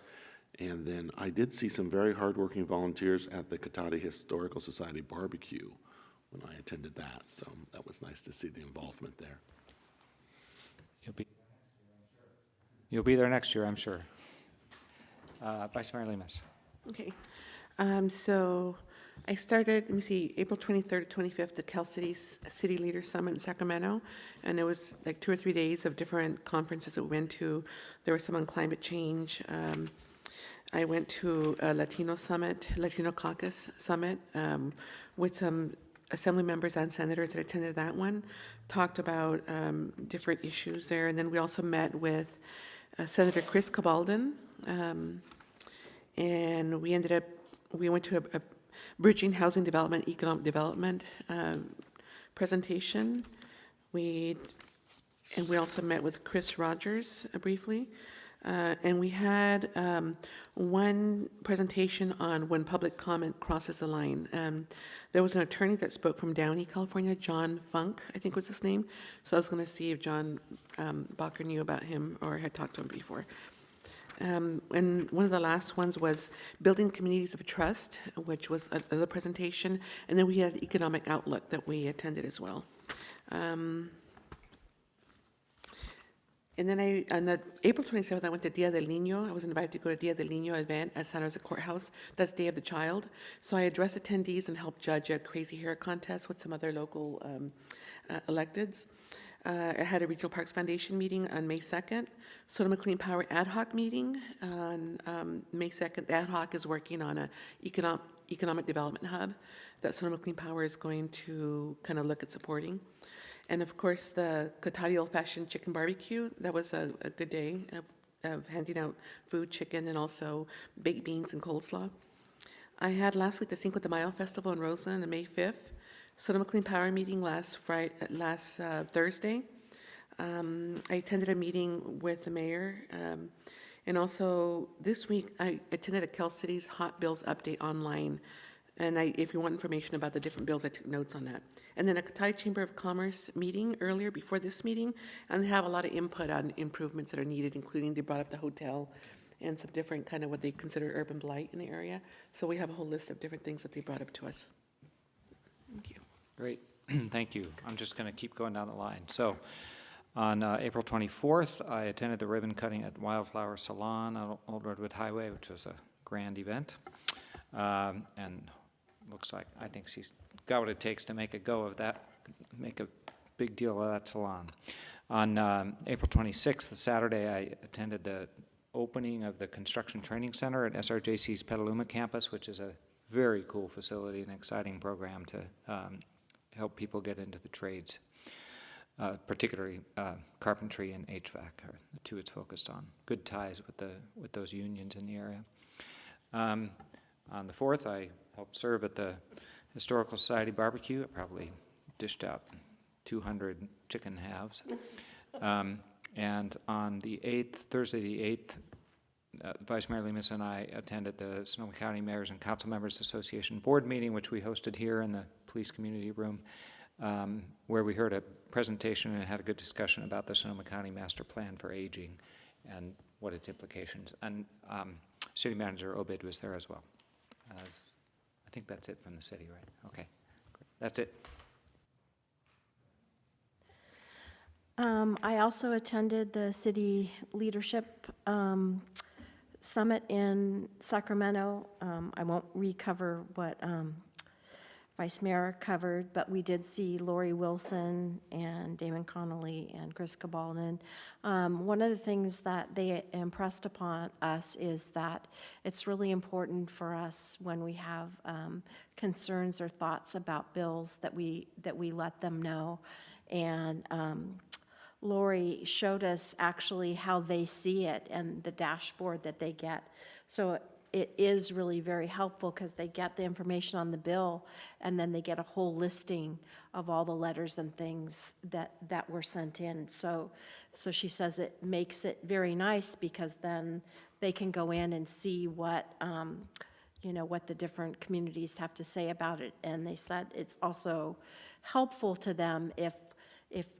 And then I did see some very hardworking volunteers at the Cotati Historical Society barbecue when I attended that, so that was nice to see the involvement there. You'll be there next year, I'm sure. Vice Mayor Lemus. Okay. So I started, let me see, April 23rd to 25th, the Cal City's City Leaders Summit in Sacramento. And it was like 2 or 3 days of different conferences that we went to. There was some on climate change. I went to a Latino Summit, Latino Caucus Summit, with some assembly members and senators that attended that one, talked about different issues there. And then we also met with Senator Chris Cabaldon, and we went to a Bridging Housing Development, Economic Development presentation. And we also met with Chris Rogers briefly. And we had one presentation on when public comment crosses the line. There was an attorney that spoke from Downey, California, John Funk, I think was his name. So I was going to see if John Bacher knew about him or had talked to him before. And one of the last ones was Building Communities of Trust, which was another presentation. And then we had Economic Outlook that we attended as well. And then on the April 27th, I went to Dia del Niño. I was invited to go to Dia del Niño event at San Jose Courthouse. That's Day of the Child. So I addressed attendees and helped judge a crazy hair contest with some other local electeds. I had a Regional Parks Foundation meeting on May 2nd. Sonoma Clean Power Ad Hoc meeting on May 2nd. The Ad Hoc is working on an economic development hub that Sonoma Clean Power is going to kind of look at supporting. And of course, the Cotati Old Fashioned Chicken Barbecue, that was a good day of handing out food, chicken, and also baked beans and coleslaw. I had last week the Cinco de Mayo Festival in Roseland on May 5th. Sonoma Clean Power meeting last Thursday. I attended a meeting with the mayor. And also this week, I attended a Cal City's Hot Bills update online. And if you want information about the different bills, I took notes on that. And then a Cotati Chamber of Commerce meeting earlier before this meeting, and they have a lot of input on improvements that are needed, including they brought up the hotel and some different kind of what they consider urban blight in the area. So we have a whole list of different things that they brought up to us. Thank you. Great, thank you. I'm just going to keep going down the line. So on April 24th, I attended the ribbon cutting at Wildflower Salon on Old Redwood Highway, which was a grand event. And looks like, I think she's got what it takes to make a go of that, make a big deal of that salon. On April 26th, the Saturday, I attended the opening of the Construction Training Center at SRJC's Petaluma campus, which is a very cool facility and exciting program to help people get into the trades, particularly carpentry and HVAC are the two it's focused on. Good ties with those unions in the area. On the 4th, I helped serve at the Historical Society barbecue. I probably dished out 200 chicken halves. And on the 8th, Thursday the 8th, Vice Mayor Lemus and I attended the Sonoma County Mayors and Council Members Association board meeting, which we hosted here in the police community room, where we heard a presentation and had a good discussion about the Sonoma County Master Plan for Aging and what its implications. And City Manager Obid was there as well. I think that's it from the city, right? Okay, great. That's it. I also attended the City Leadership Summit in Sacramento. I won't recover what Vice Mayor covered, but we did see Lori Wilson and Damon Connolly and Chris Cabaldon. One of the things that they impressed upon us is that it's really important for us when we have concerns or thoughts about bills that we let them know. And Lori showed us actually how they see it and the dashboard that they get. So it is really very helpful because they get the information on the bill and then they get a whole listing of all the letters and things that were sent in. So she says it makes it very nice because then they can go in and see what, what the different communities have to say about it. And they said it's also helpful to them if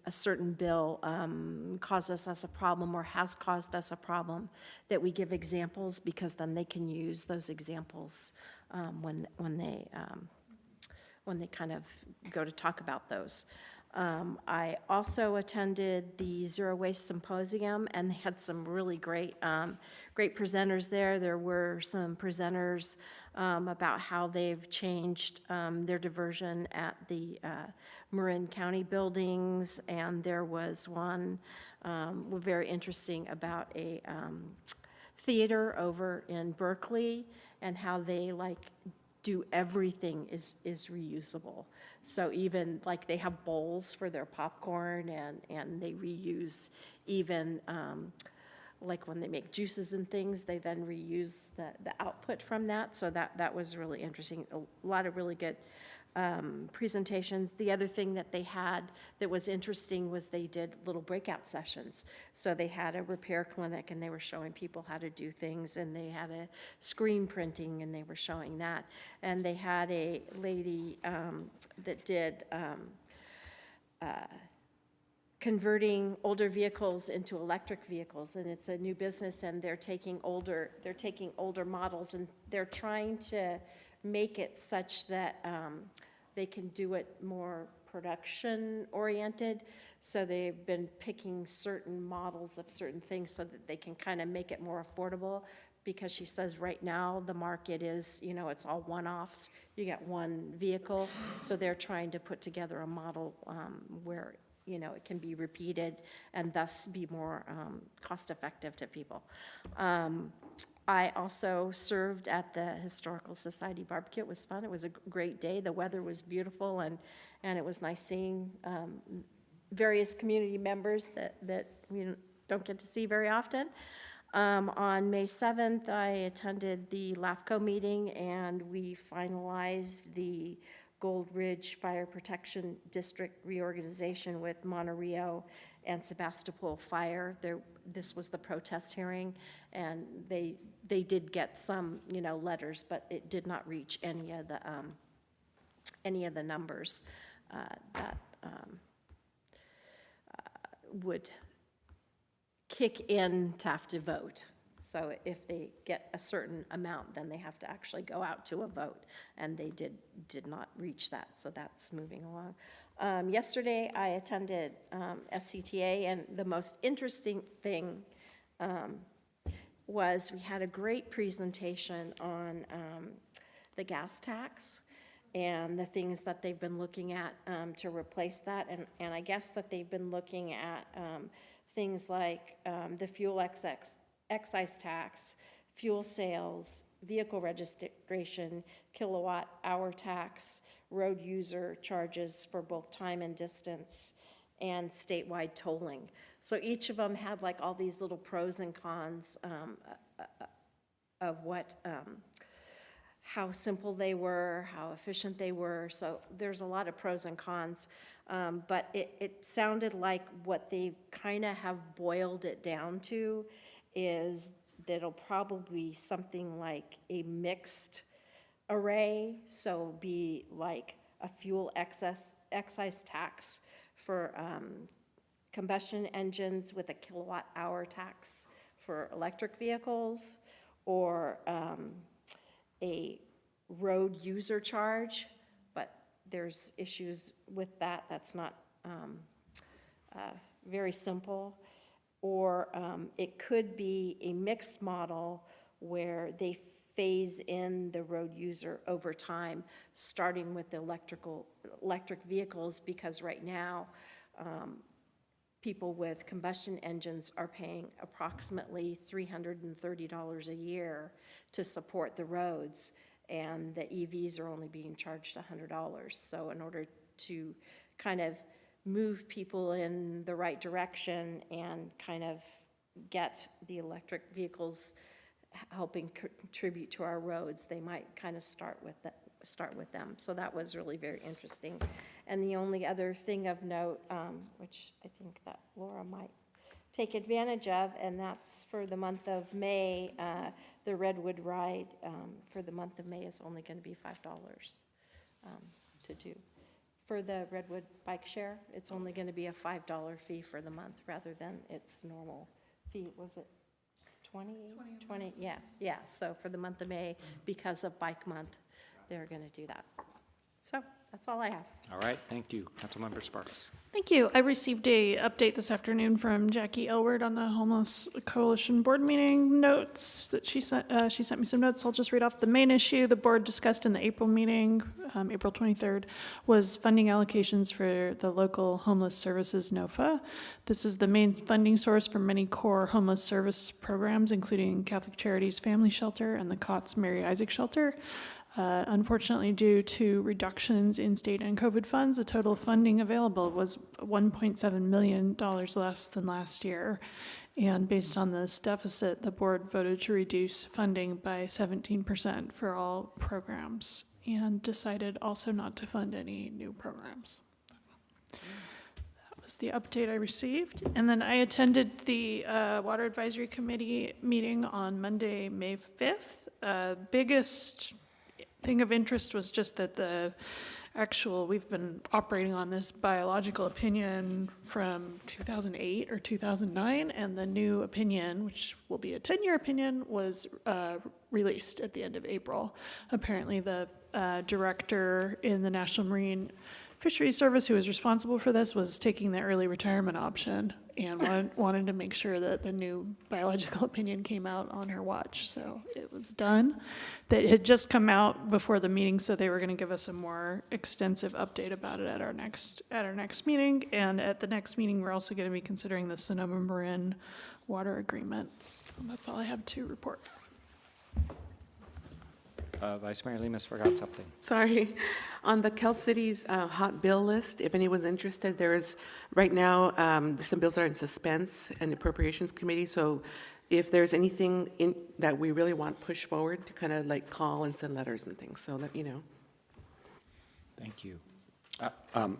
a certain bill causes us a problem or has caused us a problem, that we give examples, because then they can use those examples when they kind of go to talk about those. I also attended the Zero Waste Symposium, and they had some really great presenters there. There were some presenters about how they've changed their diversion at the Marin County buildings, and there was one very interesting about a theater over in Berkeley and how they do everything is reusable. So even they have bowls for their popcorn, and they reuse even when they make juices and things, they then reuse the output from that. So that was really interesting. A lot of really good presentations. The other thing that they had that was interesting was they did little breakout sessions. So they had a repair clinic and they were showing people how to do things, and they had a screen printing and they were showing that. And they had a lady that did converting older vehicles into electric vehicles, and it's a new business, and they're taking older models and they're trying to make it such that they can do it more production oriented. So they've been picking certain models of certain things so that they can kind of make it more affordable, because she says right now the market is, it's all one-offs. You get one vehicle, so they're trying to put together a model where it can be repeated and thus be more cost-effective to people. I also served at the Historical Society barbecue. It was fun. It was a great day. The weather was beautiful, and it was nice seeing various community members that we don't get to see very often. On May 7th, I attended the LAFCO meeting, and we finalized the Gold Ridge Fire Protection District reorganization with Monterey and Sebastopol Fire. This was the protest hearing, and they did get some, letters, but it did not reach any of the numbers that would kick in to have to vote. So if they get a certain amount, then they have to actually go out to a vote, and they did not reach that, so that's moving along. Yesterday, I attended SCTA, and the most interesting thing was we had a great presentation on the gas tax and the things that they've been looking at to replace that, and I guess that they've been looking at things like the fuel excise tax, fuel sales, vehicle registration, kilowatt hour tax, road user charges for both time and distance, and statewide tolling. So each of them had all these little pros and cons of what, how simple they were, how efficient they were. So there's a lot of pros and cons, but it sounded like what they kind of have boiled it down to is that it'll probably be something like a mixed array, so be like a fuel excise tax for combustion engines with a kilowatt hour tax for electric vehicles, or a road user charge, but there's issues with that. That's not very simple. Or it could be a mixed model where they phase in the road user over time, starting with the electric vehicles, because right now people with combustion engines are paying approximately $330 a year to support the roads, and the EVs are only being charged $100. So in order to kind of move people in the right direction and kind of get the electric vehicles helping contribute to our roads, they might kind of start with them. So that was really very interesting. And the only other thing of note, which I think that Laura might take advantage of, and that's for the month of May, the Redwood Ride for the month of May is only going to be $5 to do. For the Redwood Bike Share, it's only going to be a $5 fee for the month rather than its normal fee. Was it 20? Yeah. So for the month of May, because of Bike Month, they're going to do that. So that's all I have. All right, thank you. Councilmember Sparks. Thank you. I received a update this afternoon from Jackie Elward on the Homeless Coalition Board meeting notes that she sent me some notes. I'll just read off the main issue the board discussed in the April meeting, April 23rd, was funding allocations for the local homeless services NOFA. This is the main funding source for many core homeless service programs, including Catholic Charities Family Shelter and the COTS Mary Isaac Shelter. Unfortunately, due to reductions in state and COVID funds, the total funding available was $1.7 million less than last year. And based on this deficit, the board voted to reduce funding by 17% for all programs and decided also not to fund any new programs. That was the update I received. And then I attended the Water Advisory Committee meeting on Monday, May 5th. Biggest thing of interest was just that we've been operating on this biological opinion from 2008 or 2009, and the new opinion, which will be a 10-year opinion, was released at the end of April. Apparently the director in the National Marine Fisheries Service who was responsible for this was taking the early retirement option and wanted to make sure that the new biological opinion came out on her watch. So it was done. That had just come out before the meeting, so they were going to give us a more extensive update about it at our next meeting. And at the next meeting, we're also going to be considering the Sonoma Marin water agreement. And that's all I have to report. Vice Mayor Lemus forgot something. Sorry. On the Cal City's hot bill list, if anyone's interested, there's, right now, there's some bills that are in suspense in the Appropriations Committee. So if there's anything that we really want pushed forward, to kind of like call and send letters and things, so that you know. Thank you.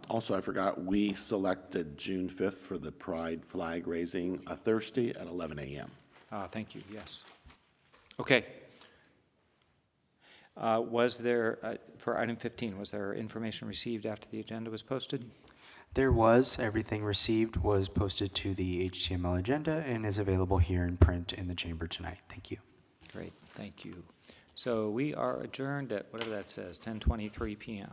Also, I forgot, we selected June 5th for the Pride flag raising, a Thursday at 11 a.m. Thank you, yes. Okay. Was there, for item 15, was there information received after the agenda was posted? There was. Everything received was posted to the HTML agenda and is available here in print in the chamber tonight. Thank you. Great, thank you. So we are adjourned at whatever that says, 10:23 p.m.